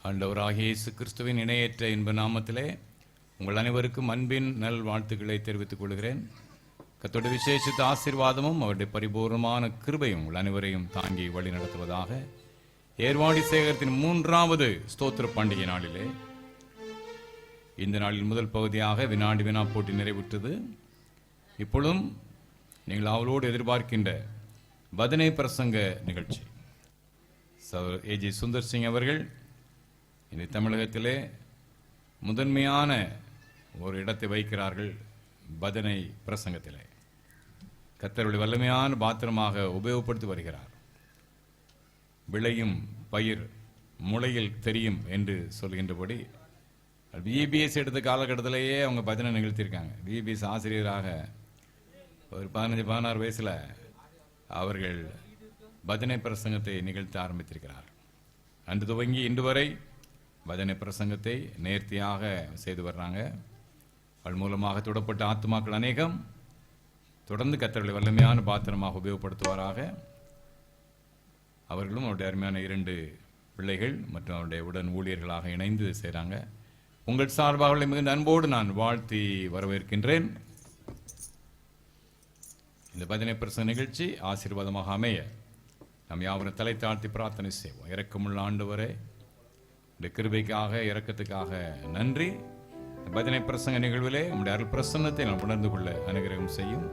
ஆண்டவராகிய இயேசு கிறிஸ்துவின் இணையற்ற இன்ப நாமத்திலே உங்கள் அனைவருக்கும் அன்பின் நல் வாழ்த்துக்களை தெரிவித்துக் கொள்கிறேன். கர்த்தருடைய விசேஷித்த ஆசீர்வாதமும் அவருடைய பரிபூர்ணமான கிருபையும் உங்கள் அனைவரையும் தாங்கி வழி நடத்துவதாக. ஏர்வாடி சேகரத்தின் 3வது ஸ்தோத்திர பண்டிகை நாளிலே இந்த நாளில் முதல் பகுதியாக வினாடி வினா போட்டி நிறைவுற்றது. இப்பொழுதும் நீங்கள் அவளோடு எதிர்பார்க்கின்ற பஜனை பிரசங்க நிகழ்ச்சி. ஏஜி சுந்தர் சிங் அவர்கள் இந்த தமிழகத்திலே முதன்மையான ஒரு இடத்தை வைக்கிறார்கள். பஜனை பிரசங்கத்திலே கர்த்தருடைய வல்லமையான பாத்திரமாக உபயோகப்படுத்தி வருகிறார். விளையும் பயிர் முளையில் தெரியும் என்று சொல்கின்றபடி விபிஎஸ் எடுத்த காலகட்டத்திலேயே அவங்க பஜனை நிகழ்த்தியிருக்காங்க. விபிஎஸ் ஆசிரியராக ஒரு 15-16 வயசுல அவர்கள் பஜனை பிரசங்கத்தை நிகழ்த்த ஆரம்பித்திருக்கிறார். அன்று துவங்கி இன்று வரை பஜனை பிரசங்கத்தை நேர்த்தியாக செய்து வர்றாங்க. அவள் மூலமாக தொடப்பட்ட ஆத்துமாக்கள் அநேகம் தொடர்ந்து கர்த்தருடைய வல்லமையான பாத்திரமாக உபயோகப்படுத்துவாராக. அவர்களும் அவருடைய அருமையான 2 பிள்ளைகள் மற்றும் அவருடைய உடன் ஊழியர்களாக இணைந்து செய்கிறாங்க. உங்கள் சார்பாக அவர்களை மிகுந்த அன்போடு நான் வாழ்த்தி வரவேற்கின்றேன். இந்த பஜனை பிரசங்க நிகழ்ச்சி ஆசீர்வாதமாக அமைய நாம் யாவரும் தலை தாழ்த்தி பிரார்த்தனை செய்வோம். இரக்கமுள்ள ஆண்டவரே, இந்த கிருபைக்காக இரக்கத்துக்காக நன்றி. பஜனை பிரசங்க நிகழ்விலே உங்களுடைய அருள் பிரசன்னத்தை நாம் உணர்ந்து கொள்ள அனுகிரகம் செய்யும்.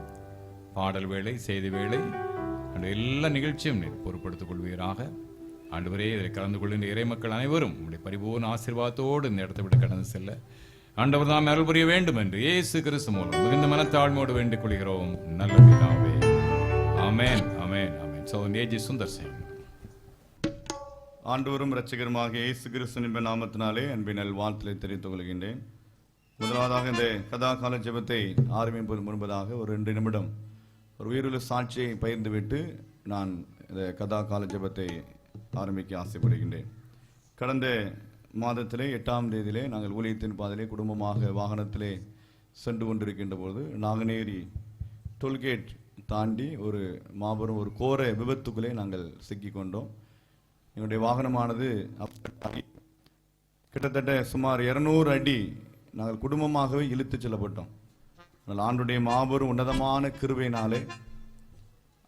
பாடல் வேளை, செய்தி வேளை, அந்த எல்லா நிகழ்ச்சியும் நீர் பொறுப்படுத்திக் கொள்வீராக. ஆண்டவரே, இதில் கலந்து கொள்கின்ற இறை மக்கள் அனைவரும் உங்களுடைய பரிபூர்ண ஆசீர்வாதத்தோடு இந்த இடத்தை விட்டு கடந்து செல்ல ஆண்டவர் தாம் அருள் புரிய வேண்டும் என்று இயேசு கிறிஸ்து மூலம் மிகுந்த மனத்தாழ்மையோடு வேண்டிக் கொள்கிறோம் நல்ல பிதாவே. ஆமென், ஆமென், ஆமென். So AG Sundar Singh. ஆண்டவரும் இரட்சகருமாக இயேசு கிறிஸ்துவின் நாமத்தினாலே அன்பின் வாழ்த்துக்களை தெரிவித்துக் கொள்கின்றேன். முதலாவதாக இந்த கதா கால ஜெபத்தை ஆரம்பிப்பது முன்பதாக ஒரு 2 நிமிடம் ஒரு உயிருள்ள சாட்சியை பகிர்ந்துவிட்டு நான் இந்த கதா கால ஜெபத்தை ஆரம்பிக்க ஆசைப்படுகின்றேன். கடந்த மாதத்திலே 8ஆம் தேதியிலே நாங்கள் ஊழியத்தின் பாதையிலே குடும்பமாக வாகனத்திலே சென்று கொண்டிருக்கின்ற போது நாங்குநேரி டோல்கேட் தாண்டி ஒரு மாபெரும் ஒரு கோர விபத்துக்குள்ளே நாங்கள் சிக்கிக்கொண்டோம். எங்களுடைய வாகனமானது கிட்டத்தட்ட சுமார் 200 அடி நாங்கள் குடும்பமாகவே இழுத்து செல்லப்பட்டோம். ஆண்டுடைய மாபெரும் உன்னதமான கிருபையினாலே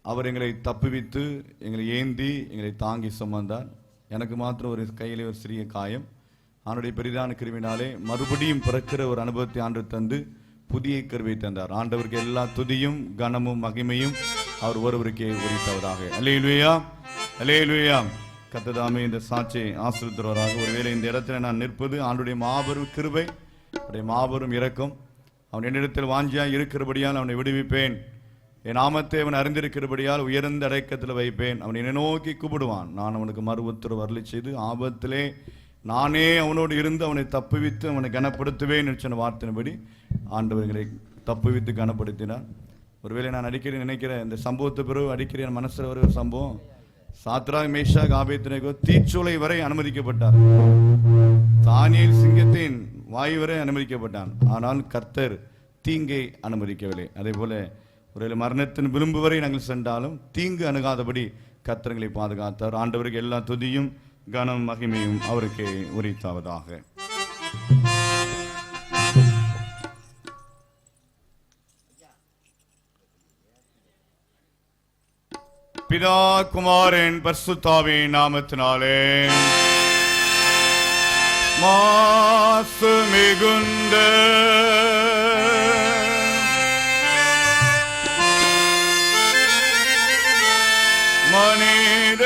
அவர் எங்களை தப்புவித்து எங்களை ஏந்தி எங்களை தாங்கி சுமந்தார். எனக்கு மாத்திரம் ஒரு கையிலே ஒரு சிறிய காயம். ஆண்டுடைய பெரிதான கிருபையினாலே மறுபடியும் பிறக்கிற ஒரு அனுபவத்தை ஆண்டு தந்து புதிய கிருபை தந்தார். ஆண்டவருக்கு எல்லா துதியும் கனமும் மகிமையும் அவர் ஒருவருக்கே உரித்தவராக. அல்லேலூயா, அல்லேலூயா. கர்த்தர் இந்த சாட்சியை ஆசீர்வதிப்பாராக. ஒருவேளை இந்த இடத்துல நான் நிற்பது ஆண்டுடைய மாபெரும் கிருபை, அவருடைய மாபெரும் இரக்கம். அவன் என்னிடத்தில் வாஞ்சியாய் இருக்கிறபடியால் அவனை விடுவிப்பேன். என் நாமத்தை அவன் அறிந்திருக்கிறபடியால் உயர்ந்த அடைக்கத்தில் வைப்பேன். அவன் என்னை நோக்கி கூப்பிடுவான், நான் அவனுக்கு மறு உத்தரவு அருளி செய்து ஆபத்திலே நானே அவனோடு இருந்து அவனை தப்புவித்து அவனை கனப்படுத்துவேன் என்று சொன்ன வார்த்தையின்படி ஆண்டவர்களை தப்புவித்து கனப்படுத்தினார். ஒருவேளை நான் அடிக்கடி நினைக்கிறேன், இந்த சம்பவத்தை பிறகு அடிக்கடி என் மனசில் வர ஒரு சம்பவம், சாத்ராக் மேஷாக் ஆபேத்நேகோ தீச்சூளை வரை அனுமதிக்கப்பட்டார். தானியேல் சிங்கத்தின் வாய் வரை அனுமதிக்கப்பட்டான். ஆனால் கர்த்தர் தீங்கை அனுமதிக்கவில்லை. அதே போல ஒரு மரணத்தின் விளிம்பு வரை நாங்கள் சென்றாலும் தீங்கு அணுகாதபடி கர்த்தர்களை பாதுகாத்தார். ஆண்டவருக்கு எல்லா துதியும் கனம் மகிமையும் அவருக்கே உரித்தாவதாக. பிதா குமாரன் பரிசுத்தாவின் நாமத்தினாலே மாசு மிகுந்த மனித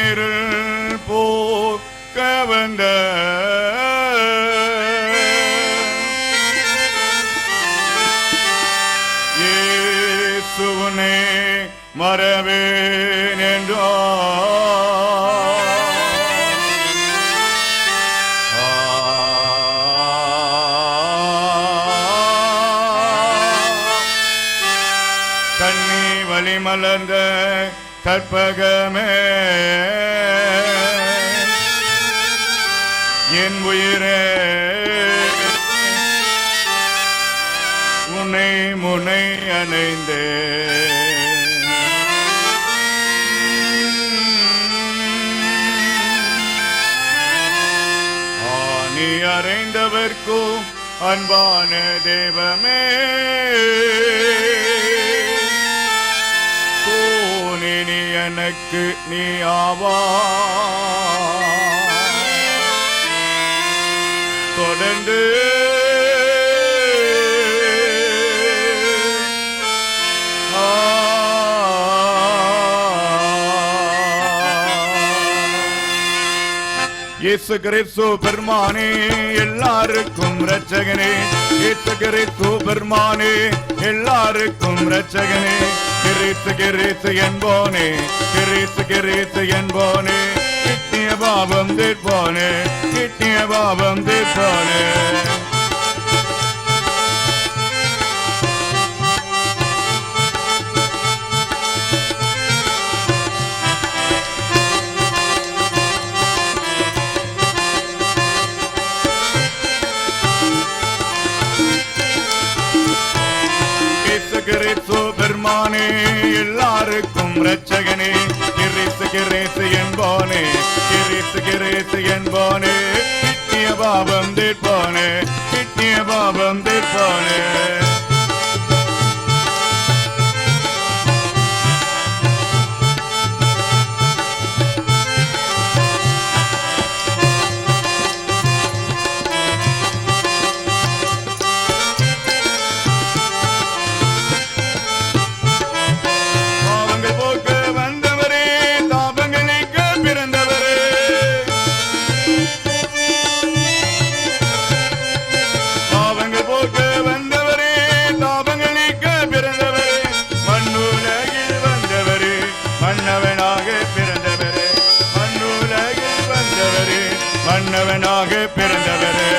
இருள் போக்க வந்த இயேசுவே மறவேன் என்றோ கண்ணி வழி மலர்ந்த கற்பகமே என் உயிரே உன்னை முனை அணைந்தே நீ அறைந்தவர்க்கும் அன்பான தேவமே, கோனே நீ எனக்கு நீ ஆவா, தொடர்ந்து இயேசு கிறிஸ்து பெருமானே, எல்லாருக்கும் இரட்சகனே, இயேசு கிறிஸ்து பெருமானே, எல்லாருக்கும் இரட்சகனே, கிறிஸ்து கிறிஸ்து என்போனே, கிறிஸ்து கிறிஸ்து என்போனே, கிட்டிய பாவம் தீர்ப்போனே, கிட்டிய பாவம் தீர்ப்போனே. கிறிஸ்து பெருமானே, எல்லாருக்கும் இரட்சகனே, கிறிஸ்து கிறிஸ்து என்போனே, கிறிஸ்து கிறிஸ்து என்போனே, கிட்டிய பாவம் தீர்ப்போனே, கிட்டிய பாவம் தீர்ப்போனே. மன்னவனாக பிறந்தவரே,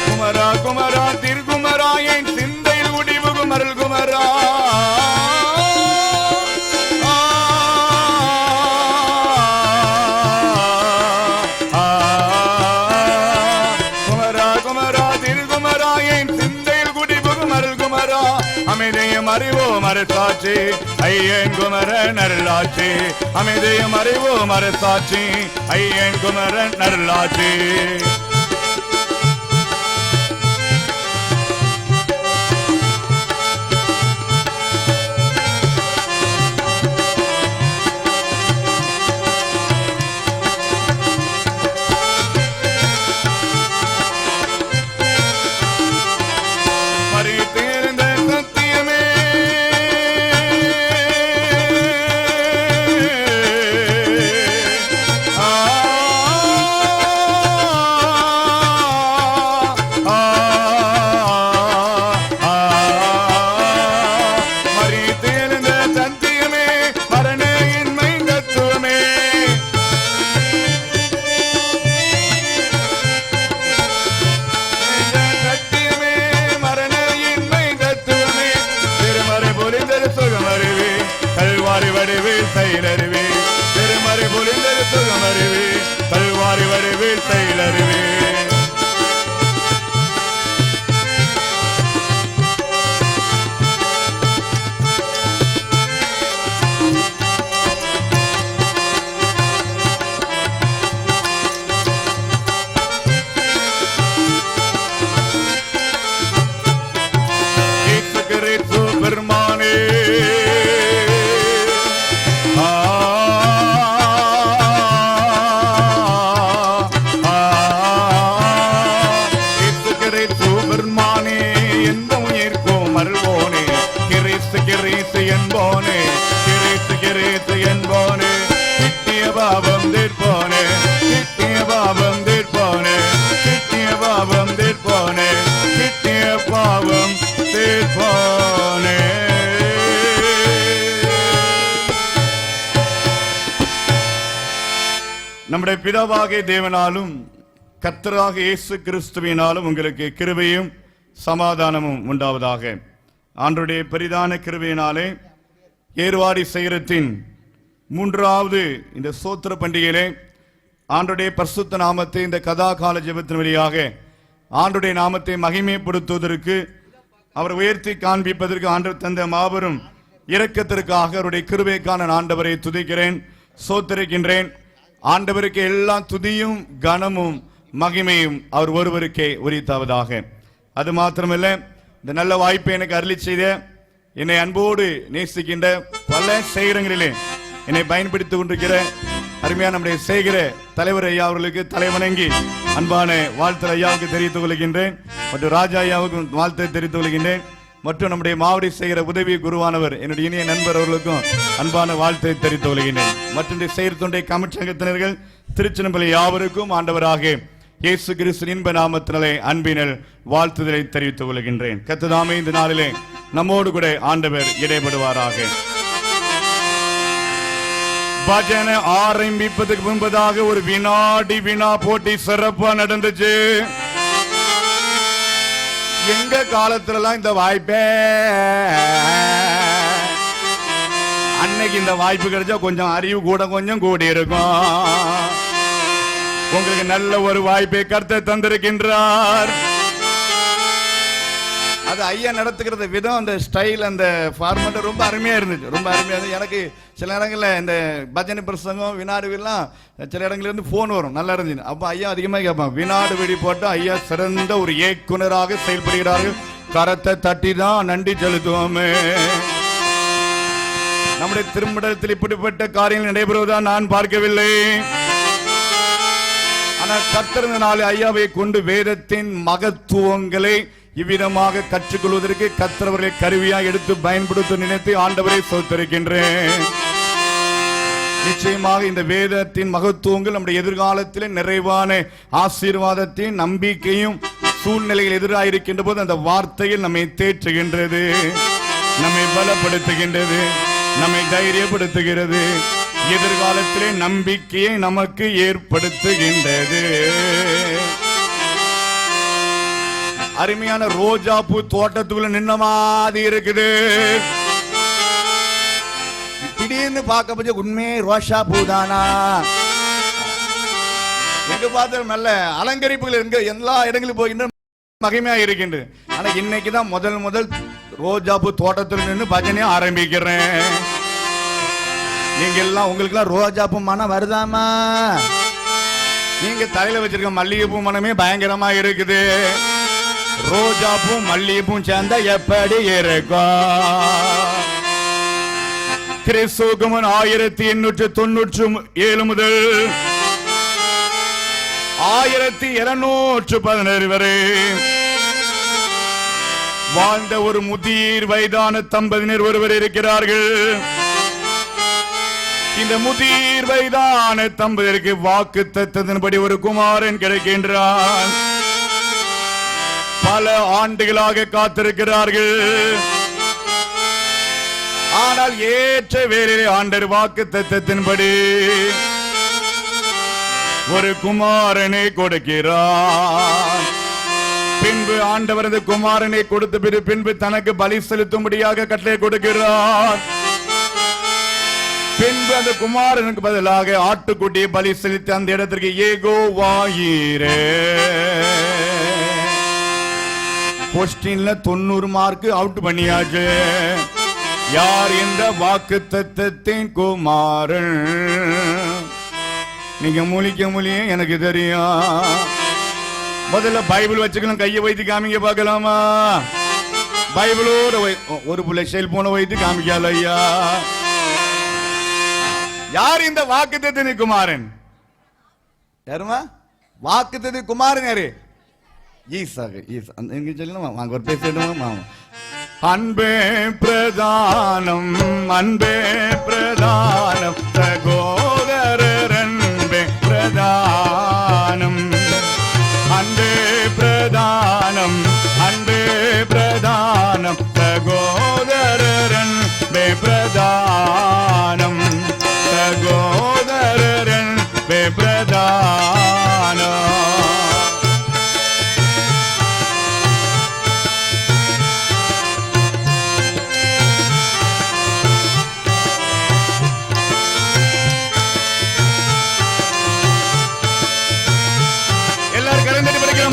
குமரா குமரா திருக்குமரா, என் சிந்தையில் முடிவு குமரல் குமரா, அமைதியும் அறிவோம் அரசாட்சி, ஐயன் குமரன் அருளாட்சி, அமைதியும் அறிவோம் அரசாட்சி, ஐயன் குமரன் அருளாட்சி. திருமறை பொழிந்தது சுகமறிவே, கல்வாரி வடிவில் செயலறிவே. பெருமானே, என்போனே, கிறிஸ்து கிறிஸ்து என்போனே, கிட்டிய பாவம் தீர்ப்போனே, கிட்டிய பாவம் தீர்ப்போனே, கிட்டிய பாவம் தீர்ப்போனே, கிட்டிய பாவம் தீர்ப்போனே. நம்முடைய பிதாவாகிய தேவனாலும் கர்த்தராக இயேசு கிறிஸ்துவினாலும் உங்களுக்கு கிருபையும் சமாதானமும் உண்டாவதாக. ஆண்டவருடைய பெரிதான கிருபையினாலே ஏர்வாடி சேரத்தின் 3வது இந்த சோத்திர பண்டிகையிலே ஆண்டுடைய பரிசுத்த நாமத்தை இந்த கதா கால ஜெபத்தின் வழியாக ஆண்டுடைய நாமத்தை மகிமைப்படுத்துவதற்கு அவர் உயர்த்தி காண்பிப்பதற்கு ஆண்டவர் தந்த மாபெரும் இரக்கத்திற்காக அவருடைய கிருபைக்கான ஆண்டவரை துதிக்கிறேன், சோத்தரிக்கின்றேன். ஆண்டவருக்கு எல்லா துதியும் கனமும் மகிமையும் அவர் ஒருவருக்கே உரித்தாவதாக. அது மாத்திரமல்ல, இந்த நல்ல வாய்ப்பை எனக்கு அருளி செய்த என்னை அன்போடு நேசிக்கின்ற பல சேகரங்களிலே என்னை பயன்படுத்திக் கொண்டிருக்கிற அருமையான நம்முடைய சேகர தலைவர் ஐயா அவர்களுக்கு தலைவணங்கி அன்பான வாழ்த்து ஐயாவுக்கு தெரிவித்துக் கொள்கின்றேன். மற்றும் ராஜா ஐயாவுக்கு வாழ்த்தை தெரிவித்துக் கொள்கின்றேன். மற்றும் நம்முடைய மாவடி சேகர உதவி குருவானவர் என்னுடைய இனிய நண்பர் அவர்களுக்கும் அன்பான வாழ்த்தை தெரிவித்துக் கொள்கின்றேன். மற்றும் செயற் தொண்டை கமிட்டி சங்கத்தினர்கள் திருச்சினம்பள்ளி யாவருக்கும் ஆண்டவராக இயேசு கிறிஸ்து இன்ப நாமத்தினாலே அன்பினர் வாழ்த்துதலை தெரிவித்துக் கொள்கின்றேன். கர்த்தர் இந்த நாளிலே நம்மோடு கூட ஆண்டவர் இடைபடுவாராக. பஜனை ஆரம்பிப்பதற்கு முன்பதாக ஒரு வினாடி வினா போட்டி சிறப்பா நடந்துச்சு. எங்க காலத்துல இந்த வாய்ப்பே அன்னைக்கு இந்த வாய்ப்பு கிடைச்சா கொஞ்சம் அறிவு கூட கொஞ்சம் கூடி இருக்கும். உங்களுக்கு நல்ல ஒரு வாய்ப்பை கர்த்தர் தந்திருக்கின்றார். அது ஐயா நடத்துகிற விதம், அந்த ஸ்டைல், அந்த ஃபார்மேட் ரொம்ப அருமையா இருந்துச்சு. ரொம்ப அருமையா இருந்துச்சு. எனக்கு சில இடங்களில் இந்த பஜனை பிரசங்கம் வினாடுலாம் சில இடங்கள்லேருந்து ஃபோன் வரும், நல்லா இருந்துச்சு. அப்போ ஐயா அதிகமாக கேட்பாங்க. வினாடு வெடி போட்டு ஐயா சிறந்த ஒரு இயக்குனராக செயல்படுகிறார்கள். கரத்தை தட்டி தான் நன்றி செலுத்துவோமே. நம்முடைய திருமணத்தில் இப்படிப்பட்ட காரியங்கள் நடைபெறுவதாக நான் பார்க்கவில்லை. ஆனால் கர்த்தர் நாளை ஐயாவை கொண்டு வேதத்தின் மகத்துவங்களை இவ்விதமாக கற்றுக்கொள்வதற்கு கர்த்தரவர்களை கருவியாக எடுத்து பயன்படுத்த நினைத்து ஆண்டவரை சோத்தரிக்கின்றேன். நிச்சயமாக இந்த வேதத்தின் மகத்துவங்கள் நம்முடைய எதிர்காலத்தில் நிறைவான ஆசீர்வாதத்தையும் நம்பிக்கையும் சூழ்நிலையில் எதிராக இருக்கின்ற போது அந்த வார்த்தையில் நம்மை தேற்றுகின்றது, நம்மை பலப்படுத்துகின்றது, நம்மை தைரியப்படுத்துகிறது, எதிர்காலத்திலே நம்பிக்கையை நமக்கு ஏற்படுத்துகின்றது. அருமையான ரோஜா பூ தோட்டத்துக்குள்ள நின்ன மாதிரி இருக்குது. திடீர்னு பார்க்க போது உண்மையே ரோஷா பூ தானா? எங்க பார்த்தாலும் நல்ல அலங்கரிப்புகள் எங்க எல்லா இடங்களும் போகின்ற மகிமையா இருக்கின்றது. ஆனா இன்னைக்குதான் முதல் ரோஜா பூ தோட்டத்தில் நின்று பஜனையா ஆரம்பிக்கிறேன். நீங்க எல்லாம் உங்களுக்கு எல்லாம் ரோஜா பூ மனம் வருதாமா? நீங்க தலையில வச்சிருக்க மல்லிகை பூ மனமே பயங்கரமா இருக்குது. ரோஜா பூ மல்லிகை பூ சேர்ந்தா எப்படி இருக்கும்? கிறிஸ்துவுக்கு 1897 முதல் 1216 வரை வாழ்ந்த ஒரு முதிர் வயதான தம்பதியினர் ஒருவர் இருக்கிறார்கள். இந்த முதிர் வயதான தம்பதியருக்கு வாக்கு தத்தத்தின்படி ஒரு குமாரன் கிடைக்கின்றான். பல ஆண்டுகளாக காத்திருக்கிறார்கள். ஆனால் ஏற்ற வேளையிலே ஆண்டவர் வாக்கு தத்தத்தின்படி ஒரு குமாரனை கொடுக்கிறார். பின்பு ஆண்டவர் அந்த குமாரனை கொடுத்த பின்பு தனக்கு பலி செலுத்தும்படியாக கட்டளை கொடுக்கிறார். பின்பு அந்த குமாரனுக்கு பதிலாக ஆட்டுக்குட்டியை பலி செலுத்தி அந்த இடத்திற்கு யெகோவாயீரே. கொஸ்டின்ல 90 மார்க் அவுட் பண்ணியாச்சு. யார் இந்த வாக்கு தத்தத்தின் குமாரன்? நீங்க மூலிக்க எனக்கு தெரியும். முதல்ல பைபிள் வச்சுக்கலாம், கையை வைத்து காமிக்க பார்க்கலாமா? பைபிளோட ஒரு புள்ள செல்போனை வைத்து காமிக்கல ஐயா. யார் இந்த வாக்கு தத்தத்தின் குமாரன்? யாருமா வாக்கு தத்தத்தின் குமாரன்? யாரு? வாங்க ஒரு பேசிடுமா? அன்பே பிரதானம், அன்பே பிரதானம், சகோதரர் அன்பே பிரதானம், அன்பே பிரதானம், அன்பே பிரதானம், சகோதரர் அன்பே பிரதானம், சகோதரர் அன்பே பிரதானம்.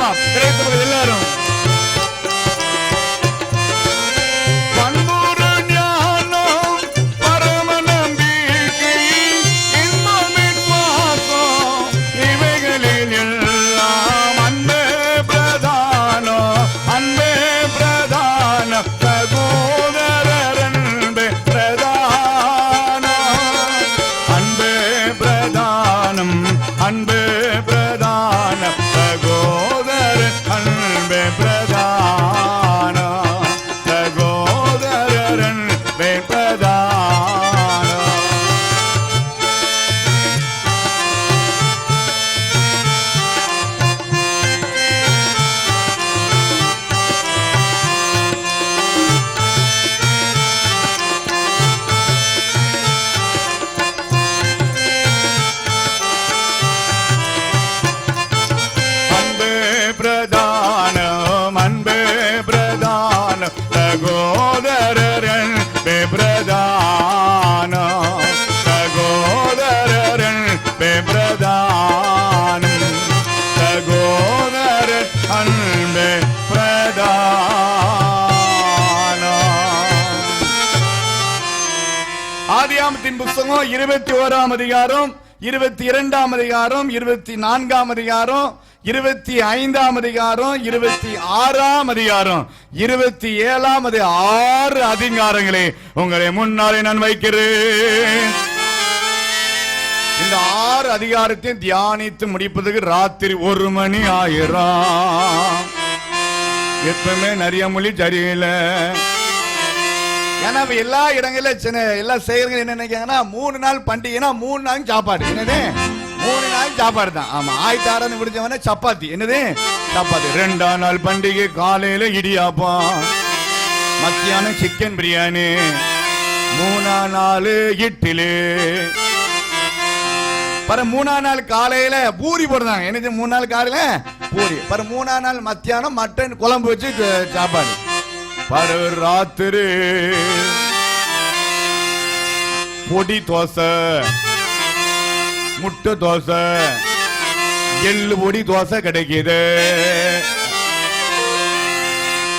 எல்லாரும் ஆதியாகமத்தின் புத்தகம் 21ஆம் அதிகாரம் 22ஆம் அதிகாரம் 24ஆம் அதிகாரம் 25ஆம் அதிகாரம் 26ஆம் அதிகாரம் 27ஆம் 6 அதிகாரங்களை உங்களை முன்னாலே நான் வைக்கிறேன். இந்த 6 அதிகாரத்தை தியானித்து முடிப்பதற்கு ராத்திரி 1 மணி ஆயிரம். எப்பவுமே நிறைய மொழி சரியில்லை. ஏன்னா எல்லா இடங்களிலும் எல்லா செயல்கள் என்ன நினைக்கிறாங்கன்னா 3 நாள் பண்டிகைனா 3 நாள் சாப்பாடு. என்னது 3 நாள் சாப்பாடு தான். ஆமா, ஆயத்தாரன்னு முடிஞ்சவன சப்பாத்தி. என்னது சப்பாத்தி. 2ஆம் நாள் பண்டிகை காலையில இடியாப்பம், மத்தியானம் சிக்கன் பிரியாணி, 3ஆம் நாள் இட்லி, 3ஆம் நாள் காலையில பூரி போடுறாங்க. என்னது 3 நாள் காலையில பூரி. 3ஆம் நாள் மத்தியானம் மட்டன் குழம்பு வச்சு சாப்பாடு. ராத்திரி பொடி தோசை, முட்டை தோசை, எள்ளு பொடி தோசை கிடைக்குது.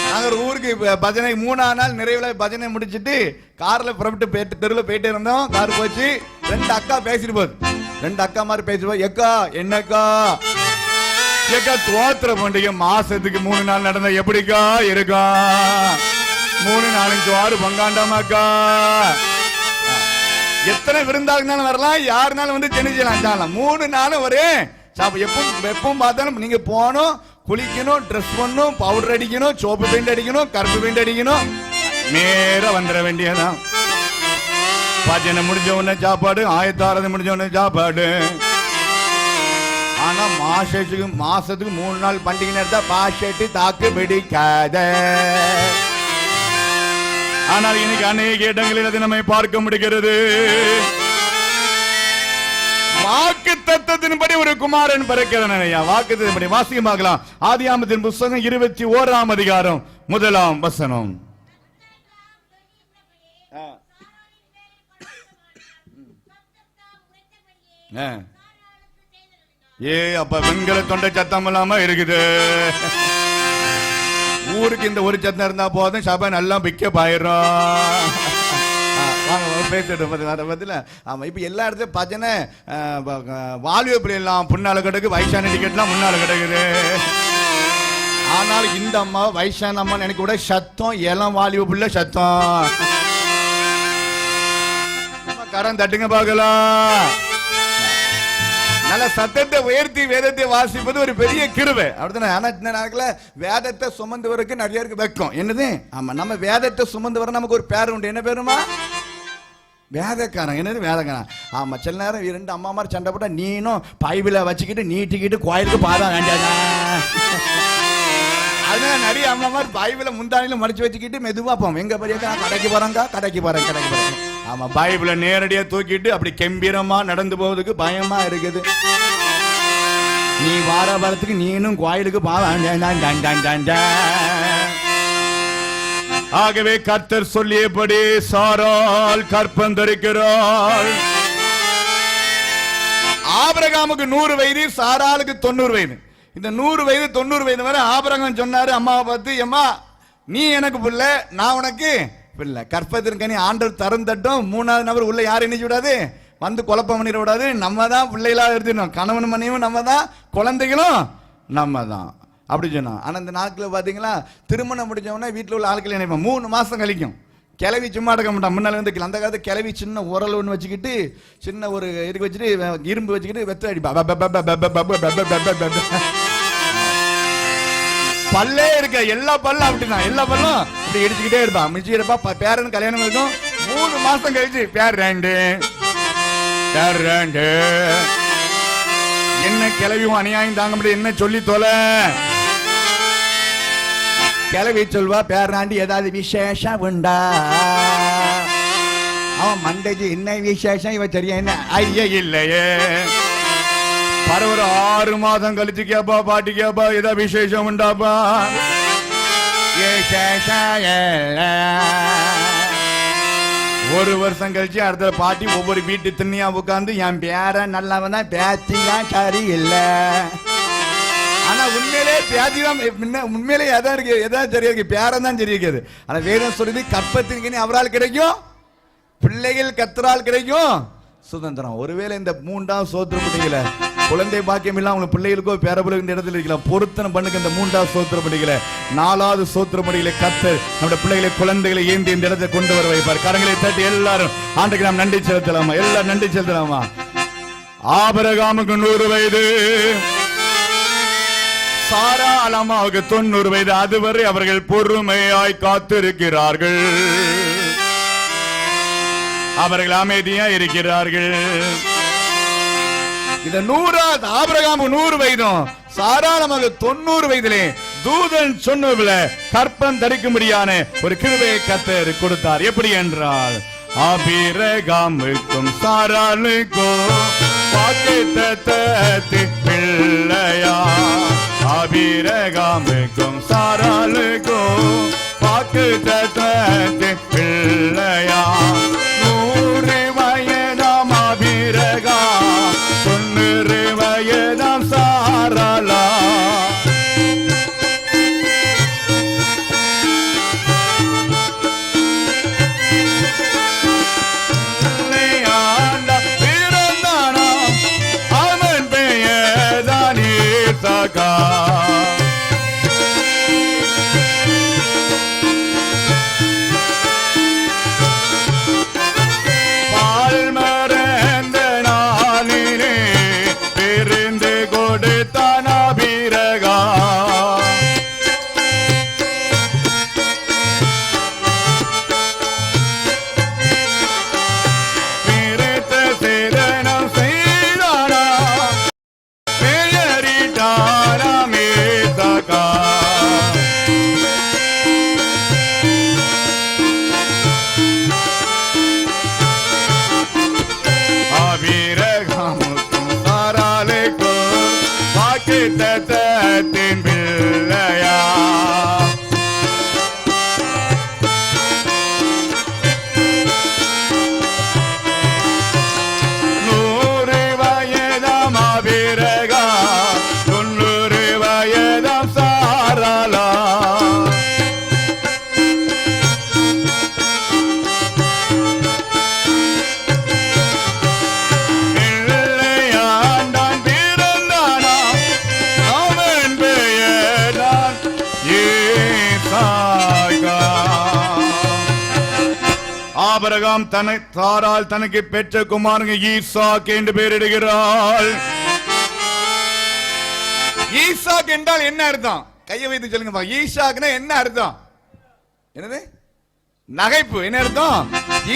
நாங்க ஊருக்கு பஜனை 3ஆம் நாள் நிறைவுல பஜனை முடிச்சிட்டு கார்ல புறப்பட்டு தெருவில் போயிட்டு இருந்தோம். கார் போச்சு. 2 அக்கா பேசிட்டு போகுது. 2 அக்கா மாதிரி பேசிட்டு போது, எக்கா என்னக்கா ஏக்கா தோத்திர பண்டிகை மாசத்துக்கு 3 நாள் நடந்தா எப்படிக்கா இருக்கா? 3 4 5 6 பங்காண்டாமாக்கா. எத்தனை விருந்தாளுனாலும் வரலாம், யாருனாலும் வந்து செஞ்சுக்கலாம். 3 நாளும் ஒரே எப்பவும் பார்த்தாலும் நீங்க போகணும், குளிக்கணும், ட்ரெஸ் பண்ணணும், பவுடர் அடிக்கணும், சோப்பு பெயிண்ட் அடிக்கணும், கருப்பு பெயிண்ட் அடிக்கணும், நேரம் வந்துட வேண்டியதான். பஜனை முடிஞ்ச உடனே சாப்பாடு, ஆயத்தாரதை முடிஞ்ச உடனே சாப்பாடு. ஆனா மாசத்துக்கு 3 நாள் பண்டிகை நேரத்தா பாஷெட்டு தாக்கு பிடிக்காத. ஆனால் இன்னைக்கு அநேக இடங்களில் அதை நம்மை பார்க்க முடிகிறது. வாக்கு தத்தத்தின்படி ஒரு குமாரன் பிறக்கிறான். வாக்கு தத்தத்தின்படி வாசிக்க பார்க்கலாம். ஆதியாகமத்தின் புத்தகம் 21ஆம் அதிகாரம் 1ஆம் வசனம். அப்ப வெண்கல தொண்டை சத்தம் இல்லாம இருக்குது. ஊருக்கு இந்த ஒரு சத்தம் இருந்தா போதும், சபை நல்லா பிக்கப் ஆயிரும். பேசிட்டு ஆமா, இப்ப எல்லா இடத்துலயும் பஜனை வாலிப எல்லாம் புண்ணால கிடக்கு, வயசான டிக்கெட்லாம் முன்னால கிடக்குது. ஆனால் இந்த அம்மா வயசான அம்மா எனக்கு கூட சத்தம், இளம் வாலிப புள்ள சத்தம். கரம் தட்டுங்க பார்க்கலாம். நல்ல சத்தத்தை உயர்த்தி வேதத்தை வாசிப்பது ஒரு பெரிய கிருபை. அப்படித்தானே? ஆனா இந்த நாட்கள வேதத்தை சுமந்தவருக்கு நிறைய பேருக்கு வெக்கம். என்னது? ஆமா, நம்ம வேதத்தை சுமந்தவர நமக்கு ஒரு பேர் உண்டு. என்ன பேருமா? வேதக்காரன். என்னது? வேதக்காரன். ஆமா, சில நேரம் 2 அம்மா மாதிரி சண்டை போட்டா நீனும் பைபிளை வச்சுக்கிட்டு நீட்டிக்கிட்டு கோயிலுக்கு பாட வேண்டியதா. அதனால நிறைய அம்மா மாதிரி பைபிளை முந்தானில மடிச்சு வச்சுக்கிட்டு மெதுவா போவோம். எங்க பெரிய கடைக்கு போறேன். ஆமா, பைபிளை நேரடியா தூக்கிட்டு அப்படி கம்பீரமா நடந்து போவதுக்கு பயமா இருக்குது. நீ வாரத்துக்கு நீனும் கோயிலுக்கு ஆகவே கர்த்தர் சொல்லியபடி சாராள் கற்பந்தரிக்கிறாள். ஆபிரகாமுக்கு 100 வயது, சாராளுக்கு 90 வயது. இந்த 100 வயது 90 வயது வரை ஆபிரகாம் சொன்னாரு அம்மாவை பார்த்து, அம்மா நீ எனக்கு பிள்ளை, நான் உனக்கு பிள்ளை. கற்பத்திற்கனி ஆண்டவர் தருந்தட்டும். 3வது நபர் உள்ள யாரும் என்ன விடாது, வந்து குழப்பம் பண்ணிட விடாது. நம்ம தான் பிள்ளைகளா எடுத்துக்கணும். கணவன் மனைவியும் நம்ம தான், குழந்தைகளும் நம்ம தான் அப்படி சொன்னோம். ஆனால் இந்த நாட்களில் பார்த்தீங்களா, திருமணம் முடிஞ்சவொடனே வீட்டில் உள்ள ஆட்கள் நினைப்போம் 3 மாதம் கழிக்கும். கிளவி சும்மா எடுக்க மாட்டான். முன்னால வந்து அந்த காலத்து கிளவி சின்ன உரல் ஒன்று வச்சுக்கிட்டு, சின்ன ஒரு இதுக்கு வச்சுட்டு, இரும்பு வச்சுக்கிட்டு வெத்த அடிப்பா. பல்லே இருக்க எல்லா பல்லும் அப்படிதான், எல்லா பல்லும் இப்படி இடிச்சுக்கிட்டே இருப்பான். மிச்சி இருப்பா. பேரன் கல்யாணம் இருக்கும். 3 மாசம் கழிச்சு பேர் 2 என்ன கிளவியும் அநியாயம் தாங்க முடியும், என்ன சொல்லி தொலை. கிளவி சொல்வா, பேராண்டி ஏதாவது விசேஷம் உண்டா? அவன் மண்டைக்கு என்ன விசேஷம், இவ சரியா என்ன ஐயா இல்லையே. பரவ 6 மாதம் கழிச்சு கேப்பா, பாட்டி கேப்பா, ஏதாவது விசேஷம் உண்டாப்பா? ஒரு வருஷம் கழிச்சு அடுத்த பாட்டி ஒவ்வொரு வீட்டு திண்ணியா உட்காந்து, என் பேர நல்லவன் தான், பேச்சிதான் சரி இல்லை. ஆனா உண்மையிலே பேத்தி தான், உண்மையிலே எதா இருக்கு, எதாவது சரியா இருக்கு, பேரம் தான் சரி இருக்காது. ஆனா வேதம் சொல்லுது, கற்பத்திற்கு அவரால் கிடைக்கும், பிள்ளைகள் கத்தரால் கிடைக்கும் சுதந்திரம். ஒருவேளை இந்த 3வது சோத்திரம் படிக்கல, குழந்தை பாக்கியம் இல்ல, அவங்க பிள்ளைகளுக்கோ பேரபுல இந்த இடத்துல இருக்கலாம், பொருத்தனை பண்ணுங்க. இந்த 3வது சோத்திரம் படிக்கல, 4வது சோத்திரம் படிக்கல, கத்தர் நம்முடைய பிள்ளைகளை குழந்தைகளை ஏந்தி இந்த இடத்தை கொண்டு வர வைப்பார். கரங்களை தட்டி எல்லாரும் ஆண்டுக்கு நாம் நன்றி செலுத்தலாமா? எல்லாரும் நன்றி செலுத்தலாமா? ஆபிரகாமுக்கு 100 வயது, சாரா அலமாவுக்கு 90 வயது. அதுவரை அவர்கள் பொறுமையாய் காத்திருக்கிறார்கள், அவர்கள் அமைதியா இருக்கிறார்கள். இந்த 100வது ஆபிரகாம் 100 வயதும், சாரா நமக்கு 90 வயதிலே தூதன் சொன்னதுல கற்பம் தரிக்கும்படியான ஒரு கிருபையை கர்த்தர் கொடுத்தார். எப்படி என்றால், ஆபிரகாமுக்கும் சாராளுக்கும் வாக்குத்தத்தத்தின் பிள்ளையா, ஆபிரகாமுக்கும் சாராளுக்கும் வாக்குத்தத்தத்தின் பிள்ளையா. 100 வயதாம் ஆபிரகாம், 90 வயதாம் சாராளா. வாக்குத்தத்தத்தின் பிள்ளையா. ஆபிரகாம் தாரால் தனக்கு பெற்ற குமாரங்க ஈசாக் என்று பெயரிடுகிறாள். ஈசாக் என்றால் என்ன அர்த்தம்? கையை வைத்து சொல்லுங்க. ஈசாக்னா என்ன அர்த்தம்? என்னது? நகைப்பு. என்ன அர்த்தம்?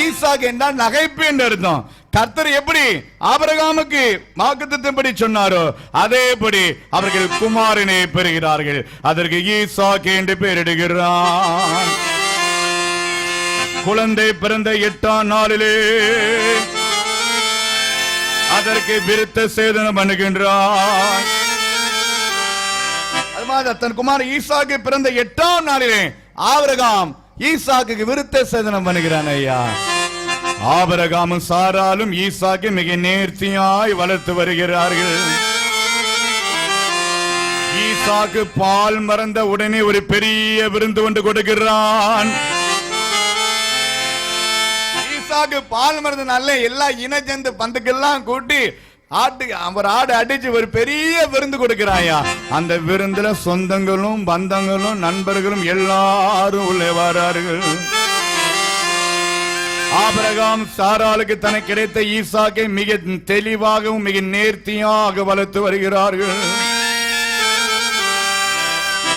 ஈசாக் என்றால் நகைப்பு என்று அர்த்தம். கர்த்தர் எப்படி ஆபிரகாமுக்கு வாக்குத்தத்தப்படி சொன்னாரோ அதேபடி அவர்கள் குமாரனை பெறுகிறார்கள். அதற்கு ஈசாக் என்று பெயரிடுகிறார். குழந்தை பிறந்த 8ஆம் நாளிலே அதற்கு விருத்த சேதனம் பண்ணுகின்றார். தன் குமார் ஈசாக்கு பிறந்த 8ஆம் நாளிலே ஆபிரகாம் ஈசாக்கு விருத்த சேதனம் பண்ணுகிறான். ஐயா, ஆபிரகாமும் சாராலும் ஈசாக்கு மிக நேர்த்தியாய் வளர்த்து வருகிறார்கள். ஈசாக்கு பால் மறந்த உடனே ஒரு பெரிய விருந்து கொண்டு கொடுக்கிறான். ஈசாக்கு பால் மறந்த நல்ல எல்லா இனச்சந்து பந்துக்கெல்லாம் கூட்டி ஆடு அடிச்சு ஒரு பெரிய விருந்து கொடுக்கிறாயா. அந்த விருந்துல சொந்தங்களும் பந்தங்களும் நண்பர்களும் எல்லாரும் உள்ளே வரார்கள். ஆபிரகாம் சாராளுக்கு தனக்கு கிடைத்த ஈசாக்கை மிக தெளிவாகவும் மிக நேர்த்தியாக வளர்த்து வருகிறார்கள்.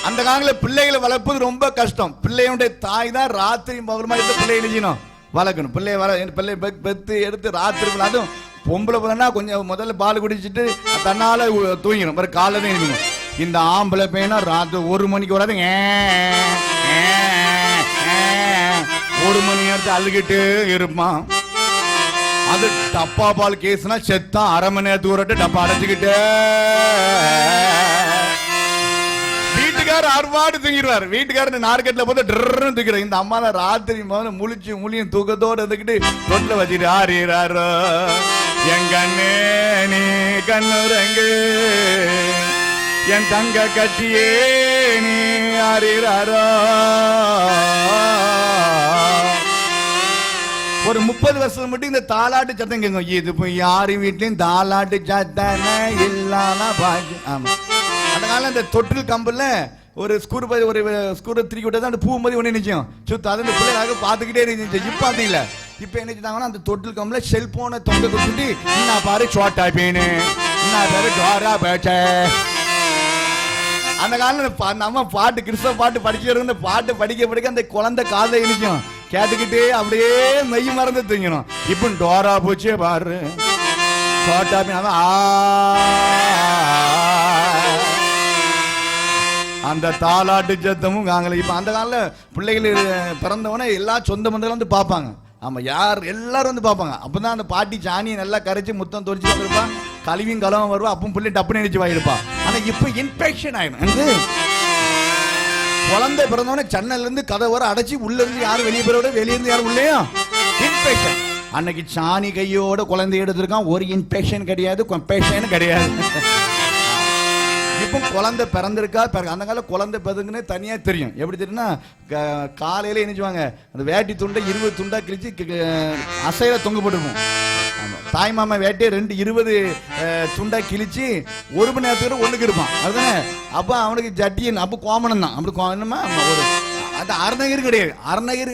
அந்த காலத்துல பிள்ளைகளை வளர்ப்பது ரொம்ப கஷ்டம். பிள்ளையுடைய தாய் தான் ராத்திரி பகலுமா பிள்ளை எழுதினோம் வளர்க்கணும். பிள்ளை பெத்து எடுத்து ராத்திரி, அதுவும் பொம்பளை பிள்ளைனா கொஞ்சம் முதல்ல பால் குடிச்சிட்டு தன்னால தூங்கிடும், ஒரு காலைல தான் இருக்கணும். இந்த ஆம்பளை பையனா ராத்திரி 1 மணிக்கு வராது, 1 மணி நேரத்தை அழுகிட்டு இருப்பான். அது டப்பா பால் கேஸ்னா செத்தான் 1/2 மணி நேரத்துக்கு ஒரு டப்பா அடைச்சுக்கிட்டு வீட்டுக்காரர் அறுபாடு தூங்கிடுவார். வீட்டுக்காரர் நார்கெட்ல போட்டு ட்ரன்னு தூக்கிறார். இந்த அம்மா தான் ராத்திரி முழியும் தூக்கத்தோடு இருந்துக்கிட்டு தொட்டில் வச்சுட்டு ஆறிறாரோ என் கண்ணே நீ கண்ணுரங்கு என் தங்க கட்டியே நீ ஆறிறாரோ. ஒரு 30 வருஷம் மட்டும் இந்த தாலாட்டு சத்தம் கேட்கும். இது போய் யாரு வீட்லயும் தாலாட்டு சத்தம் இல்லாம பாக்கு. ஆமா, அந்த காலம் இந்த தொட்டில் கம்புல ஒரு ஸ்கூர் திருக்கி விட்டா அந்த பூ மாதிரி ஒண்ணு நிச்சயம் சுத்த அது பிள்ளைங்க பார்த்துக்கிட்டே இருந்துச்சு. இப்ப அது இல்ல. இப்ப என்ன செஞ்சாங்கன்னா அந்த தொட்டில் கம்புல செல்போனை தொங்க கொடுத்துட்டு என்ன பாரு சோட்டா பீனு, என்ன பாரு டோரா பேச்ச. அந்த காலம் நம்ம பாட்டு கிறிஸ்தவ பாட்டு படிக்கிற பாட்டு படிக்க அந்த குழந்தை காதை இனிக்கும் கேட்டுக்கிட்டே அப்படியே மெய் மறந்து தூங்கணும். இப்ப டோரா போச்சே பாரு சோட்டா பீன். அந்த தாலாட்டு சத்தமும் காங்கல. இப்ப அந்த கால பிள்ளைகள் பிறந்தவனே எல்லா சொந்த பந்தங்களும் வந்து பார்ப்பாங்க. ஆமா, யார் எல்லாரும் வந்து பார்ப்பாங்க. அப்பதான் அந்த பாட்டி சாணியை நல்லா கரைச்சி முத்தம் தொடிச்சு வந்துருப்பான், கழுவியும் கலவம் வருவா. அப்பவும் பிள்ளை டப்புன்னு அடிச்சு வாயிருப்பான். ஆனா இப்ப இன்ஃபெக்ஷன் ஆயிடும். குழந்தை பிறந்தவனே சன்னல்ல இருந்து கதை வர அடைச்சி உள்ள இருந்து யாரும் வெளியே போற வெளியே இருந்து யாரும் உள்ளேயா இன்ஃபெக்ஷன். அன்னைக்கு சாணி கையோட குழந்தை எடுத்திருக்கான். ஒரு இன்ஃபெக்ஷன் கிடையாது, கம்பேஷன் கிடையாது. இப்போ குழந்தை பிறந்திருக்கா அந்த கால குழந்தை பிறகுன்னு தனியா தெரியும். எப்படி தெரியும்னா காலையில நினைச்சுவாங்க அந்த வேட்டி துண்டை 20 துண்டா கிழிச்சு அசையில தொங்க போட்டுருப்போம். தாய் மாமா வேட்டியை 20 துண்டா கிழிச்சு 1 மணி நேரத்துக்கு ஒண்ணுக்கு இருப்பான். அதுதானே அப்ப அவனுக்கு ஜட்டியன் அப்ப கோமணம் தான். அப்படி என்னமா ஒரு அது அருணகிரி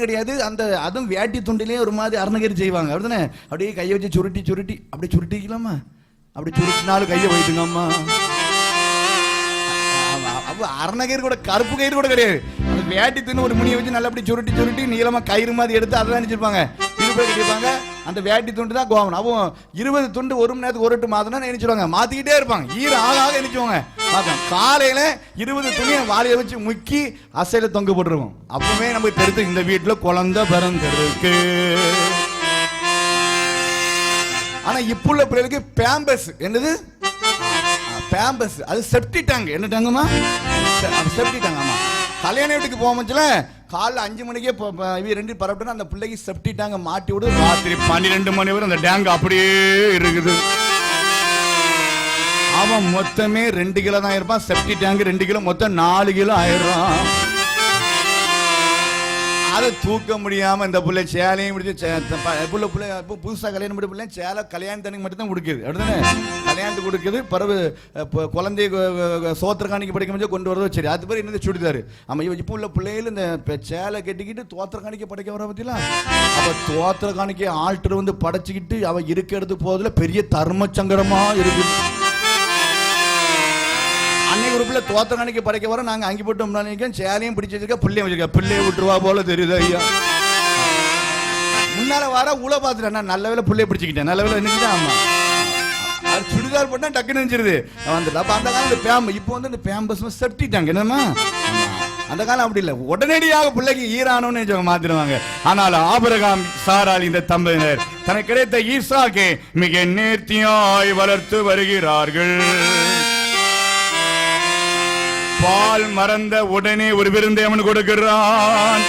கிடையாது. அந்த அதுவும் வேட்டி துண்டிலேயே ஒரு மாதிரி அருணகிரி செய்வாங்க. அப்படிதானே அப்படியே கையை வச்சு சுருட்டி அப்படி சுருட்டிக்கலாமா, அப்படி சுருட்டினாலும் கையை வைத்துங்கம்மா. அருணகிரி கூட கருப்பு கயிறு கூட கிடையாது. அந்த வேட்டி தின்னு ஒரு முனியை வச்சு நல்லா அப்படி சுருட்டி நீளமா கயிறு மாதிரி எடுத்து அதை நினைச்சிருப்பாங்க. திருப்பி கட்டிருப்பாங்க. அந்த வேட்டி துண்டு தான் கோவம். அப்போ 20 துண்டு 1 மணி நேரத்துக்கு 1 மாதம்னா நினைச்சிருவாங்க, மாத்திக்கிட்டே இருப்பாங்க. ஆக நினைச்சுவாங்க. காலையில 20 துணியை வாளிய வச்சு முக்கி அசையில தொங்க போட்டுருவோம். அப்பவே நமக்கு தெரிஞ்சு இந்த வீட்டுல குழந்தை பிறந்திருக்கு. ஆனா இப்ப உள்ள பிள்ளைகளுக்கு பேம்பஸ் என்னது பேம்பஸ், அது செப்டி டேங்க். என்ன டேங்குமா? செப்டி டேங்க். ஆமா, கல்யாண வீட்டுக்கு போகும்போதுல காலைல 5 மணிக்கே 2 பரப்பிட்டு அந்த பிள்ளைக்கு செப்டி டேங்க மாட்டி விடு. ராத்திரி 12 மணி வரை அந்த டேங்க் அப்படியே இருக்குது. அவன் மொத்தமே 2 கிலோ தான் இருப்பான். செப்டி டேங்க் 2 கிலோ, மொத்தம் 4 கிலோ ஆயிரம். அதை தூக்க முடியாம இந்த பிள்ளை சேலையும் பிடிச்சி புதுசா கல்யாணம் பண்ணி பிள்ளை சேலை கல்யாணத்தனுக்கு மட்டும் தான் கொடுக்குது. அப்படிதானே கல்யாணத்துக்கு கொடுக்குது. பிறகு குழந்தை சோத்திர காணிக்கு படிக்க முடியாது கொண்டு வரதோ சரி. அது பேர் என்னது சுடிதாரு. ஆமா, இப்போ உள்ள பிள்ளைகள் இந்த சேலை கட்டிக்கிட்டு தோத்திர காணிக்க படைக்க வர பத்திலாம். அப்ப தோத்திர காணிக்க ஆல்டர் வந்து படைச்சுக்கிட்டு அவ இருக்கிறது போதுல பெரிய தர்ம சங்கடமா இருக்கு. அன்னைக்கு ஒரு பிள்ளை தோத்திர காணிக்க படைக்க வர நாங்க அங்கி போட்டு சேலையும் பிடிச்சி வச்சிருக்க, பிள்ளையும் வச்சிருக்க. பிள்ளைய விட்டுருவா போல தெரியுது ஐயா. முன்னால வர உள்ள பாத்துட்டேன், நல்ல வேலை பிள்ளைய பிடிச்சிக்கிட்டேன், நல்ல வேலை நினைச்சுட்டேன். ஆமா, அது சுடிதார் போட்டா டக்குன்னு நினைச்சிருது வந்துட்டு. அப்ப அந்த காலம் இப்போ வந்து இந்த பேம்பஸ் செப்டிட்டாங்க. என்னமா அந்த காலம் அப்படி இல்லை, உடனடியாக பிள்ளைக்கு ஈரானோன்னு மாத்திடுவாங்க. ஆனால் ஆபிரகாம் சாராள் இந்த தம்பதியினர் தனக்கு கிடைத்த ஈசாக்கை மிக நேர்த்தியாய் வளர்த்து வருகிறார்கள். பால் மறந்த உடனே ஒரு விருந்தை அவன் கொடுக்கிறான்.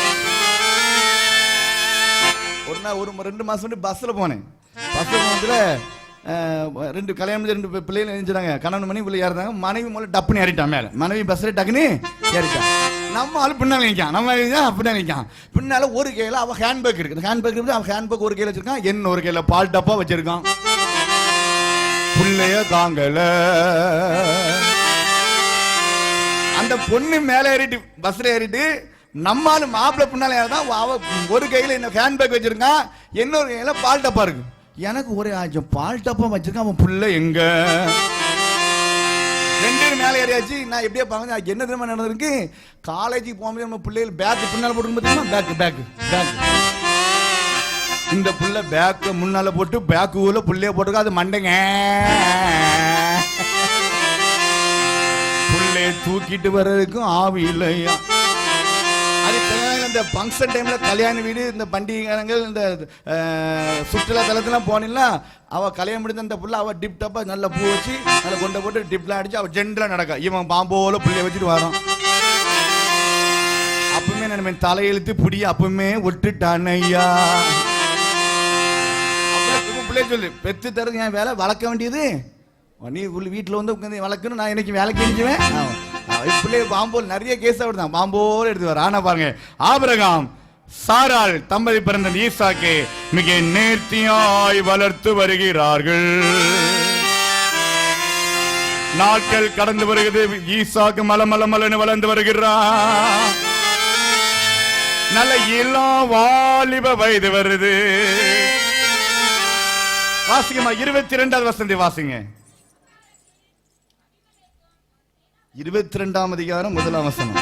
ஒரு 2 மாசம் பஸ்ல போனேன். பஸ்ல போனதுல ரெண்டு கல்யாணம் முடிஞ்ச ரெண்டு பிள்ளைகள் எழுந்துறாங்க, கணவன் மனைவி பிள்ளை ஏறாங்க. மனைவி மூலம் டப்புன்னு ஏறிட்டான் மேலே, மனைவி பஸ்ஸில் டக்குன்னு ஏறிட்டான். நம்ம ஆள் பின்னால் நிற்கான், நம்ம பின்னாடி நிற்கான். பின்னால் ஒரு கையில் அவன் ஹேண்ட்பேக் இருக்குது, ஹேண்ட்பேக் இருக்குது, அவன் ஹேண்ட்பேக் ஒரு கையில் வச்சிருக்கான், என்ன ஒரு கையில் பால் டப்பா வச்சிருக்கான். பிள்ளைய காங்கல அந்த பொண்ணு மேலே ஏறிட்டு பஸ்ஸில் ஏறிட்டு நம்மாலும் மாப்பிள்ளை பின்னால ஏறதான். அவ ஒரு கையில் என்ன ஹேண்ட்பேக் வச்சிருக்கான், இன்னொரு கையில் பால் டப்பா இருக்கு. எனக்கு ஒரே ஆச்சம், பால் டப்பா வச்சிருக்கான், அவன் பிள்ளை எங்க? ரெண்டு மேலே ஏறியாச்சு. நான் எப்படியே பார்க்க என்ன தெரியுமா நடந்திருக்கு, காலேஜுக்கு போகும்போது நம்ம பிள்ளைகள் பேக் பின்னால் போட்டு பார்த்தீங்கன்னா பேக் பேக் பேக் இந்த புள்ள பேக்கு முன்னால போட்டு பேக்கு ஊர்ல புள்ளைய போட்டுருக்கா. அது மண்டைங்க புள்ளைய தூக்கிட்டு வர்றதுக்கும் ஆவி இல்லையா. அது இந்த ஃபங்க்ஷன் டைம்ல கல்யாண வீடு, இந்த பண்டிகைகள், இந்த சுற்றுலா தலத்துலாம் போனீங்கன்னா அவ கல்யாணம் முடிந்த அந்த புள்ள அவ டிப் டப்பா நல்ல பூ வச்சு நல்ல கொண்டை போட்டு டிப்லாம் அடிச்சு அவ ஜென்ரலா நடக்கா. இவன் பாம்போல புள்ளைய வச்சுட்டு வரோம். அப்பவுமே நம்ம தலையெழுத்து புடிய அப்பவுமே விட்டுட்டான் ஐயா. பிள்ளை சொல்லு பெத்து தரது என் வேலை, வளர்க்க வேண்டியது நீ வீட்டில் வந்து உட்காந்து வளர்க்கணும். நான் இன்னைக்கு வேலைக்கு எரிஞ்சுவேன். பிள்ளைய பாம்போல் நிறைய கேஸ் தான் பாம்போல் எடுத்து வர. ஆனா பாருங்க, ஆபிரகாம் சாராள் தம்பதி பிறந்த ஈசாக்கை மிக நேர்த்தியாய் வளர்த்து வருகிறார்கள். நாட்கள் கடந்து வருகிறது, ஈசாக்கு மலமலமலன்னு வளர்ந்து வருகிறான். நல்ல இளம் வாலிப வயது வருது. வாசிங்கம்மா 22வது வசனத்தை வாசிங்க. 22ஆம் அதிகாரம் 1ஆம் வசனம்.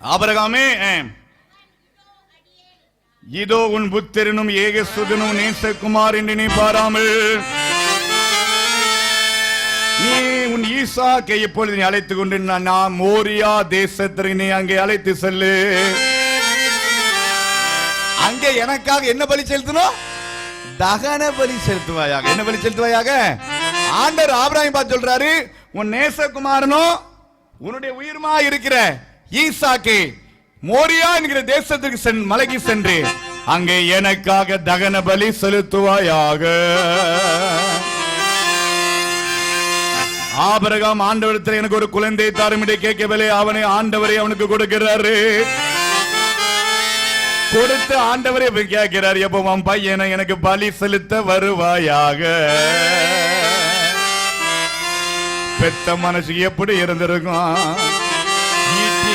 ஆபிரகாமே, இதோ உன் புத்திரனும் ஏகசுதனும் நேசகுமார் என்று நீ பாராமல் நீ உன் ஈசாக்கை இப்பொழுது நீ அழைத்துக் கொண்டு நான் மோரியா தேசத்திற்கு நீ அங்கே அழைத்து செல்லு. அங்கே எனக்காக என்ன பலி செலுத்தணும்? தகன பலி செலுத்துவாயாக. என்ன பலி செலுத்துவாயாக? ஆண்டவர் ஆபிரகாமை பார்த்து சொல்றாரு, உன் நேசகுமாரனும் உன்னுடைய உயிர்மா இருக்கிற ஈசாக்கை மோரியா என்கிற தேசத்திற்கு மலைக்கு சென்று அங்கே எனக்காக தகன பலி செலுத்துவாயாக. ஆபிரகாம் ஆண்டவரத்தில் எனக்கு ஒரு குழந்தை தாருமிடை கேட்கவில்லை. அவனை ஆண்டவரை அவனுக்கு கொடுக்கிறாரு. கொடுத்து ஆண்டவரை கேட்கிறார், எப்போ உன் பையனை எனக்கு பலி செலுத்த வருவாயாக. பெத்த மனசு எப்படி இருந்திருக்கும்?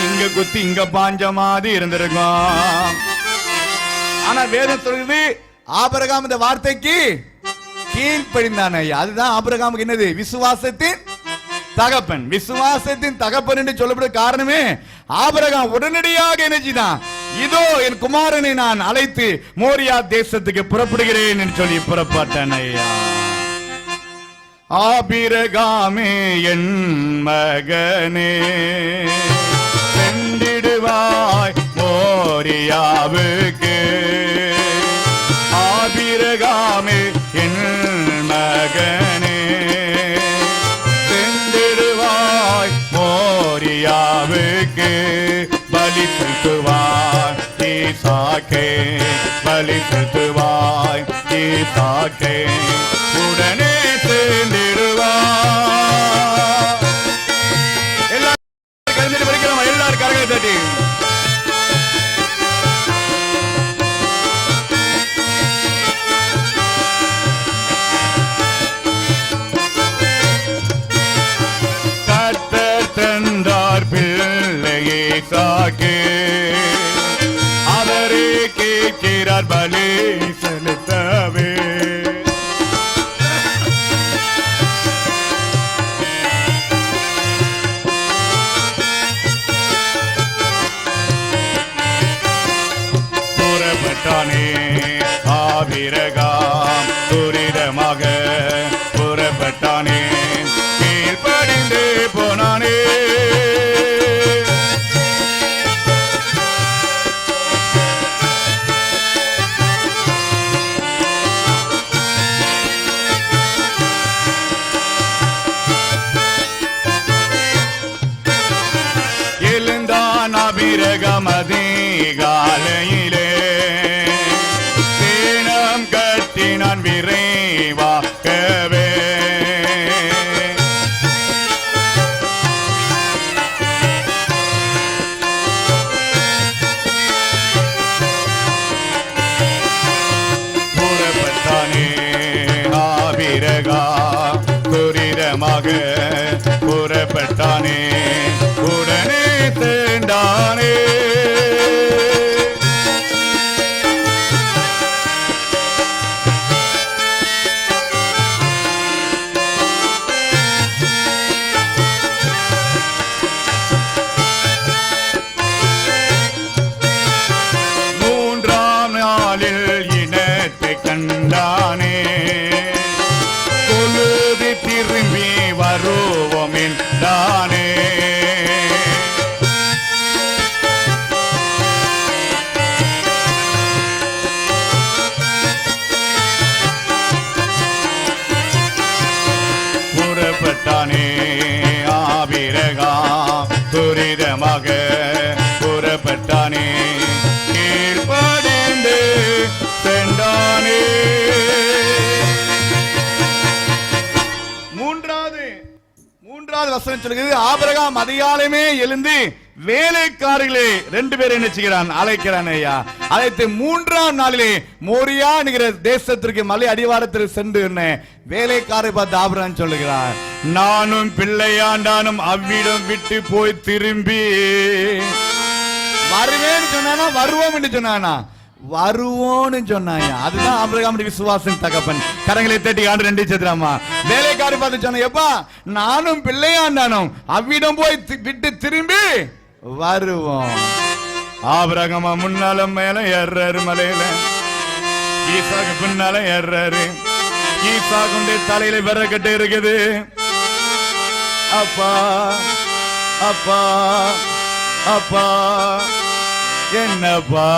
இங்க குத்தி இங்க பாஞ்ச மாதிரி இருந்திருக்கும். ஆனா வேதம் சொல்லுது, ஆபிரகாம் இந்த வார்த்தைக்கு கீழ்ப்படிந்தான். அதுதான் ஆபிரகாமுக்கு என்னது? விசுவாசத்தின் தகப்பன். விசுவாசத்தின் தகப்பன் என்று சொல்லப்படும் காரணமே ஆபிரகாம் உடனடியாக என்னதான், இதோ என் குமாரனை நான் அழைத்து மோரியா தேசத்துக்கு புறப்படுகிறேன் என்று சொல்லி புறப்பட்டான் ஐயா. ஆபிரகாமே என் மகனே சென்றிடுவாய் மோரியாவுக்கு. ஆபிரகாமே என் மகனே சென்றிடுவாய் மோரியாவுக்கு. பலி செலுத்துவாய் ஈசாக்கை, பலி செலுத்துவாய் ஈசாக்கை. உடனே சேர்ந்திடுவாய். எல்லாரும் கலந்துட்டு படிக்கிறோம், எல்லாரும் கரங்களை தட்டி. அவரே கேட்கிறார் பலி செலுத்தவே. புறப்பட்டானே ஆபிரகாம் துரிதமாக புறப்பட்டானே, கீழ்ப்படிந்து போனானே. எழுந்தான் அதிகாலையிலே தீனம் கட்டி நான் விரைவாக்கவே புறப்பட்டானே ஆபிரகாம் துரிதமாக புறப்பட்டானே உடனே தேண்டானே மூன்றாம் நாளில் இனத்தை கண்டானே கொலுதி திரும்பி வருவோம் என்றானே புறப்பட்டானே ஆபிரகாம் துரிதமாக புறப்பட்டானே கீழ்ப்படிந்து சென்றானே. மூன்றாவது வசனம் சொல்கிறது, ஆபிரகாம் அதிகாலமே எழுந்து வேலைக்காரர்களே 2 பேரை என்ன செய்கிறான், அழைக்கிறான். ஐயா அழைத்து 3ஆம் நாளிலே மோரியா என்கிற தேசத்திற்கு மலை அடிவாரத்திற்கு சென்று வேலைக்காரை பார்த்து ஆபிரகாம் சொல்லுகிறார், நானும் பிள்ளையாண்டானும் அவ்விடம் விட்டு போய் திரும்பி வருவேன்னு சொன்னானா வருவோம் என்று சொன்னானா வருவோன்னு சொன்னாங்க. அதுதான் ஆபிரகாமுடைய விசுவாசம் தகப்பன். கரங்களை தட்டி ஆண்டு 2 சேர்த்துறாமா. வேலைக்காரி பார்த்து சொன்ன, எப்பா நானும் பிள்ளையாண்டானும் அவ்விடம் போய் விட்டு திரும்பி வருவோம். ஆபிரகாம் முன்னால மேல ஏறாரு மலையில, ஈசாக்கு பின்னால ஏறாரு. ஈசாக்குடைய தலையில விறகட்டு இருக்குது. அப்பா அப்பா அப்பா என்னப்பா.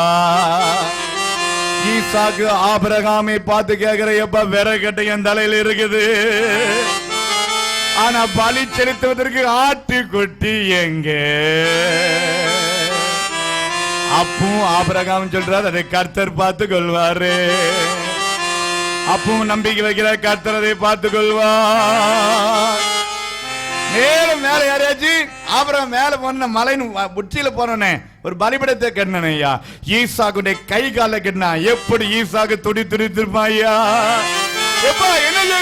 ஈசாக்கு ஆபிரகாமை பார்த்து கேட்கிற, எப்ப விறகட்டை என் தலையில இருக்குது, ஆனா பலி செலுத்துவதற்கு ஆட்டுக்குட்டி எங்க? அப்பவும் ஆபிரகாம் சொல்றார், அதை கர்த்தர் பார்த்து கொள்வாரு. அப்பவும் நம்பிக்கை வைக்கிற கர்த்தர் அதை பார்த்து கொள்வார். மேலும் மேல யாரையாச்சு ஆபிரகாம் மேல போன மலையின் உச்சியில போனோன்னே ஒரு பலிபீடத்தை கட்டினேன் ஐயா. ஈசாக்குடைய கை கால கட்டினா எப்படி ஈசாக்கு துடி துடித்திருப்பான் ஐயா. எப்பா என்னையா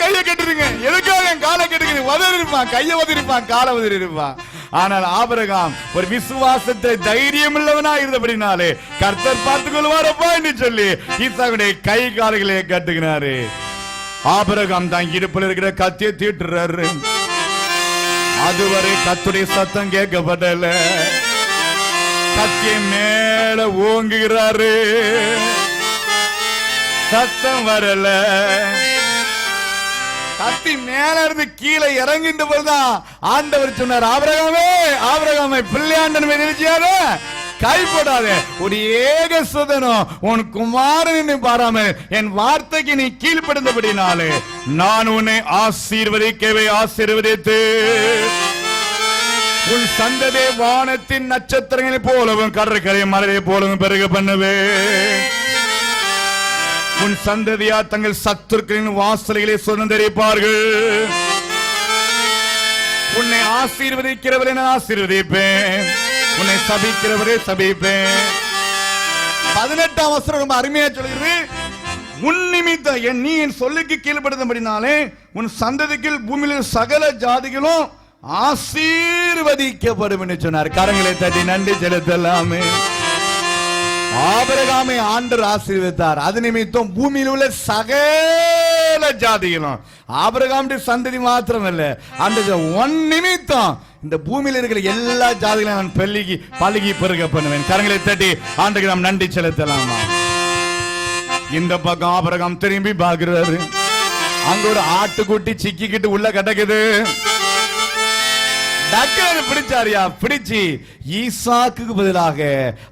கையை கட்டுறீங்க, எதுக்காக என் காலை கட்டுறீங்க? உதறி இருப்பான், கையை உதறி இருப்பான், காலை உதறி இருப்பான். ஆனால் ஆபிரகாம் ஒரு விசுவாசத்தை தைரியம் உள்ளவனா இருந்தபடினாலே கர்த்தர் பார்த்துக் கொள்வாரப்பா என்று சொல்லி ஈசாக்குடைய கை கால்களை கட்டுகிறாரு. ஆபிரகாம் தான் இடுப்பில் இருக்கிற கத்தியை தீட்டுறாரு. அதுவரை கத்துடைய சத்தம் கேட்கப்படல. கத்தியை மேல ஓங்குகிறாரு, சத்தம் வரல. கத்தி மேல இருந்து கீழே இறங்கின்ற போதுதான் ஆண்டவர் சொன்னார், ஆபிரகாமே ஆபிரகாமே பிள்ளையாண்டன் நினைச்சியாரு கைப்படாத, ஒரு ஏக சுதனம் உன் குமாரன் பாராமல் என் வார்த்தைக்கு நீ கீழ்ப்படுந்தபடினாலே நான் உன்னை ஆசீர்வதிக்கவே ஆசீர்வதித்து உன் சந்ததி வானத்தின் நட்சத்திரங்களை போலவும் கடற்கரை மலையை போலவும் பெருக பண்ணுவே. உன் சந்ததியா தங்கள் சத்துருக்களின் வாசல்களை சுதந்தரிப்பார்கள். உன்னை ஆசீர்வதிக்கிறவரை நான் ஆசீர்வதிப்பேன், உன்னை சபிக்கிறவரே சபிப்பேன். 18ஆம் வசனம் ரொம்ப அருமையா சொல்கிறது, உன் நிமித்தம் நீ என் சொல்லுக்கு கீழ்ப்படுத்தபடினாலே உன் சந்ததிக்கு பூமியில் சகல ஜாதிகளும் ஆசீர்வதிக்கப்படும் என்று சொன்னார். கரங்களை தட்டி நன்றி செலுத்தலாமே. ஆபிரகாமை ஆண்டவர் ஆசீர்வதித்தார். அது நிமித்தம் பூமியில் உள்ள சகல ஜாதிகளும், ஆபிரகாமுடைய சந்ததி மாத்திரமல்ல, அந்த ஒன் நிமித்தம் இந்த பூமியில் இருக்கிற எல்லா ஜாதிகளையும் நான் பல்கி பெருக பண்ணுவேன். கரங்களை தட்டி ஆண்டுக்கு நாம் நன்றி செலுத்தலாமா. இந்த பக்கம் ஆபிரகாம் திரும்பி பார்க்கிறாரு. அங்க ஒரு ஆட்டுக்குட்டி சிக்கிக்கிட்டு உள்ள கிடக்குது. பிடிச்சாரியா, பிடிச்சு ஈசாக்கு பதிலாக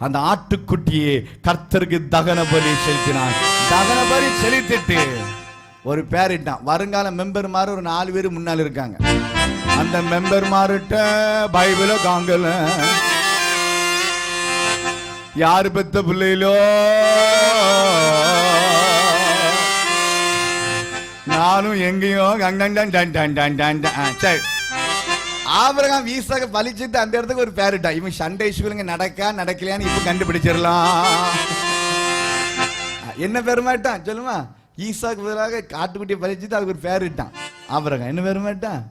அந்த ஆட்டுக்குட்டியை கர்த்தருக்கு தகன பலி செலுத்தினான். தகன பலி செலுத்திட்டு ஒரு பேரிட்டான். வருங்கால மெம்பர் மாதிரி ஒரு 4 பேர் முன்னால் இருக்காங்க. அந்த மெம்பர் மாறிட்ட பைபிள காங்கல யாரு பெத்த பிள்ளையிலோ நானும் எங்கேயோ சரி. ஆபிரகாம் ஈசாக்க பலிச்சிட்டு அந்த இடத்துக்கு ஒரு பேருட்டா. இவன் சண்டே ஸ்கூலுங்க நடக்கலையான்னு இப்ப கண்டுபிடிச்சிடலாம். என்ன பெருமாட்டான் சொல்லுமா? ஈசாக்கு பதிலாக காட்டுக்குட்டியை பலிச்சுட்டு அதுக்கு ஒரு பேருட்டான் ஆபிரகாம். என்ன பெருமாட்டான்?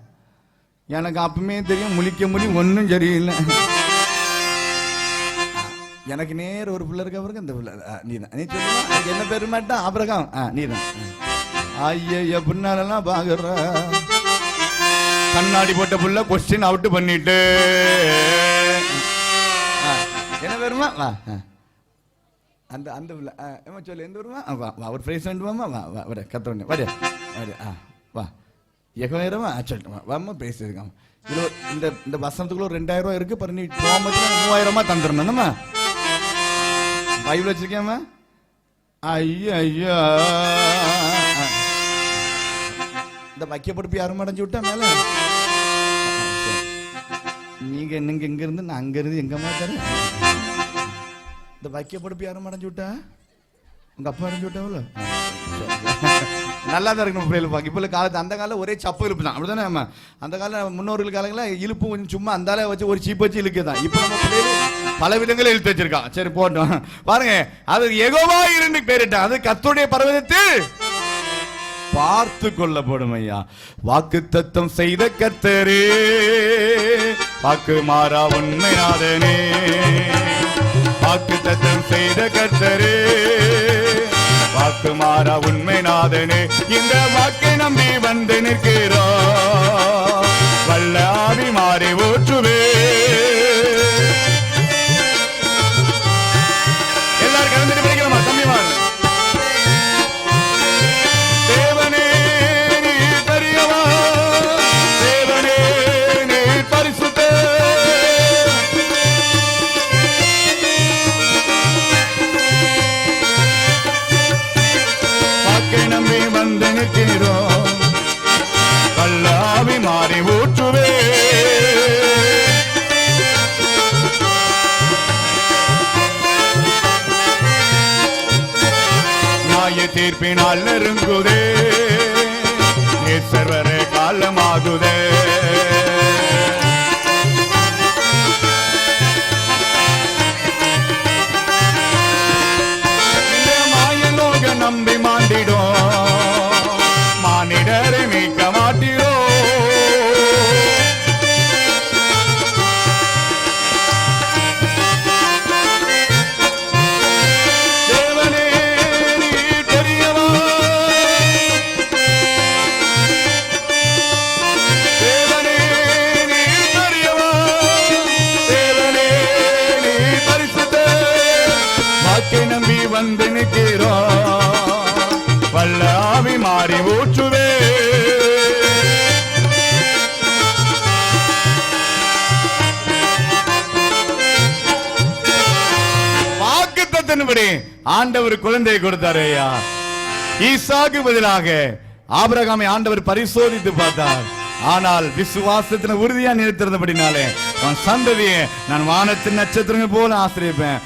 எனக்கு அப்பவுமே தெரியும் முழிக்க ஒன்னும் சரியில்லை. எனக்கு நேர் ஒரு பிள்ளை இருக்க பிறகு இந்த பிள்ளை நீதான். நீ சொல்லுமா அதுக்கு என்ன பெருமாட்டான்? ஆபிரகாம் நீதான். ஐய பின்னாலெல்லாம் பாக்குற கண்ணாடி போட்ட புள்ள கொஸ்டின் அவுட் பண்ணிட்டு என்ன வருமா? வா அந்த அந்த புள்ள சொல்லு எந்த வருமா? வா ஒரு பிரைஸ் வேண்டுமா? வா வர கத்துறேன் வர வா எகவேரமா சொல்லிட்டு வாமா பிரைஸ் இருக்காம. இந்த இந்த வசனத்துக்குள்ள 2000 ரூபாய் இருக்கு. பண்ணி 3000 தந்துடணும். நம்ம பைபிள் வச்சிருக்கேம்மா. ஐயா இந்த வைக்கப்படுப்பு யாரும் அடைஞ்சு விட்டா மேல. நீங்க என்னங்க எங்க இருந்து நான் அங்க இருந்து எங்க மாத்தாரு. இந்த வைக்கப்படுப்பு யாரும் அடைஞ்சு விட்டா? உங்க அப்பா அடைஞ்சு விட்டாவுல? நல்லா தான் இருக்கு பிள்ளைகள் பார்க்க. இப்போ காலத்து அந்த காலம் ஒரே சப்பு இழுப்பு தான். அப்படிதானே? நம்ம அந்த காலம் முன்னோர்கள் காலங்களில் இழுப்பு கொஞ்சம் சும்மா அந்தால வச்சு ஒரு சீப்பு வச்சு இழுக்கு தான். இப்போ நம்ம பிள்ளைகள் பல விதங்களை இழுத்து வச்சிருக்கான். சரி போட்டோம் பாருங்க. அது யெகோவா இருந்து பேரிட்டான். அது கர்த்தருடைய பர்வதத்தில் பார்த்து கொள்ளப்படும். ஐயா வாக்கு தத்தம் செய்த கர்த்தரே, வாக்கு மாறா உண்மையாதனே. வாக்கு தத்தம் செய்த கர்த்தரே, வாக்கு மாறா உண்மைநாதனே. இந்த வாக்கை நம்பி வந்து நிற்கிறோம். வல்ல ஆவி மாறி ஊற்றுவே. எல்லாரும் கலந்துட்டு படிக்கலாமா? தம்பிமார் தேவனே நீ பெரியவா, தேவனே நீ பரிசுத்த, வாக்கை நம்பி வந்து நிற்கிறோம். வல்ல ஆவி மாறி ஊற்றுவே. தீர்ப்பினால் நெருங்குதே, நேசர்வர காலமாகுதே. இந்த மாயலோக நம்பி மாண்டிடும், மானிடரை மீட்க மாட்டிடோ. நம்பி வந்து நிற்கிறோம். வல்ல ஆவி மாறி ஊற்றுவே. வாக்குத்தத்தின்படி ஆண்டவர் குழந்தையை கொடுத்தாரு. ஐயா ஈசாக்கு பதிலாக ஆபிரகாமை ஆண்டவர் பரிசோதித்து பார்த்தார். ஆனால் விசுவாசத்தின் உறுதியா நிறுத்திருந்தபடினாலே அவன் சந்ததியை நான் வானத்தின் நட்சத்திரங்கள் போல ஆசிரியப்பேன்.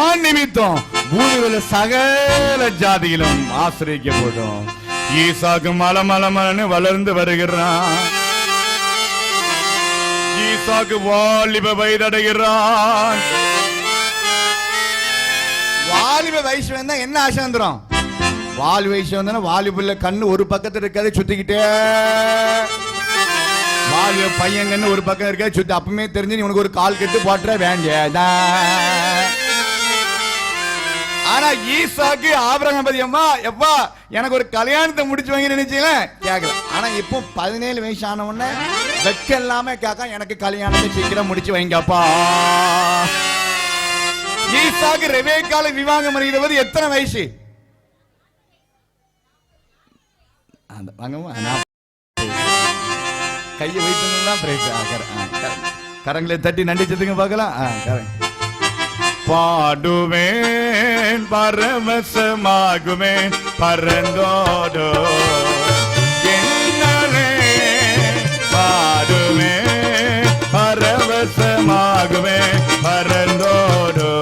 உன் நிமித்தம் பூமியில சகல ஜாதியிலும் ஆசிரியக்கப்படும். ஈசாக்கு மலமலமலன்னு வளர்ந்து வருகிறான். ஈசாக்கு வாலிப வயதடைகிறான். வாலிப வயசு வந்தா என்ன ஆசை வந்துடும்? வாலி வயசு வந்தா வாலிபுள்ள கண்ணு ஒரு பக்கத்துல இருக்காது, சுத்திக்கிட்டே. வாலிப பையன் கண்ணு ஒரு பக்கம் இருக்காது, சுத்தி. அப்பவுமே தெரிஞ்சு நீ உனக்கு ஒரு கால் கட்டு போட்டுற வேண்டியதான். ஆனா ஈசாக்கு ஆபிரகாம் பத்தி அம்மா எப்பா எனக்கு ஒரு கல்யாணத்தை முடிச்சு வாங்கி நினைச்சீங்களே கேட்கல. ஆனா இப்போ 17 வயசு ஆன உடனே வெக்க இல்லாம கேட்க எனக்கு கல்யாணத்தை சீக்கிரம் முடிச்சு வைங்கப்பா. ஈசாக்கு ரெபேக்கால விவாகம் பண்ணிடுவது எத்தனை வயசு? கையை வைத்து கரங்களை தட்டி நண்டிச்சதுங்க பார்க்கலாம். பாடுவேன் பரவசமாகுவேன் பரந்தோடோ என்னலே. பாடுவேன் பரவசமாகுவேன் பரந்தோடோ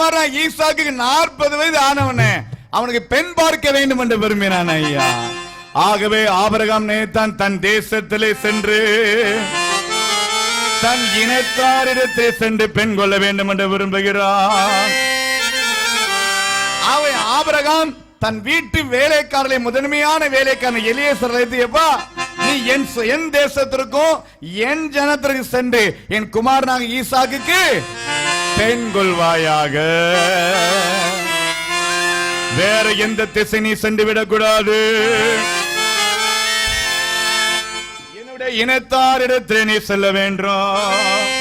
குமாரன் ஈசாக்கு 40 வயது ஆனவனே அவனுக்கு பெண் பார்க்க வேண்டும் என்று விரும்பினான் ஐயா. ஆகவே ஆபிரகாம் நேத்தான் தன் தேசத்திலே சென்று தன் இனத்தாரிடத்தை சென்று பெண் கொள்ள வேண்டும் என்று விரும்புகிறான். ஆபிரகாம் தன் வீட்டு வேலைக்காரர்களை முதன்மையான வேலைக்காரன் எலியேசர் எப்பா நீ என் தேசத்திற்கும் என் ஜனத்திற்கு சென்று என் குமாரனாக ஈசாக்குக்கு பெண் கொள்வாயாக. வேற எந்த திசை நீ சென்று விடக்கூடாது. என்னுடைய இனத்தாரிடத்தில் நீ செல்ல வேண்டும்.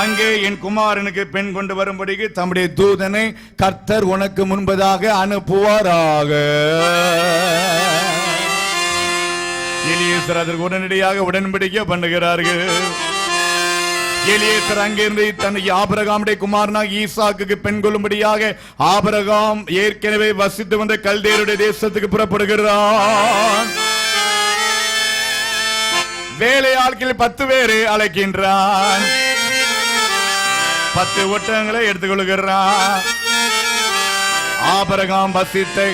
அங்கே என் குமாரனுக்கு பெண் கொண்டு வரும்படிக்கு தம்முடைய தூதனை கர்த்தர் உனக்கு முன்பதாக அனுப்புவாராக. எலியேசர் அதற்கு உடனடியாக உடன்படிக்கை பண்ணுகிறார்கள். எலியேசர் அங்கிருந்து தன் ஆபிரகாமுடைய குமாரனாக ஈசாக்குக்கு பெண் கொள்ளும்படியாக ஆபிரகாம் ஏற்கனவே வசித்து வந்த கல்தேயருடைய தேசத்துக்கு புறப்படுகிறான். வேலையாட்கள் 10 பேரை அழைக்கின்றான். 10 ஒட்டகங்களை எடுத்துக்கொள்கிறான். ஆபிரகாம் வசித்த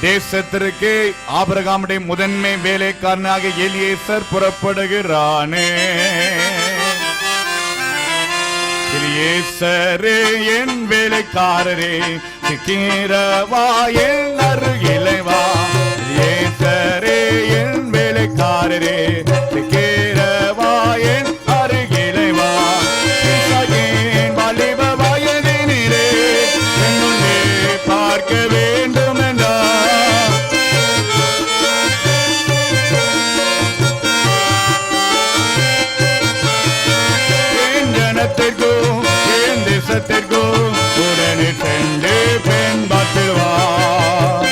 தேசத்திற்கு ஆபிரகாமுடைய முதன்மை வேலைக்காரனாக எலியேசர் புறப்படுகிறானே. எலியேசரே என் வேலைக்காரரே சிக்கிரவா என் அருகிலே வா. எலியேசரே என் வேலைக்காரரே சிக்கிரவா என் அருகிலே வா. பார்க்க வேண்டும் என்றார். என் ஜனத்திற்கும் என் தேசத்திற்கும் உடனே சென்று பெண் பார்த்துவார்.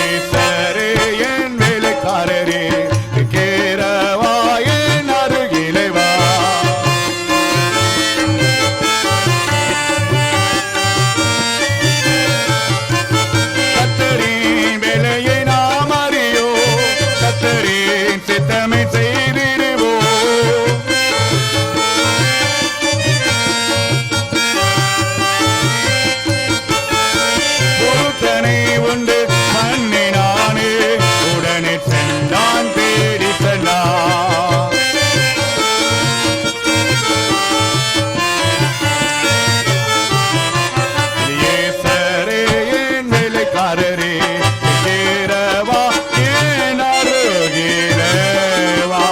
ஈசரே என் வேலைக்காரரே கேரவா என் அருகிலே வா. சித்தமை செய்திடுவோம். பொருத்தனை உண்டு பண்ணினானே உடனே சென்றான் தேடி சென்றான். எலியேசரே என் வேலைக்காரரே கேரவா என் அருகிலே வா.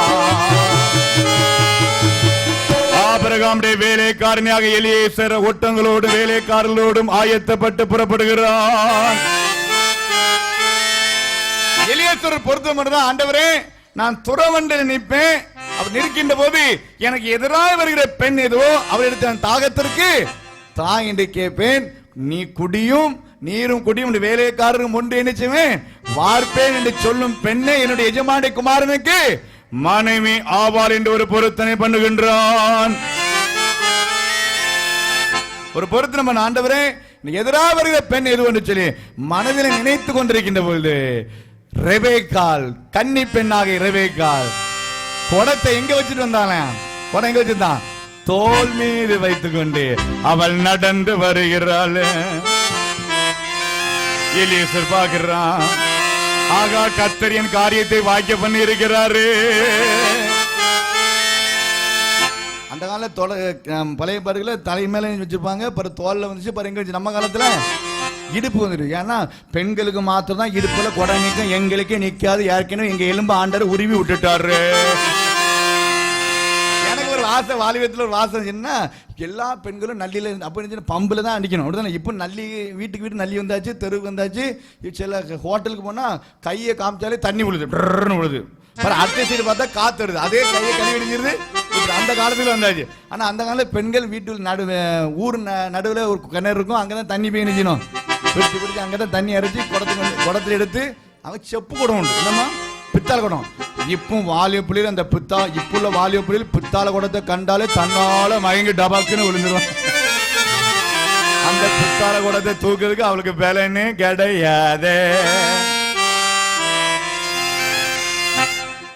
ஆபிரகாமுடைய வேலைக்காரனாக எலியேசர் ஒட்டங்களோடு வேலைக்காரர்களோடும் ஆயத்தப்பட்டு புறப்படுகிறான். எலியேசர் பொறுத்தமட்டுதான் ஆண்டவரே நான் துறவண்டில் நிற்பேன். அவர் நிற்கின்ற போது எனக்கு எதிராக வருகிற பெண் எதுவோ அவரிடத்தில் நான் தாகத்திற்கு தாய் என்று கேட்பேன். நீ குடியும் நீரும் குடியும் வேலைக்காரரும் ஒன்று நினைச்சுவேன் வார்ப்பேன் என்று சொல்லும் பெண்ணை என்னுடைய எஜமானி குமாரனுக்கு மனைவி ஆவார் என்று ஒரு பொருத்தனை பண்ணுகின்றான். ஒரு பொருத்தனை பண்ண ஆண்டவரே எதிராக வருகிற பெண் எது என்று சொல்லி மனதில் நினைத்து கொண்டிருக்கின்ற பொழுது ரெபேக்காள் கன்னி பெண்ணாக ரெபேக்காள் குடத்தை எங்க வச்சுட்டு வந்தாங்க. குடம் எங்க வச்சிருந்தான்? தோல் மீது வைத்துக் கொண்டு அவள் நடந்து வருகிறாள். எலியேசர் பார்க்கிறான். ஆகா கர்த்தர் என் காரியத்தை வாய்க்க பண்ணி இருக்கிறாரு. அந்த காலத்துல பழைய பாருங்கள தலை மேல வச்சிருப்பாங்க. தோல்ல வந்துச்சு பாருங்க. நம்ம காலத்துல இடுப்பு வந்துருக்கு. ஏன்னா பெண்களுக்கு மாத்திரம் தான் இடுப்புல கொடை நிற்கும், எங்களுக்கே நிக்காது. ஏற்கனவே எங்க எலும்பு ஆண்டர் உருவி விட்டுட்டாரு. எனக்கு ஒரு வாசம் வாலிபத்தில் ஒரு வாசம் என்ன, எல்லா பெண்களும் நல்லில அப்படி பம்புல தான் அடிக்கணும். அப்படிதான் இப்போ நல்லி வீட்டுக்கு வீட்டு நல்லி வந்தாச்சு, தெருவுக்கு வந்தாச்சு. சில ஹோட்டலுக்கு போனா கையை காமிச்சாலே தண்ணி விழுது, விழுது. அடுத்த சைடு பார்த்தா காத்து வருது, அதே கையை கழுவி அடிச்சிருது. அந்த காலத்துல வந்தாச்சு. ஆனா அந்த காலத்துல பெண்கள் வீட்டு ஊர் நடுவில் ஒரு கிணறு இருக்கும், அங்கதான் தண்ணி போய் நிற்கணும். பிடிச்சி பிடிச்சி அங்கதான் தண்ணி அரைச்சி குடத்துல எடுத்து அவங்க செப்பு குடம் உண்டு, என்னம்மா பித்தாள குடம். இப்போ வாலிய புள்ளியில் அந்த இப்போ வாலிய புள்ளியில் பித்தாள குடத்தை கண்டாலே தன்னால மயங்கி டபாக்குன்னு விழுந்துருவான். அந்த பித்தாள குடத்தை தூக்குறதுக்கு அவளுக்கு வேலைன்னு கிடையாது.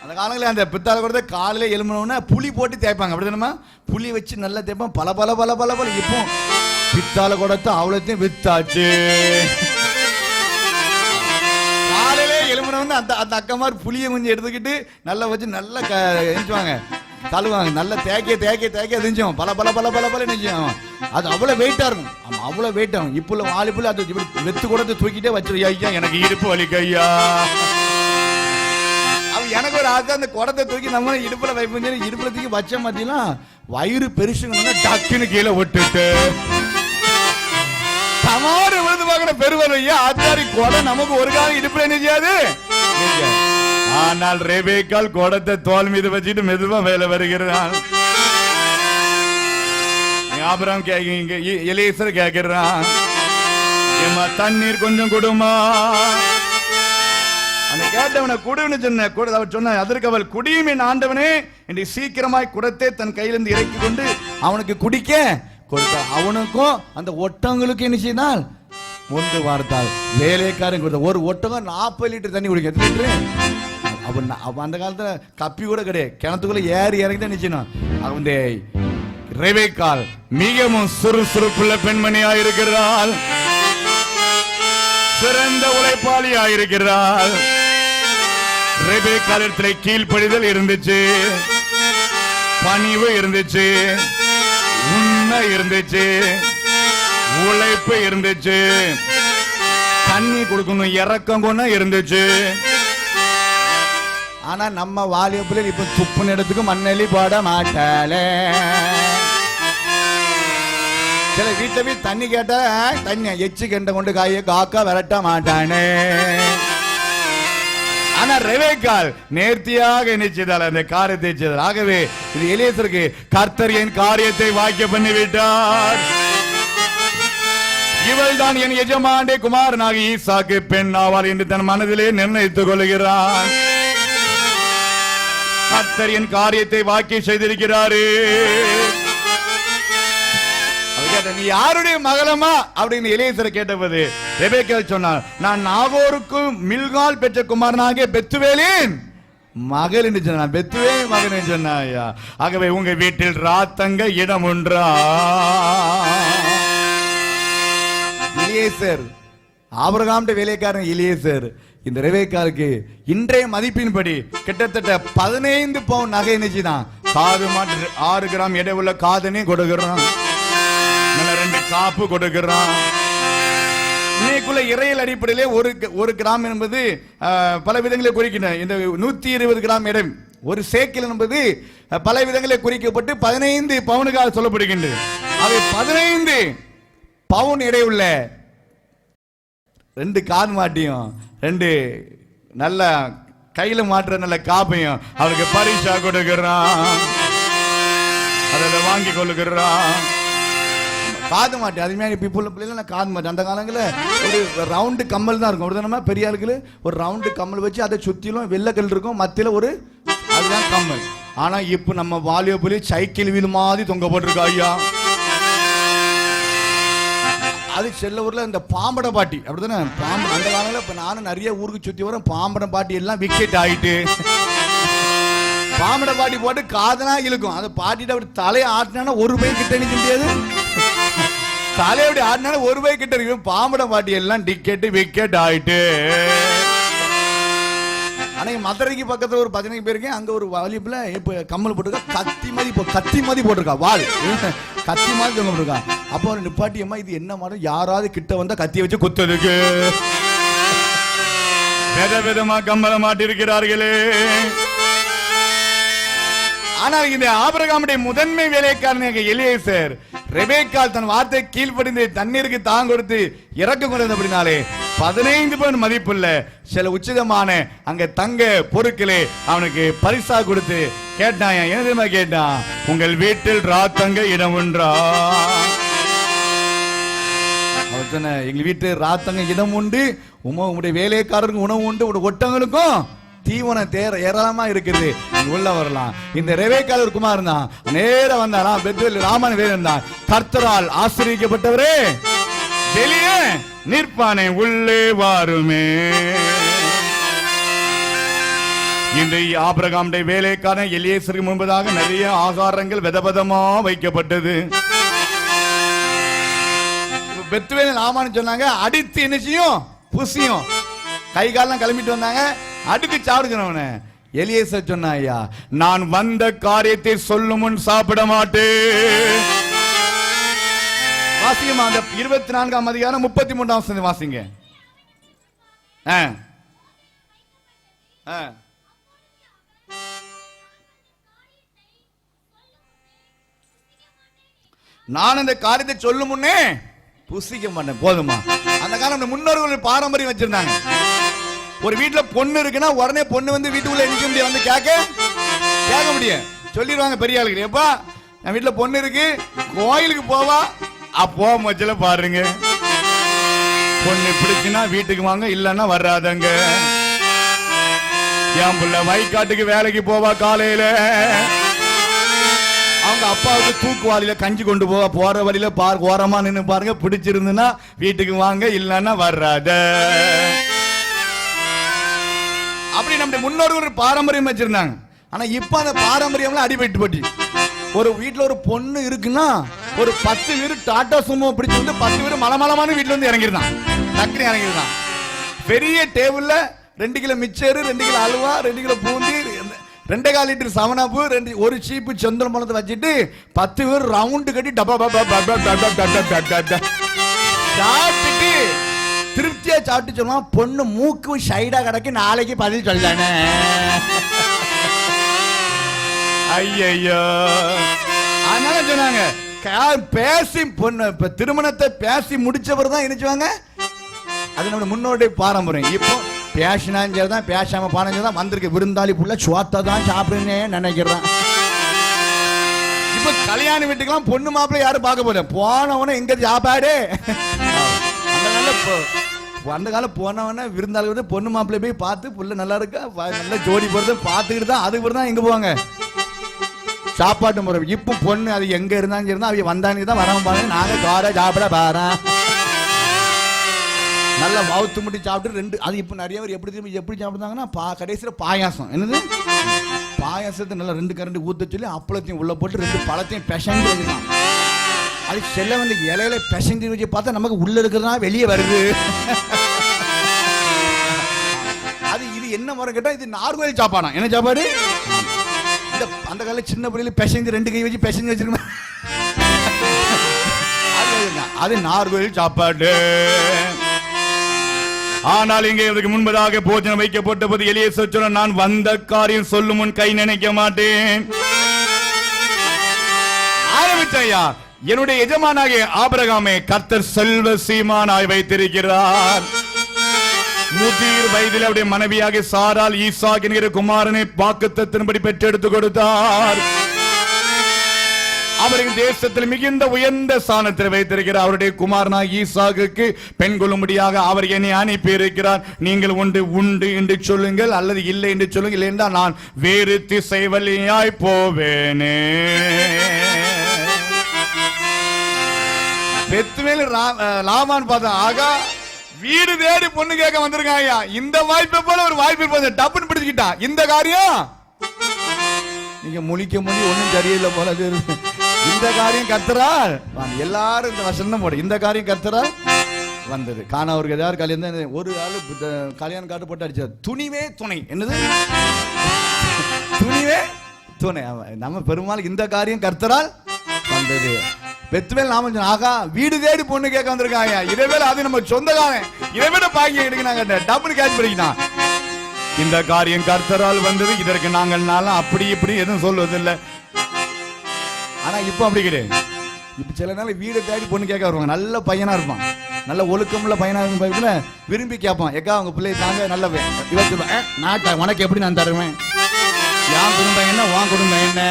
அந்த காலங்களில் அந்த பித்தாளை கூட காலையில் எழுமணும்னா புளி போட்டு தேய்ப்பாங்க, அப்படி தானே? புளி வச்சு நல்லா தேய்ப்பான், பல பல பல பல பல. இப்போ பித்தாளை கூடத்தை அவ்வளோத்தையும் வித்தாச்சு. காலையில எழுமணும்னு அந்த அந்த அக்கமார் புளியை கொஞ்சம் எடுத்துக்கிட்டு நல்லா வச்சு நல்லா எழுந்துவாங்க, தழுவாங்க, நல்லா தேய்க்க எரிஞ்சோம், பல பல பல பல பல நெஞ்சோம். அது அவ்வளோ வெயிட்டாக இருக்கும். ஆமாம், அவ்வளோ வெயிட் ஆகும். இப்போ உள்ள வாலிப்புல அது இப்படி வெத்து கூடத்தை தூக்கிட்டே வச்சிருக்கா, ஐயா எனக்கு இடுப்பு வலிக்கையா. எனக்கு ஒரு ஆசை, அந்த குடத்தை தூக்கி நம்ம இடுப்புல வைப்போம். இடுப்புல தூக்கி வச்ச மாட்டீங்கன்னா வயிறு பெருசுங்க டக்குன்னு கீழே விட்டுட்டு சமாறு விழுந்து பார்க்கிற பெருவரையா ஆச்சாரி குடை நமக்கு ஒரு காலம் இடுப்புல என்ன செய்யாது. ஆனால் ரெபேக்காள் குடத்தை தோல் மீது வச்சுட்டு மெதுவா வேலை வருகிறான். ஆபிரகாம் எலியேசர் கேட்கிறான், தண்ணீர் கொஞ்சம் கொடுமா. அந்த கேட்டவனை குடுன்னு சொன்ன அவர் சொன்ன, அதற்கு அவள் குடியும் என் ஆண்டவனே என்று சீக்கிரமாய் குடத்தை தன் கையிலிருந்து இறக்கி கொண்டு அவனுக்கு குடிக்க கொடுத்தா. அவனுக்கும் அந்த ஒட்டங்களுக்கும் என்ன செய்தால் ஒன்று வார்த்தாள். வேலைக்காரன் கொடுத்த ஒரு ஒட்டகம் 40 லிட்டர் தண்ணி குடிக்கும். எத்தனை லிட்டரு? அவன் அந்த காலத்துல கப்பி கூட கிடையாது, கிணத்துக்குள்ள ஏறி இறங்கி தான் நிச்சயம். அவன் ரெபேக்காள் மிகவும் சுறுசுறுப்புள்ள பெண்மணியாயிருக்கிறாள், சிறந்த உழைப்பாளியாயிருக்கிறாள். ரெபேக்காளிடத்திலே கீழ்ப்படிதல் இருந்துச்சு, பணிவு இருந்துச்சு, உண்மை இருந்துச்சு, உழைப்பு இருந்துச்சு, தண்ணி கொடுக்கணும் இறக்கம் கொண்டு இருந்துச்சு. ஆனா நம்ம வாலிய பிள்ளை இப்ப துப்புன இடத்துக்கு மண்ணெல்லி போட மாட்டாளே. சில வீட்டை போய் தண்ணி கேட்டா தண்ணி எச்சு கெண்ட கொண்டு காய காக்கா விரட்ட மாட்டானே. ஆனா ரெபேக்காள் நேர்த்தியாக நிச்சயதால் அந்த காரியத்தை செய்தார். ஆகவே இது எலியேசருக்கு கர்த்தர் என் காரியத்தை வாக்கிய பண்ணி விட்டார். இவள் தான் என் எஜமானே குமாரனாக ஈசாக்கு பெண் ஆவாள் என்று தன் மனதிலே நிர்ணயித்துக் கொள்கிறான். கர்த்தர் என் காரியத்தை வாக்கிய செய்திருக்கிறாரு. நீ யாருடைய மகளமா அப்படின்னு எலியேசர் கேட்டபோது ரெபேக்காள் சொன்னார், நான் நாகோருக்கும் மில்கால் பெற்ற குமாரனாகிய பெத்துவேலின் மகள் என்று சொன்னான். பெத்துவேலின் மகன் என்று சொன்னாயா. ஆகவே உங்க வீட்டில் ராத்தங்க இடம் ஒன்றா. எலியேசர் ஆபிரகாம் வேலைக்காரன் எலியேசர் இந்த ரெபேக்காளுக்கு இன்றைய மதிப்பின்படி கிட்டத்தட்ட 15 பவுன் நகை நினைச்சுதான். காது மாட்டு 6 கிராம் எடை உள்ள காதனையும் கொடுக்கிறான், 2 காப்பு கொடுக்கிறான். இன்னைக்குள்ள இறையல் அடிப்படையிலே ஒரு கிராம் என்பது பல விதங்களை குறிக்கின்றன. இந்த 120 கிராம் எடை ஒரு சேக்கில் என்பது பல விதங்களை குறிக்கப்பட்டு 15 பவுனுக்காக சொல்லப்படுகின்றது. அவை 15 பவுன் எடை உள்ள 2 காது மாட்டியும் 2 நல்ல கையில மாட்டுற நல்ல காப்பையும் அவருக்கு பரிசா கொடுக்கிறான். அதை வாங்கி கொள்ளுகிறான். காது மாட்டு அதுமாதிரி பீப்புள் பிள்ளைங்க காது மாட்டு. அந்த காலங்களில் ஒரு ரவுண்டு கம்மல் தான் இருக்கும். அப்படிதானமா பெரிய ஆளுக்கு ஒரு ரவுண்டு கம்மல் வச்சு அதை சுற்றிலும் வெள்ளைக்கல் இருக்கும், மத்தியில் ஒரு அதுதான் கம்மல். ஆனால் இப்போ நம்ம வாலிய புலி சைக்கிள் வீல் மாதிரி தொங்க போட்டிருக்கா ஐயா. அது செல்ல ஊரில் இந்த பாம்பட பாட்டி அப்படிதானே பாம்பு. அந்த காலங்களில் இப்போ நானும் நிறைய ஊருக்கு சுற்றி வரேன். பாம்பட பாட்டி எல்லாம் விக்கெட் ஆகிட்டு பாம்பட பாட்டி போட்டு காதனா இழுக்கும். அதை பாட்டிட்டு அப்படி தலையை ஆட்டினா ஒரு பை கிட்ட நிற்க முடியாது. தலையோட ஆடினால ஒரு பை கிட்ட இருக்கு. பாம்பட பாட்டி எல்லாம் டிக்கெட் விக்கெட் ஆயிட்டு. ஆனா மதுரைக்கு பக்கத்துல ஒரு 15 பேருக்கு அங்க ஒரு வாலிபுல இப்ப கம்மல் போட்டிருக்கா, கத்தி மாதிரி போட்டிருக்கா, வால் கத்தி மாதிரி தொங்க போட்டிருக்கா. அப்போ ஒரு நிப்பாட்டியம்மா இது என்ன மாதிரி யாராவது கிட்ட வந்தா கத்திய வச்சு குத்துறதுக்கு விதவிதமா கம்மல மாட்டிருக்கிறார்களே. ஆனால் இந்த ஆபிரகாமுடைய முதன்மை வேலைக்காரனாக எலியேசர் ரெபேக்காள் தன் வார்த்தை கீழ்ப்படிந்து தண்ணீருக்கு தான் கொடுத்து இறக்க கொண்டது. அப்படினாலே 15 பவுன் மதிப்புள்ள சில உச்சிதமான அங்க தங்க பொருட்களே அவனுக்கு பரிசா கொடுத்து கேட்டான். என்ன தெரியுமா கேட்டான்? உங்கள் வீட்டில் ராத்தங்க இடம் உண்டா? அவர் சொன்ன எங்க வீட்டு ராத்தங்க இடம் உண்டு, உங்களுடைய வேலைக்காரருக்கும் உணவு உண்டு, உங்களுடைய ஒட்டங்களுக்கும் தீவன ஏராளமா இருக்குது, உள்ள வரலாம். இந்த ரெபேக்காள் ஒரு குமாரன் தான், நேர வந்தாராம் பெத்துவேல் ராமன் வேதம் தான். கர்த்தரால் ஆசீர்வதிக்கப்பட்டவரே வெளியே நிற்பானே உள்ளே வாருமே. இந்த ஆபிரகாமுடைய வேலைக்கான எலியேசருக்கு முன்பதாக நிறைய ஆகாரங்கள் விதவிதமா வைக்கப்பட்டது. பெத்துவேல் லாபான்னு சொன்னாங்க, அடித்து என்ன செய்யும், புசியும். கை காலெல்லாம் கிளம்பிட்டு வந்தாங்க, அடித்து சாப்பிடுகிறவன. எலியேசர் சொன்னா, ஐயா நான் வந்த காரியத்தை சொல்லும் முன் சாப்பிட மாட்டேன். வாசிங்க அந்த 24ஆம் அதிகாரம் 33ஆம் வசனம் வாசிங்க. நான் அந்த காரியத்தை சொல்லும் முன்னே புசிக்க மாட்டேன். போதுமா? அந்த காலம் முன்னோர்கள் பாரம்பரியம் வச்சிருந்தாங்க. ஒரு வீட்டுல பொண்ணு இருக்குன்னா உடனே பொண்ணு வந்து வீட்டுக்குள்ள நிக்க முடியாது, வந்து கேட்க முடியும். சொல்லிடுவாங்க பெரிய ஆளுக்கு, எப்பா என் வீட்டுல பொண்ணு இருக்கு, கோயிலுக்கு போவா. அப்போ மச்சல பாருங்க, பொண்ணு பிடிச்சுன்னா வீட்டுக்கு வாங்க, இல்லன்னா வர்றாதங்க. என் புள்ள வயக்காட்டுக்கு வேலைக்கு போவா, காலையில அவங்க அப்பாவுக்கு தூக்குவாளியில கஞ்சி கொண்டு போவா, போற வழியில ஓரமா நின்று பாருங்க, பிடிச்சிருந்துன்னா வீட்டுக்கு வாங்க, இல்லன்னா வர்றாத. அப்படி நம்முடைய முன்னோர்கள் பாரம்பரியம் வச்சிருந்தாங்க. ஆனா இப்ப அந்த பாரம்பரியம்லாம் அடிபட்டு போச்சு. ஒரு வீட்டுல ஒரு பொண்ணு இருக்குன்னா ஒரு 10 பேர் டாடா சுமோ பிடிச்சு வந்து 10 பேர் மலமலமான வீட்டுல வந்து இறங்கிருந்தான், டக்குனு இறங்கிருந்தான். பெரிய டேபிள்ல 2 கிலோ மிச்சரு, 2 kilo halwa, 2 kilo boondi, 2.25 litre சவனாப்பு, ஒரு சீப்பு செந்தல் பழத்தை வச்சுட்டு 10 பேர் ரவுண்டு கட்டி சாப்பிட்டுட்டு திருப்தியா சாப்பிட்டு சொல்லுவான், பொண்ணு மூக்கு ஷைடா கிடக்கு, நாளைக்கு பதில் சொல்லானே. ஐயோ, அதனால சொன்னாங்க பேசி பொண்ணு திருமணத்தை பேசி முடிச்சவர் தான் நினைச்சுவாங்க. அது நம்ம முன்னோடைய பாரம்பரியம். இப்போ பேசினாலும் தான் பேசாம பானதான் வந்திருக்க விருந்தாளி புள்ள சுவாத்த தான் சாப்பிடுன்னு நினைக்கிறான். இப்ப கல்யாண வீட்டுக்கெல்லாம் பொண்ணு மாப்பிள்ளை யாரும் பார்க்க போல, போனவன எங்க சாப்பாடு. அந்த காலம் போனவன விருந்தாளி வந்து பொண்ணு மாப்பிள்ளை போய் பார்த்து புள்ள நல்லா இருக்கா, நல்லா ஜோடி போறது பார்த்துக்கிட்டு தான் அதுக்கு தான் எங்க போவாங்க சாப்பாட்டு முறை. இப்போ பொண்ணு அது எங்க இருந்தாலும் இருந்தா அவங்க வந்தாங்க தான் வராம பாருங்க, நாங்க கார சாப்பிட பாறேன் நல்லா வவுத்து முட்டி சாப்பிட்டு 2 அது இப்போ நிறைய பேர் எப்படி சாப்பிடுதாங்கன்னா கடைசியில் பாயாசம். என்னது பாயாசத்தை நல்லா 2 கரண்டி ஊத்த சொல்லி அப்பளத்தையும் உள்ள போட்டு 2 பழத்தையும் பெசஞ்சு வச்சுக்கலாம். அது செல்ல வந்து இலையில பெசஞ்சு வச்சு பார்த்தா நமக்கு உள்ள இருக்கிறதா வெளியே வருது. அது இது என்ன முறை கேட்டா இது நார்கோயில் சாப்பாடா. என்ன சாப்பாடு? அந்த கால சின்ன பிள்ளைல பெசஞ்சு 2 கை வச்சு பெசஞ்சு வச்சிருக்கேன், அது நார்கோயில் சாப்பாடு. ஆனால் இங்கே இதுக்கு முன்பதாக போஜனம் வைக்கப்பட்ட போது எலியேசர் சொன்னான், நான் வந்த காரியம் சொல்லும் முன் கை நினைக்க மாட்டேன். ஆரம்பிச்சையா, என்னுடைய எஜமானாகிய ஆபிரகாமை கர்த்தர் செல்வ சீமானாய் வைத்திருக்கிறார். முதிர் வயதில் அவருடைய மனைவியாக சாரால் ஈசாக் என்கிற குமாரனை வாக்குத்தத்தின்படி பெற்றெடுத்து கொடுத்தார். அவருக்கு தேசத்தில் மிகுந்த உயர்ந்த ஸ்தானத்தில் வைத்திருக்கிறார். அவருடைய குமாரனாக ஈசாக்குக்கு பெண் கொள்ளும்படியாக அவர் என்னை அனுப்பி இருக்கிறார். நீங்கள் ஒன்று உண்டு என்று சொல்லுங்கள், அல்லது இல்லை என்று சொல்லுங்கள், இல்லை என்றால் நான் வேறு திசை வழியாய் போவேனே. பெத்துவேல் லாபான் பார்த்தா, ஆகா வீடு தேடி பொண்ணு கேட்க வந்திருக்காங்க. இந்த வாய்ப்பை போல ஒரு வாய்ப்பு இருப்பது டப்புன்னு பிடிச்சுக்கிட்டா. இந்த காரியம் நீங்க முழிக்க மொழி ஒன்னும் சரியில்லை போல. இந்த காரியம் கர்த்தரால் எல்லாரும் இந்த வசனம் போடு. இந்த காரியம் கர்த்தரால் வந்தது. காண அவருக்கு ஏதாவது கல்யாணம் ஒரு ஆளு கல்யாணம் காட்டு போட்டு அடிச்சார். துணிவே துணை. என்னது துணிவே துணை. நம்ம பெருமாள் இந்த காரியம் கர்த்தரால் வந்தது. பெத்துவேல் நாம ஆகா வீடு தேடி பொண்ணு கேட்க வந்திருக்காங்க. இதேவேளை அது நம்ம சொந்தக்காரன், இதைவிட பாக்கியம் எடுக்கிறாங்க, டப்புனு கேட்ச் பண்ணிக்கலாம். இந்த காரியம் கர்த்தரால் வந்தது. இதற்கு நாங்கள் அப்படி இப்படி எதுவும் சொல்வதில்லை. ஆனா இப்ப அப்படி கிடையாது. இப்ப சில நாள் வீடு தேடி பொண்ணு கேட்க வருவாங்க. நல்ல பையனா இருப்பான், நல்ல ஒழுக்கமுள்ள பையனா இருக்கும், விரும்பி கேட்பான். எக்கா அவங்க பிள்ளை தாங்க நல்ல நாட்டை உனக்கு எப்படி நான் தருவேன், என் குடும்பம் என்ன உன் குடும்பம் என்ன.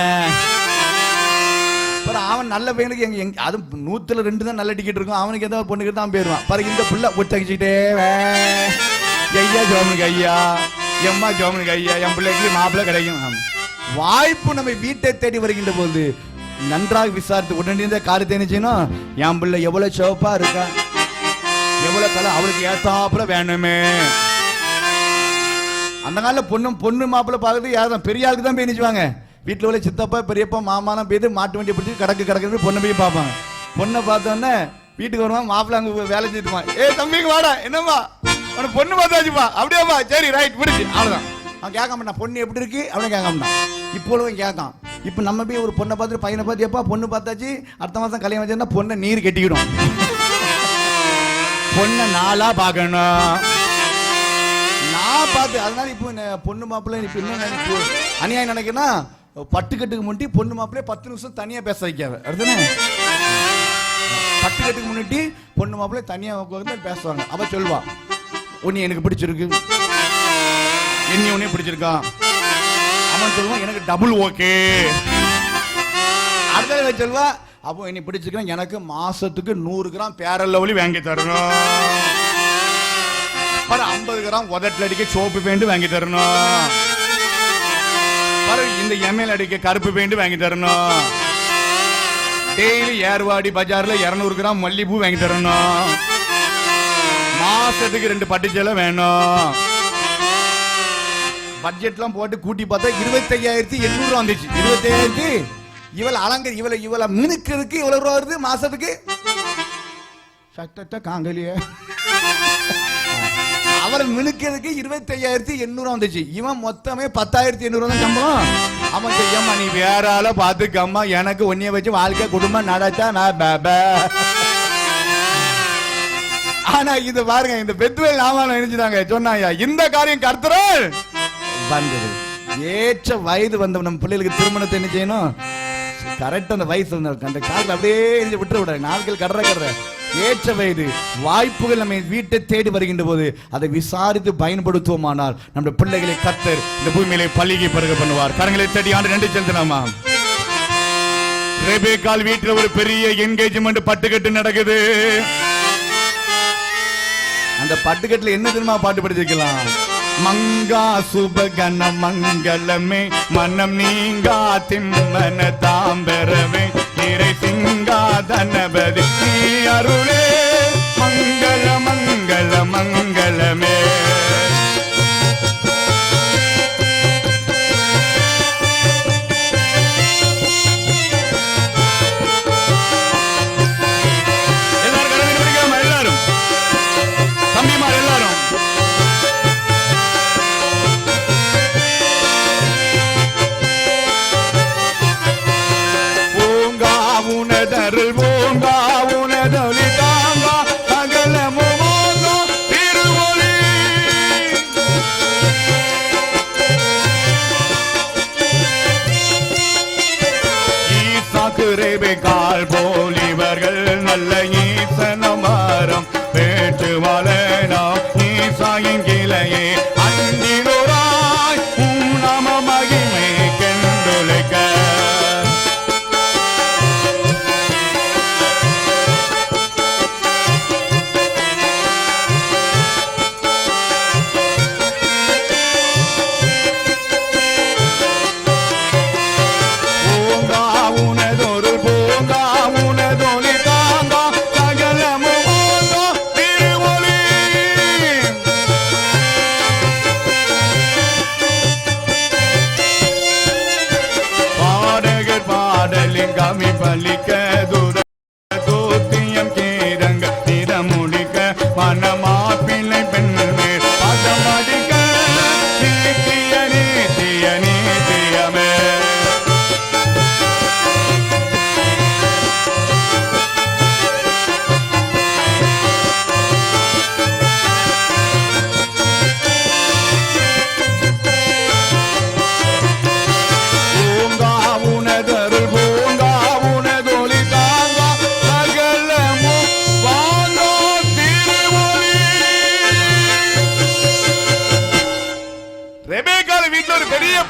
அவன் நல்ல பையனுக்கு அது 100ல் 2 தான் நல்ல டிக்கெட் இருக்கும். அவனுக்கு ஏதாவது பொண்ணுக்கு தான் போயிருவான். பாரு இந்த புள்ள ஒட்டகிச்சுட்டே ஐயா ஜோமனுக்கு ஐயா, எம்மா ஜோமனுக்கு ஐயா, என் பிள்ளைக்கு மாப்பிள்ளை கிடைக்கும். வாய்ப்பு நம்ம வீட்டை தேடி வருகின்ற போது நன்றாக விசாரித்து உடனே இந்த காரியத்தை என்ன செய்யணும். என் பிள்ளை எவ்வளவு சிவப்பா இருக்கா, எவ்வளவு கலை அவளுக்கு ஏத்தாப்புல வேணுமே. அந்த காலத்துல பொண்ணு மாப்பிள்ளை பார்க்கறது யாரும் பெரிய ஆளுக்கு தான் போய் நிச்சுவாங்க. வீட்டுல உள்ள சித்தப்பா பெரியப்பா மாமாலாம் போயிட்டு மாட்டு வண்டியை பிடிச்சி கடக்கு பொண்ணை போய் பார்ப்பாங்க. பொண்ணை பார்த்தோன்னே வீட்டுக்கு வருவான், மாப்பிள்ளை அங்க வேலை செஞ்சுட்டுவான். தம்பிக்கு வாடா, என்னப்பா உனக்கு பொண்ணு பார்த்தாச்சுப்பா, அப்படியாப்பா, சரி ரைட் பிடிச்சி, அவ்வளவுதான். அவன் கேட்க மாட்டான் பொண்ணு எப்படி இருக்கு அப்படின்னு கேட்க மாட்டான். இப்பொழுதும் கேட்கான். இப்ப நம்ம போய் ஒரு பொண்ணை பார்த்துட்டு பையனை பார்த்து எப்பா பொண்ணு பார்த்தாச்சு, அடுத்த மாசம் கல்யாணம் வச்சிருந்தா பொண்ணை நீர் கட்டிக்கிடும். பொண்ணை நாளா பார்க்கணும், நான் பார்த்து. அதனால இப்போ பொண்ணு மாப்பிள்ளை இப்ப என்ன அநியாயம் நினைக்கிறேன்னா, பட்டுக்கட்டுக்கு முன்னாடி பொண்ணு மாப்பிள்ளை 10 நிமிஷம் தனியா பேச வைக்காது. அடுத்தானே பட்டுக்கட்டுக்கு முன்னாடி பொண்ணு மாப்பிள்ளை தனியா உட்கார்ந்து பேசுவாங்க. அவ சொல்வா, உன்னை எனக்கு பிடிச்சிருக்கு, என்னை உன்னையும் பிடிச்சிருக்கான். அவன் சொல்லுவான், எனக்கு டபுள் ஓகே. அடுத்த சொல்வா, அப்போ என்னை பிடிச்சிருக்கான், எனக்கு மாசத்துக்கு 100 கிராம் பேரல் வாங்கி தரணும், 50 கிராம் உதட்டில் அடிக்க சோப்பு பெயிண்ட் வாங்கி தரணும், இந்த எம்எல் அடிக்க கருப்பு பெயிண்ட் வாங்கி தரணும், டெய்லி ஏர்வாடி பஜார்ல 200 கிராம் மல்லிப்பூ வாங்கி தரணும், மாசத்துக்கு 2 பட்டுச்சேலை வேணும். பட்ஜெட்லாம் போட்டு கூட்டி பார்த்தா 25,800 வந்துச்சு. 25,000 இவளை அலங்கரி இவளை மினுக்கிறதுக்கு இவ்வளவு ரூபா வருது மாசத்துக்கு. சட்டத்தை காங்கலிய அவளை மினுக்கிறதுக்கு 25,800 வந்துச்சு. இவன் மொத்தமே 10,800 தான் சம்பளம். அவன் செய்யம்மா நீ வேற ஆள பாத்துக்கம்மா, எனக்கு ஒன்னிய வச்சு வாழ்க்கை குடும்பம் நடத்தா நான் பாபா. ஆனா இது பாருங்க, இந்த பெத்வேல் நாம நினைச்சுட்டாங்க, சொன்னாங்க இந்த காரியம் கர்த்தரால் வந்தது. ஏற்ற வயது வந்த நம்ம பிள்ளைகளுக்கு திருமணத்தை என்ன செய்யணும், கரெக்டா அந்த வயசு அந்த காலத்துல அப்படியே விட்டு விட நாட்கள் கடற ஏற்ற வயது வாய்ப்புகள் நம்ம வீட்டை தேடி வருகின்ற போது அதை விசாரித்து பயன்படுத்துவோமானால் நம்ம பிள்ளைகளை கர்த்தர் இந்த பூமியிலே பள்ளிக்கு பிறகு பண்ணுவார். கரங்களை தேடி ஆண்டு நன்றி செலுத்தலாமா? ரெபேக்காள் வீட்டில் ஒரு பெரிய என்கேஜ்மெண்ட் பட்டுக்கட்டு நடக்குது. அந்த பட்டுக்கட்டுல என்ன தெரியுமா பாட்டு படிச்சிருக்கலாம், மங்கா சுபகன மங்களமே மனம் நீங்கா திம்மன தாம்பரமே இறை சிங்கா தனபதி நீ அருளே மங்கள மங்கள மங்களமே. எல்லாரும் தம்பிமார் எல்லாரும் கால் போல் இவர்கள் நல்ல ஈசனமாரம் பேச்சு வளனாம் ஈசாயின் கிளையே அன்றினோராய் நம மகிமை கண்டுழைக்க.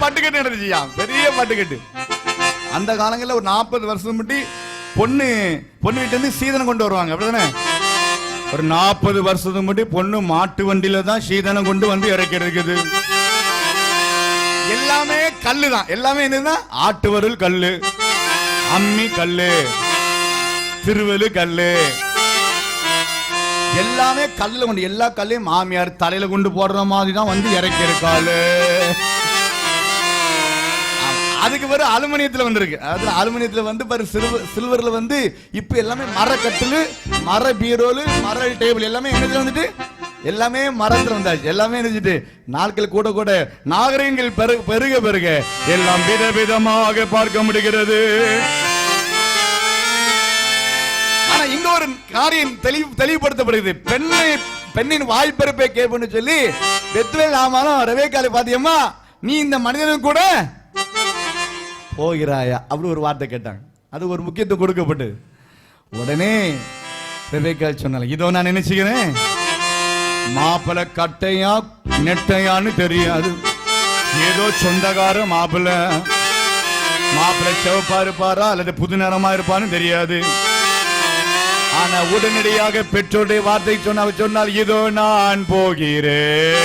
பட்டுக்கட்டு நடந்துச்சியா, பெரிய பட்டுக்கட்டு. அந்த காலங்களில் ஒரு 40 வருஷம் முன்னாடி பொண்ணு வீட்டு இருந்து சீதனம் கொண்டு வருவாங்க, அப்படிதானே? ஒரு 40 வருஷத்துக்கு முன்னாடி பொண்ணு மாட்டு வண்டியில தான் சீதனம் கொண்டு வந்து இறக்கிறது. எல்லாமே கல்லு தான். எல்லாமே என்னன்னா ஆட்டுவருள் கல்லு, அம்மி கல்லு, திருவலு கல்லு, எல்லாமே கல்லுல கொண்டு, எல்லா கல்லையும் மாமியார் தலையில கொண்டு போடுற மாதிரி தான் வந்து இறக்கி இருக்காளு. அதுக்கு பிறகு அலுமினியத்துல வந்திருக்கு. அதாவது அலுமினியத்துல வந்து பாரு, சில்வர்ல வந்து இப்ப எல்லாமே மரக்கட்டிலு, மர பீரோலு, மர டேபிள் எல்லாமே என்னதுல வந்துட்டு எல்லாமே மரத்துல வந்தாச்சு. எல்லாமே நினைச்சிட்டு நாட்கள் கூட கூட நாகரிகங்கள் பெருக பெருக எல்லாம் விதவிதமாக பார்க்க முடிகிறது. ஆனா இங்க ஒரு காரியம் தெளிவுபடுத்தப்படுகிறது. பெண்ணின் வாய்ப்பெருப்பை கேட்பு சொல்லி பெத்துவேல் ஆமாலும் ரெபேக்காலை பாத்தியம்மா, நீ இந்த மனிதனும் கூட போகிறாயா அப்படி ஒரு வார்த்தை கேட்டாங்க. அது ஒரு முக்கியத்துவம் கொடுக்கப்பட்டு உடனே ரெபேக்கால் சொன்னால, இதோ நான் நினைச்சுக்கிறேன், மாப்பிள கட்டையா நெட்டையான்னு தெரியாது, ஏதோ சொந்தக்கார மாப்பிள சிவப்பா இருப்பாரா அல்லது புது நிறமா இருப்பான்னு தெரியாது. ஆனா உடனடியாக பெற்றோருடைய வார்த்தை சொன்னால் இதோ நான் போகிறேன்,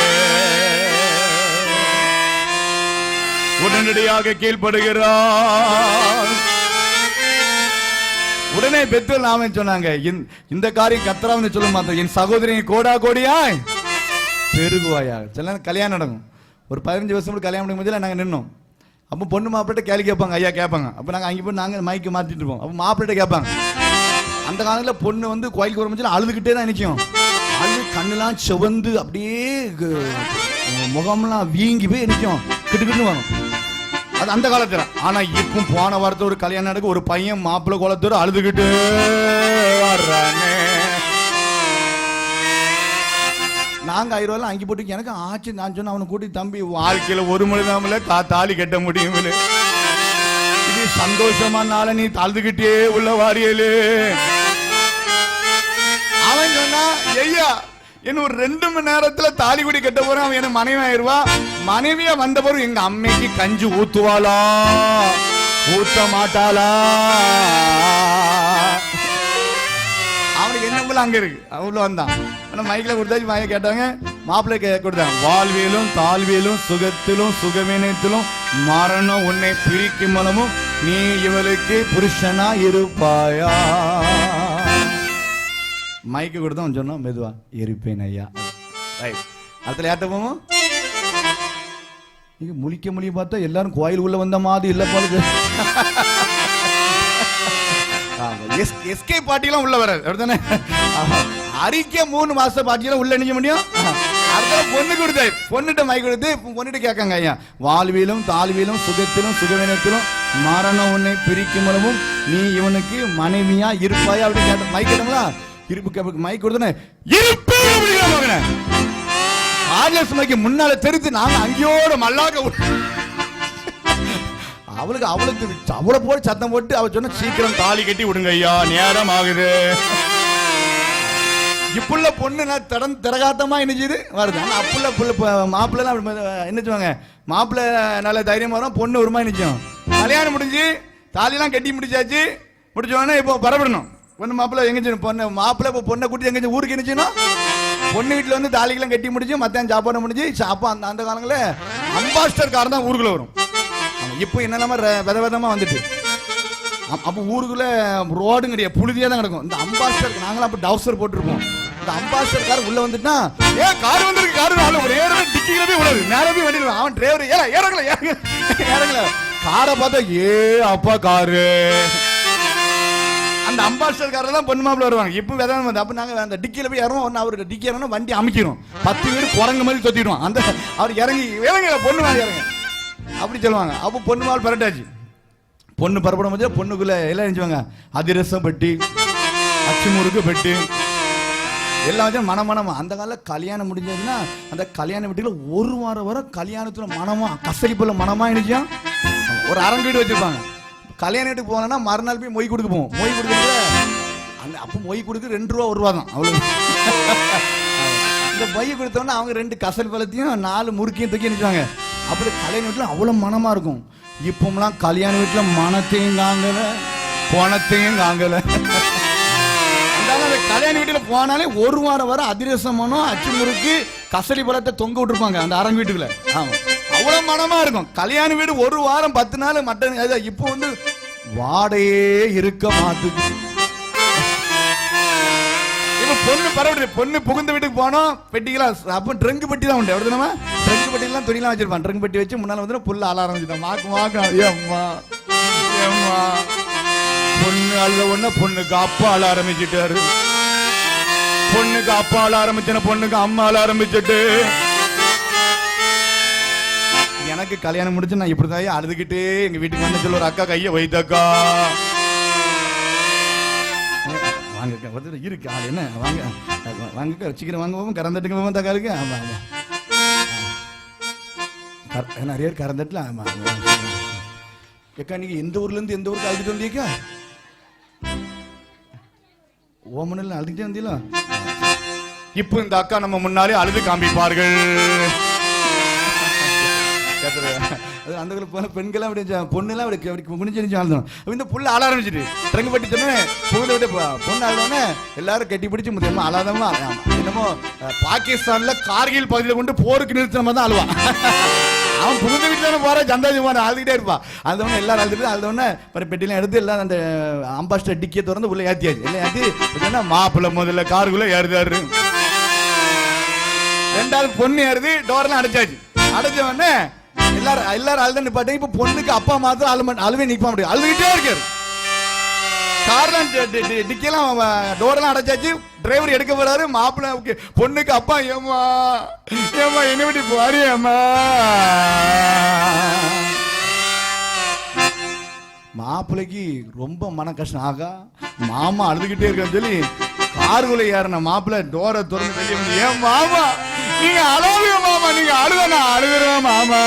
உடனடியாக கீழ்ப்படுகிறார். உடனே பெத்தேல் நாம சொன்னாங்க, இந்த காரியம் கத்தரான்னு சொல்ல மாட்டோம், என் சகோதரி கோடா கோடியாய் பெருகுவாயா. சில கல்யாணம் நடக்கும், ஒரு 15 வருஷம் கல்யாணம் முடியும் போது நாங்க நின்னோம். அப்போ பொண்ணு மாப்பிள்ளை கேள்வி கேட்பாங்க, ஐயா கேட்பாங்க. அப்போ நாங்கள் அங்கே போய் நாங்கள் மைக்கு மாற்றிட்டு இருப்போம். அப்போ மாப்பிள்ளை கேட்பாங்க. அந்த காலத்தில் பொண்ணு வந்து கோயிலுக்கு வரும்போது அழுதுகிட்டே தான் நிற்கும். அழுது கண்ணுலாம் செவந்து அப்படியே முகம்லாம் வீங்கி போய் நிற்கும், கிட்டுக்கிட்டு வரும். அது அந்த காலத்துல. ஆனா இப்போ போன வாரத்தை ஒரு கல்யாணம் நடக்கு, ஒரு பையன் மாப்பிள்ளை கோலத்தோட அழுதுகிட்டு வர்றானே. நாங்க 1000 ரூபாய் அங்கி போட்டு எனக்கு ஆச்சு. நான் சொன்ன அவனை கூட்டி, தம்பி வாழ்க்கையில ஒரு மணி தாமல தாலி கட்ட முடியும், இது சந்தோஷமானால நீ அழுதுகிட்டே உள்ள வாரியலே. அவன் சொன்னா, ஐயா இன்னும் ஒரு 2 மணி நேரத்துல தாலி குடி கட்ட போறேன், அவன் என்ன மனைவி ஆயிருவா. மனைவியா வந்த பிறகு எங்க அம்மைக்கு கஞ்சி ஊத்துவாளா ஊத்த மாட்டாளா? அவனுக்கு என்ன போல அங்க இருக்கு, அவ்வளவு வந்தான். ஆனா மைக்கில கொடுத்தாச்சு, மைய கேட்டாங்க, மாப்பிள்ளை கொடுத்தாங்க, வாழ்வியலும் தாழ்வியலும் சுகத்திலும் சுகவினத்திலும் மரணம் உன்னை பிரிக்கும் மூலமும் நீ இவளுக்கு புருஷனா இருப்பாயா. மைக்கு கொடுத்தா சொன்னா, மெதுவா இருப்பேன் ஐயா. அதுல யார்ட்ட போவோம், நீங்க முழிக்க பார்த்தா எல்லாரும் கோயில் உள்ள வந்த மாதிரி இல்ல போல. எஸ்கே பாட்டிலாம் உள்ள வராது அப்படித்தானே. அறிக்கை 3 மாச பாட்டியெல்லாம் உள்ள நிக்க முடியும். அடுத்த பொண்ணு கொடுத்த பொண்ணுகிட்ட மைக் கொடுத்து பொண்ணுகிட்ட கேட்காங்க, ஐயா வாழ்விலும் தாழ்விலும் சுகத்திலும் சுகவினத்திலும் மரணம் உன்னை பிரிக்கும் மூலமும் நீ இவனுக்கு மனைவியா இருப்பாயா அப்படின்னு கேட்ட மைக் கேட்டோம்னா, இருப்பு மைக் கொடுத்தனே இருப்பே ஆர்லஸ் முன்னால தெரிஞ்சு நாங்க அங்கேயோட மல்லாக்க அவளுக்கு அவளை போட்டு சத்தம் போட்டு அவ சொன்ன, சீக்கிரம் தாலி கட்டி விடுங்க ஐயா, நேரம் ஆகுது. இப்புள்ள பொண்ணு நான் திரகாத்தமா என்னது வருது. ஆனா அப்புள்ள மாப்பிள்ள என்ன சொல்லுவாங்க, மாப்பிள்ள நல்ல தைரியமா வரும், பொண்ணு ஒரு மாதிரி நிற்கும். கல்யாணம் முடிஞ்சு தாலிலாம் கட்டி முடிச்சாச்சு, முடிச்சோடனே இப்போ பரப்படணும். பொண்ணு மாப்பிள்ள எங்க பொண்ணு மாப்பிள்ள இப்போ பொண்ணை கூட்டி எங்க ஊருக்கு என்னச்சுன்னா, பொண்ணு வீட்டுல வந்து தாலிக்கெல்லாம் கட்டி முடிச்சு மத்தியானம் சாப்பாடு முடிஞ்சு அப்போ அந்த காலங்களில் அம்பாஸ்டர் கார் தான் ஊருக்குள்ள வரும். இப்போ என்னெல்லாம விதவிதமா வந்துட்டு, அப்போ ஊருக்குள்ள ரோடும் கிடையாது, புழுதியா தான் கிடக்கும். இந்த அம்பாஸ்டர் நாங்களாம் அப்போ டவுசர் போட்டிருப்போம். இந்த அம்பாஸ்டர் கார் உள்ள வந்துட்டா, கார் வந்திருக்கு, காரு ஒரு ஏற டிக்கில போய் விடாது, நேரவே வண்டிடுவான். அவன் டிரைவர் ஏறங்கல காரை பார்த்தா, அப்பா காரு. அந்த அம்பாஸ்டர் காரில் தான் பொண்ணு மாப்பிள்ள வருவாங்க. இப்போ விதம் வந்து அப்போ நாங்கள் அந்த டிக்கியில் போய் இறவோம். ஒன்று அவருக்கு டிக்கி இறங்கணும், வண்டி அமைக்கிறோம், 10 பேர் குரங்கு மாதிரி தொத்திடுவோம். அந்த அவர் இறங்கி பொண்ணு மாதிரி இறங்க அப்படி சொல்லுவாங்க. அப்போ பொண்ணு மாப்பிள்ள பரட்டாச்சு. பொண்ணு பரப்படும் போது பொண்ணுக்குள்ள எல்லாம் நினைச்சுவாங்க, அதிரசம் பெட்டி, அச்சு முறுக்கு பெட்டி எல்லாம் வச்சு மனமா. அந்த காலம் கல்யாணம் முடிஞ்சதுன்னா அந்த கல்யாண வீட்டுல 1 வாரம் வரை கல்யாணத்துல மனமா கசரிப்புல மனமா நினைச்சோம். ஒரு அரங்கீடு வச்சிருப்பாங்க. கல்யாண வீட்டுக்கு போனா மறுநாள் போய் மொய் கொடுக்க போவோம். மொய் கொடுக்க அந்த அப்போ மொய் கொடுக்க 2 ரூபா 1 ரூபா தான் அவ்வளவு. இந்த மொய் கொடுத்தோன்னா அவங்க 2 கசல் பழத்தையும் 4 முறுக்கையும் தூக்கி நினைச்சாங்க. அப்படி கல்யாண வீட்டுல அவ்வளவு மனமா இருக்கும். இப்போம்லாம் கல்யாண வீட்டுல மனத்தையும் காங்கல, பணத்தையும் காங்கல. கல்யாண வீட்டுல போனாலே 1 வாரம் வர அதிரசம் மனம், அச்சு முறுக்கு, கசலி பழத்தை தொங்க விட்டுருப்பாங்க அந்த அரங்க வீட்டுக்குள்ள. ஆமா, அவ்வளவு மனமா இருக்கும். கல்யாண வீடு 1 வாரம் 10 நாள் மட்டன். இப்போ வந்து வாடையே இருக்க மாட்டுது. இப்ப பொண்ணு பரவாயில்ல. பொண்ணு புகுந்த வீட்டுக்கு போனோம், பெட்டிக்கலாம் அப்போ ட்ரங்கு பெட்டி தான் உண்டு. அப்படி நம்ம ட்ரங்கு பெட்டிலாம் துணிலாம் வச்சிருப்பான். ட்ரங்கு பெட்டி வச்சு முன்னால வந்து புல்ல ஆள ஆரம்பிச்சிட்டோம். மாக்கு ஏம்மா ஏம்மா பொண்ணு அழுத உடனே பொண்ணுக்கு அப்பா ஆள ஆரம்பிச்சுட்டாரு. பொண்ணுக்கு அப்பா ஆள ஆரம்பிச்சன, பொண்ணுக்கு அம்மா ஆள ஆரம்பிச்சுட்டு எனக்கு கல்யாணம் முடிச்சு நான் இப்படிதான் அழுதுகிட்டே எங்க வீட்டுக்கு வந்து சொல்ல, ஒரு அக்கா கையை வைத்தக்கா வாங்க இருக்கு ஆள் என்ன வாங்க வாங்க சீக்கிரம் வாங்க போவோம், கறந்துட்டுங்க போவோம் தக்கா இருக்கு. ஆமா ஆமா நிறைய பேர் கறந்துட்டுல. ஆமா ஏக்கா நீங்க எந்த ஊர்ல இருந்து எந்த ஊருக்கு அழுதுட்டு வந்தீங்கக்கா? ஓமனில் அழுதுகிட்டே வந்தீங்களா? இப்போ இந்த அக்கா நம்ம முன்னாலே அழுது காமிப்பார்கள். அந்த போன பெண்கள் அப்படி பொண்ணுலாம் அப்படி குனிஞ்சு ஆளுதணும். இந்த புள்ள ஆள ஆரம்பிச்சிட்டு ட்ரங்கு பட்டி சொன்னேன் புகுந்த விட்டு பொண்ணு ஆளுதோன்னே எல்லாரும் கட்டி பிடிச்சி முதியமா அழாதமா. என்னமோ பாகிஸ்தான்ல கார்கில் பகுதியில் கொண்டு போருக்கு நிறுத்தின மாதிரி தான் அழுவான். அவன் புகுந்த வீட்டுல தானே போற சந்தாஜி போன அழுதுகிட்டே இருப்பான். அழுதவொடனே எல்லாரும் அழுதுட்டு அழுதவொடனே பெட்டிலாம் எடுத்து எல்லாம் அந்த அம்பாஸ்டர் டிக்கியை திறந்து உள்ள ஏற்றியாச்சு. எல்லாம் ஏற்றி மாப்பிள்ள முதல்ல காருக்குள்ள ஏறுதாரு. ரெண்டாவது பொண்ணு ஏறுது, டோர்லாம் அடைச்சாச்சு. அடைச்ச உடனே எல்லாரும் அழுத நிப்பாட்டி. இப்ப பொண்ணுக்கு அப்பா மாத்திரம் அழுவே நிக்க முடியும், அழுதுகிட்டே இருக்காரு. கார்லாம் டிக்கெல்லாம் டோர்லாம் அடைச்சாச்சு. டிரைவர் எடுக்க போறாரு. மாப்பிள்ள பொண்ணுக்கு அப்பா ஏமா ஏமா என்ன விட்டு போறி ஏமா. மாப்பிள்ளைக்கு ரொம்ப மன கஷ்டம். ஆகா மாமா அழுதுகிட்டே இருக்கான்னு சொல்லி காருக்குள்ள ஏறின மாப்பிள்ள டோரை திறந்து வெளியே வந்து, ஏன் மாமா நீங்க அழுவீங்க மாமா, நீங்க அழுவ நான் அழுகுறேன் மாமா.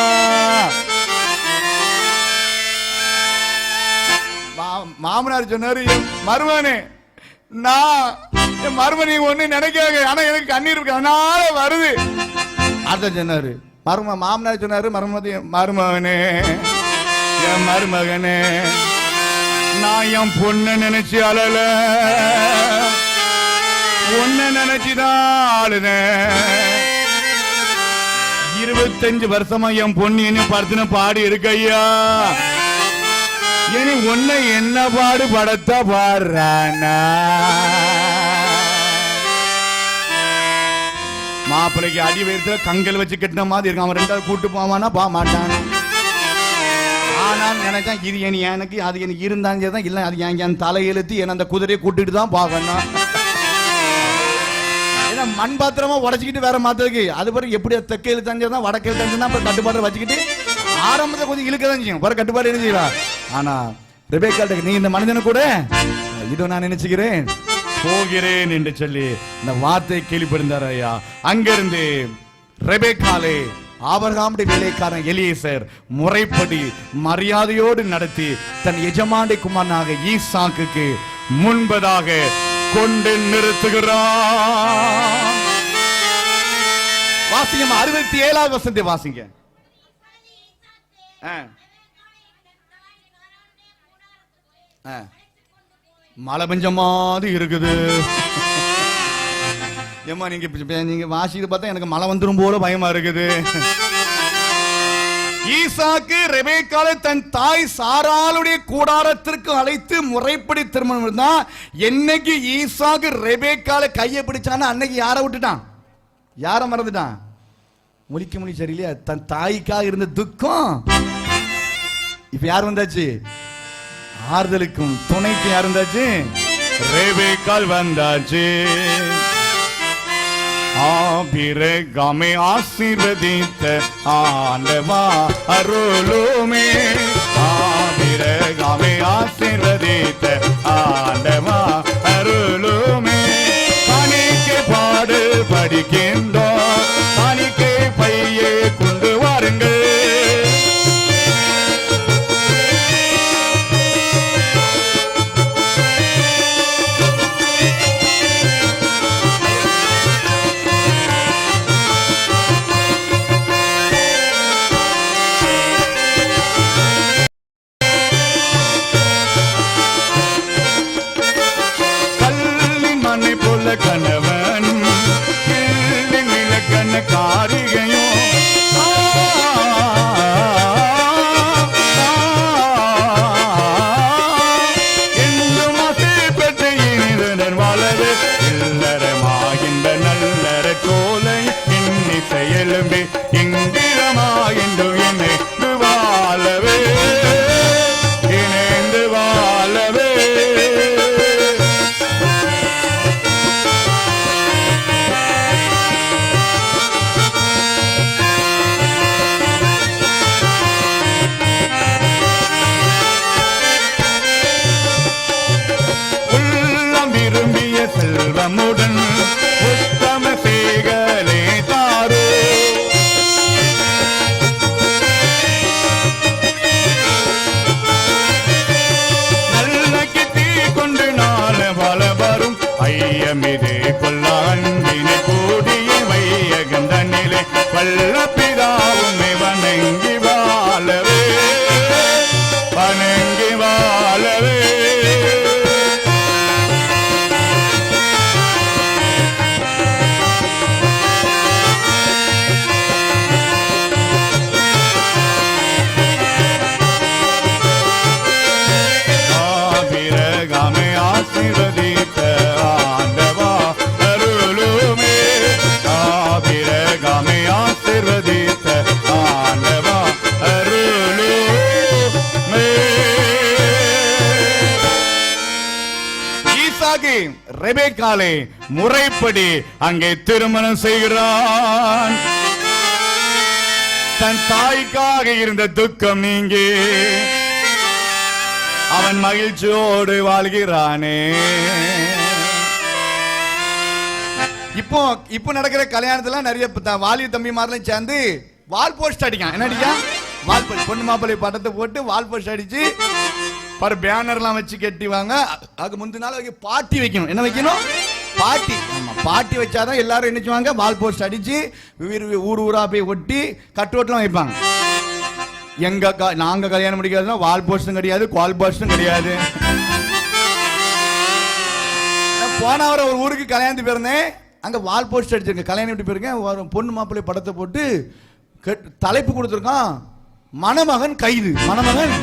மாமனார் சொன்னாரு, என் மருமனே நான் என் மருமனை ஒண்ணு நினைக்காங்க, ஆனா எனக்கு கண்ணீர் இருக்கு அதனால வருது. அதான் சொன்னாரு மாமனார் சொன்னாரு, மருமகனே என் மருமகனே நான் என் பொண்ண நினைச்சு அழல, உன்ன நினைச்சுதான் ஆளுன. 25 வருஷமா என் பொண்ணு என்ன படுத்தின பாடு இருக்கு ஐயா. இனி உன்னை என்ன பாடு படத்த பாடுறானா. மாப்பிள்ளைக்கு அடி வயிறுல கங்கல் வச்சு கட்டின மாதிரி இருக்கு. அவன் ரெண்டாவது கூட்டு போவானா போக மாட்டான். ஆனால் நினைச்சா இது எனக்கு அது எனக்கு இருந்தாங்க தான் இல்லை, அது என் தலை எழுத்து என்ன அந்த குதிரையை கூட்டிட்டு தான் பார்க்கணும். மண் பாத்திரமா உடச்சிக்கிட்டு வேற மாத்திரக்கு அது பிறகு எப்படி தெக்க எழுத்தாஞ்சா வடக்கு எழுத்தாஞ்சா கட்டுப்பாடு வச்சுக்கிட்டு ஆரம்பத்தை கொஞ்சம் இழுக்கதான் செய்யும், பிறகு கட்டுப்பாடு என்ன செய்யலாம். ஆனா ரெபேக்கால்ட்ட நீ இந்த மனிதனை கூட இதோ நான் நினைச்சுக்கிறேன் போகிறேன் என்று சொல்லி இந்த வார்த்தை கேள்விப்பட்டிருந்தார் ஐயா. அங்கிருந்து ரெபேக்காலே ஆபிரகாமுடைய வேலைக்காரன் எலியேசர் முறைப்படி மரியாதையோடு நடத்தி தன் எஜமானுடைய குமாரனாக ஈசாக்குக்கு முன்பதாக கொண்டு நிறுத்துகிறான். வாசிங்க 67வது வசனத்தை வாசிங்க. மழை பெஞ்ச மாதிரி இருக்குது. ஏமா நீங்க வாசிட்டு பார்த்தா எனக்கு மழை வந்துரும் போல பயமா இருக்குது. ஈசாக்கு ரெபேக்காலை தன் தாய் சாராளுடைய கூடாரத்திற்கு அழைத்து முறைப்படி திருமணம் தான். என்னைக்கு ஈசாக்கு ரெபேக்காலை கையை பிடிச்சான அன்னைக்கு யாரை விட்டுட்டான், யாரை மறந்துட்டான்? முழிக்க சரியில்லையா? தன் தாய்க்காக இருந்த துக்கம் இப்ப யார் வந்தாச்சு? ஆறுதலுக்கும் துணைக்கு யார் வந்தாச்சு? ரெபேக்கால் வந்தாச்சு. ஆபிரகாமை ஆசீர்வதித்த ஆண்டவா அருளுமே, ஆபிரகாமை ஆசீர்வதித்த ஆண்டவா அருளுமே. காணிக்கை பாடு படிக்கின்றோம், காணிக்கை பையை கொண்டு வாருங்கள். கணவன் நிலக்கண்ண காரிகையும் என்றும் ஆசை பெற்ற இனிதன் வளரு இல்லறமாகின் எழும்பி இங்கிரமா என்று இணைந்து வாழவே இணைந்து வாழவே செல்வமுடன் உத்தம சேகலே தாரோ நல்ல கிட்டி கொண்டு நாள வள வரும் ஐயமிதே கொல்ல அன்பினை கூடிய வையகந்தனிலே வல்ல பிதாவும் வணங்கி வாழவே வணங்கி வாழவே ரெபேக்காளை முறைப்படி அங்கே திருமணம் செய்கிறான். தன் தாய்க்காக இருந்த துக்கம் நீங்கி அவன் மகிழ்ச்சியோடு வாழ்கிறானே. இப்போ நடக்கிற கல்யாணத்துல நிறைய வாலிய தம்பிமாரெல்லாம் சேர்ந்து வால் போஸ்ட் அடிக்கான். என்ன அடிக்கா? வால் போஸ்ட். பொண்ணு மாப்பிள்ளை படத்தை போட்டு வால் போஸ்ட் அடிச்சு பர் பேனர்லாம் வச்சு கட்டிவாங்க. அதுக்கு முந்தின நாள் பாட்டி வைக்கணும். என்ன வைக்கணும்? பாட்டி. பாட்டி வச்சாதான் எல்லாரும் என்னச்சுவாங்க, வால் போஸ்ட் அடிச்சு ஊர் ஊரா போய் ஒட்டி கட்டோட்டெல்லாம் வைப்பாங்க. நாங்க கல்யாணம் முடிக்கிறதுனா வால் போஸ்டும் கிடையாது, கால் போஸ்டும் கிடையாது. போன வாரம் ஒரு ஊருக்கு கல்யாணத்துக்கு போயிருந்தேன். அங்க வால் போஸ்ட் அடிச்சிருக்கேன். கல்யாணம் எப்படி போயிருக்கேன், ஒரு பொண்ணு மாப்பிள்ளை படத்தை போட்டு தலைப்பு கொடுத்துருக்கான், மணமகன் கைது. மணமகன்.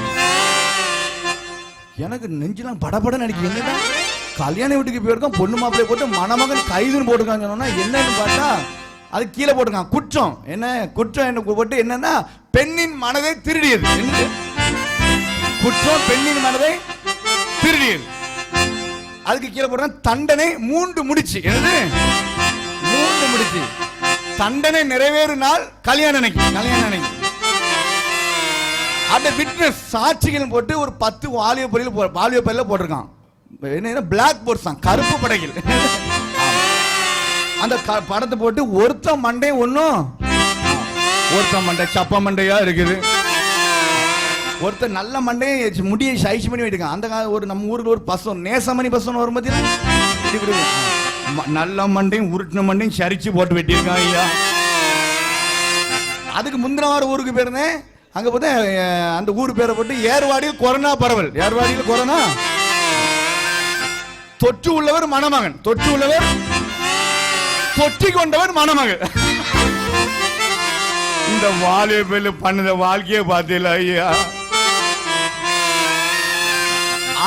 எனக்கு நெஞ்செல்லாம் படபடன்னு நினைக்க, என்னடா கல்யாண வீட்டுக்கு போயிருக்கோம், பொண்ணு மாப்பிள்ளை போட்டு மணமகன் கைதுன்னு போட்டுருக்காங்க. என்னன்னு பார்த்தா அது கீழே போட்டிருக்கான் குற்றம். என்ன குற்றம்? என்ன போட்டு என்னன்னா பெண்ணின் மனதை திருடியது. என்ன குற்றம்? பெண்ணின் மனதை திருடியது. அதுக்கு கீழே போடுறான் தண்டனை 3 முடிச்சு. என்னது? 3 முடிச்சு. தண்டனை நிறைவேறும் நாள் கல்யாண அன்னைக்கு. கல்யாண அன்னைக்கு அந்த விட்னஸ் சாட்சிகள் போட்டு ஒரு 10 வாலிய பையில போட்டிருக்கான். என்ன பிளாக் போர்ட்ஸ் தான், கருப்பு படைகள். அந்த படத்தை போட்டு ஒருத்த மண்டை ஒன்னும், ஒருத்த மண்டை சப்ப மண்டையா இருக்குது, ஒருத்த நல்ல மண்டையை முடியை சைஸ் பண்ணி வைட்டிருக்கான். அந்த ஒரு நம்ம ஊருக்கு ஒரு பசம் நேசமணி பசம் வரும் பார்த்தீங்கன்னா, நல்ல மண்டையும் உருட்டின மண்டையும் சரிச்சு போட்டு வெட்டியிருக்கான் ஐயா. அதுக்கு முந்தின வாரம் ஊருக்கு போயிருந்தேன். அங்க பார்த்தா அந்த ஊர் பேரை போட்டு ஏர்வாடியில் கொரோனா பரவல். ஏர்வாடியில் கொரோனா. தொற்று உள்ளவர் மணமகன், தொற்று உள்ளவர் தொற்றி கொண்டவர் மணமகன். இந்த வாலிப பண்ணுத வாழ்க்கையை பார்த்தீங்களா ஐயா?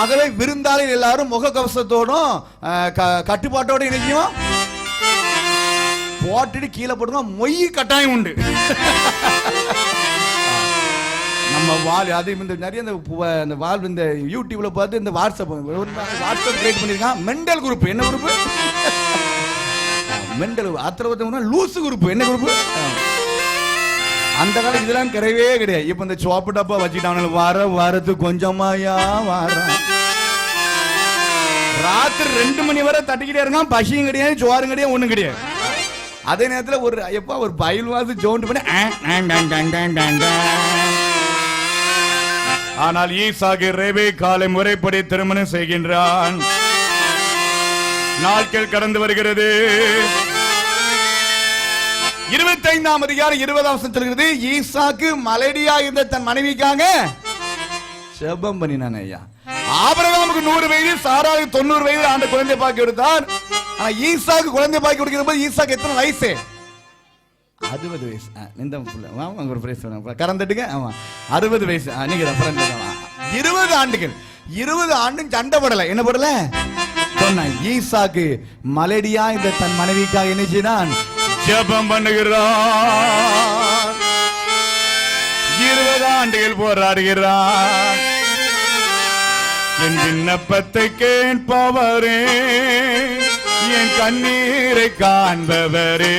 ஆகவே விருந்தாளிகள் எல்லாரும் முக கவசத்தோடும் கட்டுப்பாட்டோட இணைக்கும் போட்டுட்டு கீழே போட்டு மொய் கட்டாயம் உண்டு. நம்ம வால் அது இந்த நிறைய இந்த வால் இந்த யூடியூப்ல பார்த்து இந்த வாட்ஸ்அப் கிரியேட் பண்ணிருக்கான். Mental group. என்ன குரூப்? மெண்டல். அத்தனை லூசு குரூப். என்ன குரூப்? அந்த காலம் இதெல்லாம் கிடையவே கிடையாது. இப்ப இந்த சோப்பு டப்பா வச்சுட்டாங்க. வாரத்துக்கு கொஞ்சமாயா வாரம் ராத்திரி 2 மணி வரை தட்டிக்கிட்டே இருக்கான். பசியும் கிடையாது, சோறும் கிடையாது, ஒண்ணும் கிடையாது. அதே நேரத்தில் ஒரு பயில் வாசி ஜோண்டு பண்ணி. ஆனால் ஈசாக்கு ரெபெக்காளை முறைப்படி திருமணம் செய்கின்றான். நாட்கள் கடந்து வருகிறது. 25ஆம் அதிகாரம் 20ஆம் வசனம் சொல்கிறது, ஈசாக்கு மலடியா இருந்த தன் மனைவிக்காக செபம் பண்ணினான் ஐயா. ஆபிரகாமுக்கு 100 வயது, சாராவுக்கு 90 வயது ஆண்டு குழந்தை பாக்கி கொடுத்தார். ஆனா ஈசாக்கு குழந்தை பாக்கி கொடுக்கிற போது ஈசாக்கு எத்தனை வயசு? 60 வயசு. ஒரு பிரைஸ் கறந்துட்டுங்க. ஆமா 60 வயசு. நீங்க 20 ஆண்டுகள். 20 ஆண்டும் சண்டை போடல. என்ன போடல? சொன்ன ஈசாக்கு மலடியா இந்த தன் மனைவிக்காக என்ன செய்தான்? ஜெபம் பண்ணுகிறார். 20 ஆண்டுகள் போராடுகிறார். என் விண்ணப்பத்தை கேட்பவரே, என் கண்ணீரை காண்பவரே,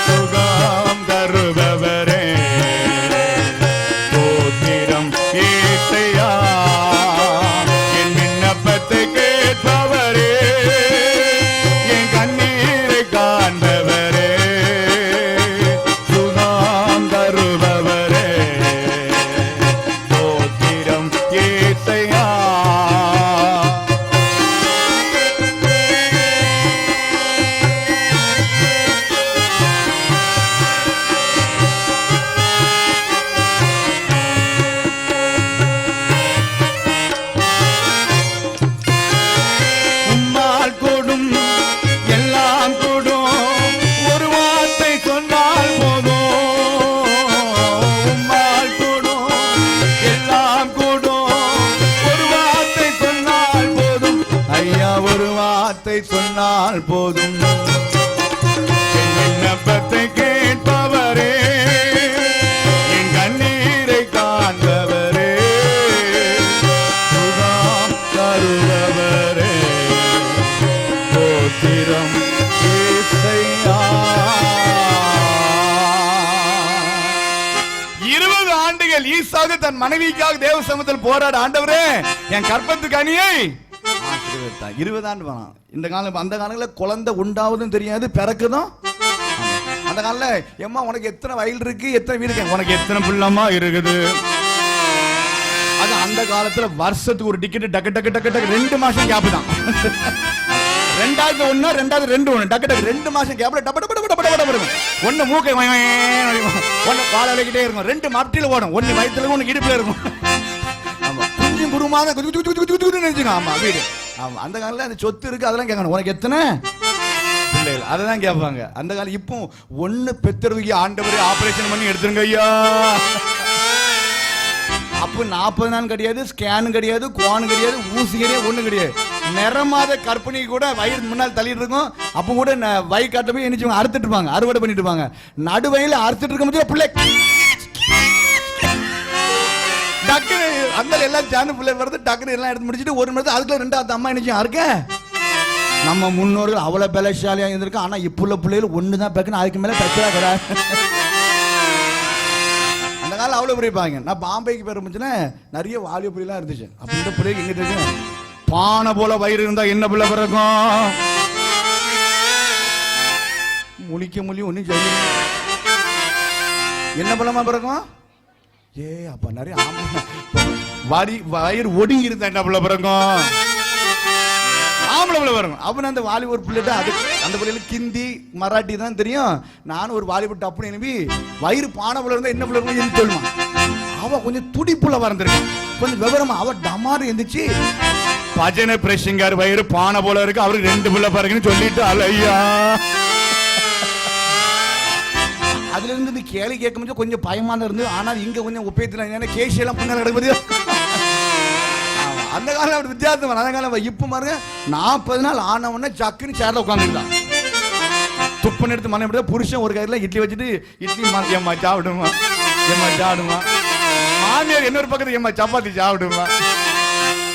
சுகம் தருபவரே, தோத்திரம் ஏசையா. என் விண்ணப்பத்தை கேட்பவரே, என் கண்ணீரை காண்பவரே, சுகம் தருபவரே, தோத்திரம் ஏசையா. சொன்னால் போதும், என் விண்ணப்பத்தை கேட்பவரே, என் கண்ணீரை காண்பவரே, சுகம் தருபவரே, தோத்திரம் ஏசையா. 20 ஆண்டுகள் ஈசாக்கு தன் மனைவிக்காக தேவ சமூகத்தில் போராட, ஆண்டவரே என் கற்பத்துக்கு அணியை 20 ஆண்டு வேணாம். இந்த காலம் அந்த காலங்களில் குழந்தை உண்டாவதும் தெரியாது, பிறக்குதும். அந்த காலத்தில் எம்மா உனக்கு எத்தனை வயல் இருக்கு, எத்தனை வீடு இருக்கு, உனக்கு எத்தனை பிள்ளமா இருக்குது. அது அந்த காலத்துல வருஷத்துக்கு ஒரு டிக்கெட் டக்கு டக்கு டக்கு டக்கு 2 மாசம் கேப் தான். 2001 2002 டக்கு டக்கு 2 மாசம் கேப்ல டப்ப டப்ப டப்ப டப்ப டப்ப ஒன்னு மூக்கை ஒன்னு பால் அலைக்கிட்டே இருக்கும், 2 மப்டில ஓடும், ஒன்னு வயித்துல ஒன்னு இடுப்புல இருக்கும். ஆமா கொஞ்சம் குருமாக நினைச்சுங்க. ஆமா வீடு. ஆமா அந்த காலத்துல அந்த சொத்து இருக்கு, அதெல்லாம் கேட்கணும், உனக்கு எத்தனை பிள்ளைகள், அதெல்லாம் கேட்பாங்க அந்த காலம். இப்போ ஒன்னு பெத்தறதுக்கு ஆண்டவரே ஆபரேஷன் பண்ணி எடுத்துருங்க ஐயா. அப்போ 40 நாள் கிடையாது, ஸ்கேன் கிடையாது, குவான் கிடையாது, ஊசி கிடையாது, ஒண்ணு கிடையாது. நிறமாத கற்பனை கூட வயிறு முன்னால் தள்ளிட்டு இருக்கும். அப்போ கூட வயிறு காட்ட போய் என்ன அறுத்துட்டு இருப்பாங்க, அறுவடை பண்ணிட்டு இருப்பாங்க. நடுவயில அறுத்துட்டு இருக்கும் பிள்ளை டக்குனு அந்த எல்லாம் சேர்ந்து பிள்ளை வருது, டக்குனு எல்லாம் எடுத்து முடிச்சுட்டு 1 மணி நேரத்துல அதுக்குள்ள 2வது அம்மா நினைச்சோம் இருக்க. நம்ம முன்னோர்கள் அவ்வளவு பலசாலியா இருந்திருக்கு. ஆனா இப்ப உள்ள பிள்ளைகள் ஒண்ணுதான் பேக்கணும், அதுக்கு மேல பிரச்சனை கிடையாது. அந்த காலம் அவ்வளவு பிரிப்பாங்க. நான் பாம்பேக்கு போயிருந்துச்சுன்னா நிறைய வாலிப பிள்ளைலாம் இருந்துச்சு. அப்ப இந்த பிள்ளைக்கு எங்க இருக்கு, பானை போல வயிறு இருந்தா என்ன பிள்ளை பிறக்கும், முழிக்க முடியும் ஒன்னும் சொல்லி என்ன பிள்ளைமா பிறக்கும். ஏ அப்ப நிறைய வயிறு ஒடுங்கி இருந்தா என்ன பிள்ளை பிறக்கும், ஆம்பளை பிள்ளை பிறக்கும். அப்ப அந்த வாலிபர் பிள்ளைட்ட அது அந்த பிள்ளைகளுக்கு ஹிந்தி மராட்டி தான் தெரியும். நானும் ஒரு வாலிபர் டப்புன்னு எழுப்பி வயிறு பானை பிள்ளை இருந்தா என்ன பிள்ளை இருக்கும் சொல்லுமா. அவ கொஞ்சம் துடிப்புள்ள வந்திருக்கான், கொஞ்சம் விவரமா. அவ டமாறு எந்திரிச்சு பஜனை பிரசிங்கார் வயிறு பானை போல இருக்கு, அவருக்கு 2 பிள்ளை பாருங்கன்னு சொல்லிட்டு அலையா. அதுல இருந்து கேள்வி கேட்க முடியும், கொஞ்சம் பயமா இருந்து. ஆனால் இங்க கொஞ்சம் உப்பேத்துல கேசி எல்லாம் பின்னால் கிடக்குது. அந்த காலம் அப்படி வித்தியாசம். அந்த காலம் இப்ப பாருங்க 40 நாள் ஆனவொடனே சக்குன்னு சேர்ல உட்காந்துருந்தான். துப்பன் எடுத்து மனை விட புருஷன் ஒரு கையில இட்லி வச்சுட்டு இட்லி ஏமா சாப்பிடுமா, ஏமா சாப்பிடுமா. மாமியார் இன்னொரு பக்கத்து ஏமா சப்பாத்தி சாப்பிடுமா.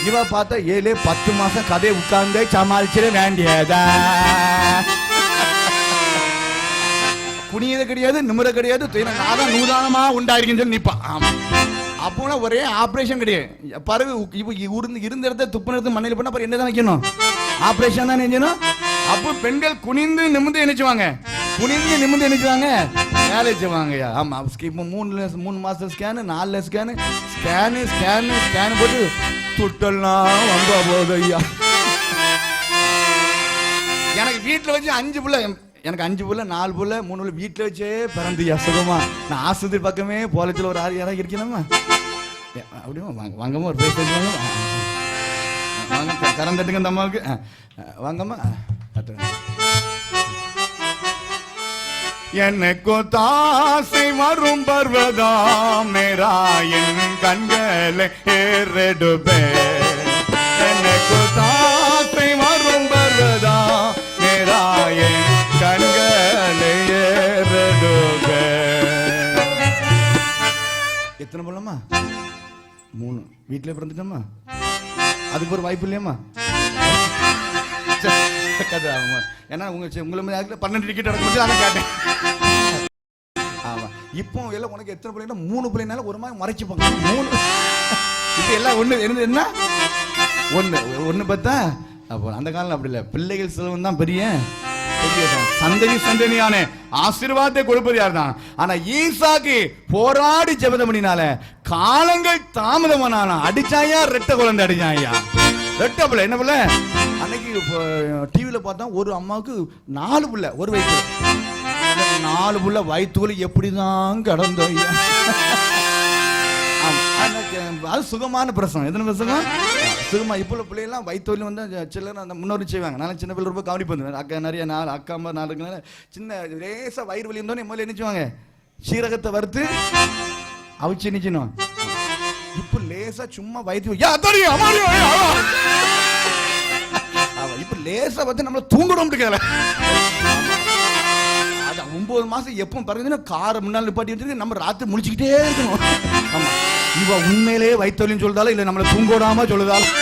இவ பார்த்தா 7-10 மாசம் கதையை உட்கார்ந்து சமாளிச்சிட வேண்டியதா. குனியது கிடையாது, நிமிர கிடையாது, நாதான் நூதானமா உண்டாயிருக்குன்னு சொல்லி நிப்பான். ஆமா அப்போனா ஒரே ஆபரேஷன் கிடையாது. பறவை இருந்த இடத்த துப்பு எடுத்து மண்ணில் பண்ண அப்புறம் என்னதான் வைக்கணும், ஆபரேஷன் தான் நினைச்சணும். அப்போ பெண்கள் குனிந்து நிமிந்து நினைச்சுவாங்க, குனிந்து நிமிந்து நினைச்சுவாங்க, வேலை வச்சுவாங்கய்யா. ஆமா இப்போ 3 மாசம் scan, 4 scan, scan scan scan போட்டு துட்டெல்லாம் வந்தா போகுது ஐயா. எனக்கு வீட்டில் வச்சு 5 பிள்ளை, எனக்கு 5 புள்ள 4 புள்ள 3 புள்ள வீட்டில் வச்சே பிறந்து சுகமா. நான் ஆஸ்பத்திரி பக்கமே போலத்தில் ஒரு 6 யாராவது இருக்கணுமா அப்படியே வாங்கம்மா ஒரு பேச வாங்க, கரந்தட்டுங்க இந்த அம்மாவுக்கு வாங்கம்மா. எனக்கு தாசை வரும் பர்வதாம் நேராயின் கண்களை ஏறெடுப்பே. எனக்கு தாசை வரும் பர்வதாம் நேராயின் கண்கள் 3 வீட்டிலே பிறந்துட்டோமா? அதுக்கு ஒரு வாய்ப்பு இல்லையாம்மா? ஏன்னா உங்களை 12 டிக்கெட் எடுக்க அதை கேட்டேன். ஆமா, இப்போ எல்லாம் உனக்கு எத்தனை பிள்ளைன்னா 3 பிள்ளைனால ஒரு மாதிரி மறைச்சுப்பாங்க. 3 இப்போ எல்லாம் ஒன்று என்ன ஒன்று பார்த்தா. அப்போ அந்த காலம் அப்படி இல்லை, பிள்ளைகள் செல்வம் தான் பெரிய சந்ததியான ஆசீர்வாதத்தை கொடுப்பது யார் தான். ஆனா ஈசாக்கு போராடி ஜெபம் பண்ணினால காலங்கள் தாமதமானா அடிச்சாயா, ரெட்டை குழந்தை அடிச்சாயா, ரெட்டை பிள்ளை. என்ன பிள்ளை? அன்னைக்கு டிவியில பார்த்தா ஒரு அம்மாவுக்கு 4 பிள்ளை ஒரு வயிற்று, 4 பிள்ளை வயிற்றுக்குள்ள எப்படிதான் கடந்தோ. அது சுகமான பிரசவம். எத்தனை பிரசவம் சுகமா? இப்போ உள்ள பிள்ளைலாம் வயிற்றுல வந்து சிலர் அந்த முன்னோரி செய்வாங்க. நான் சின்ன பிள்ளை ரொம்ப கவனிப்பேன். அக்கா நிறைய 4 அக்கா அம்மா 4 இருக்குனால சின்ன லேசா வயிறு வலி இருந்தோன்னே முதல்ல நினைச்சுவாங்க சீரகத்தை வறுத்து அவிச்சு நிச்சணும். இப்போ லேசா சும்மா வயிற்று இப்ப லேசா வந்து நம்மள தூங்கணும் முடியல. 9 மாசம் எப்பவும் பிறகுன்னா காரை முன்னால் நிப்பாட்டி வச்சிருக்கு, நம்ம ராத்திரி முடிச்சுக்கிட்டே இருக்கணும். ஆமா, இவ உண்மையிலேயே வயிற்றுன்னு சொல்லுதாலும் இல்லை நம்மளை தூங்கோடாம சொல்லுதாலும்.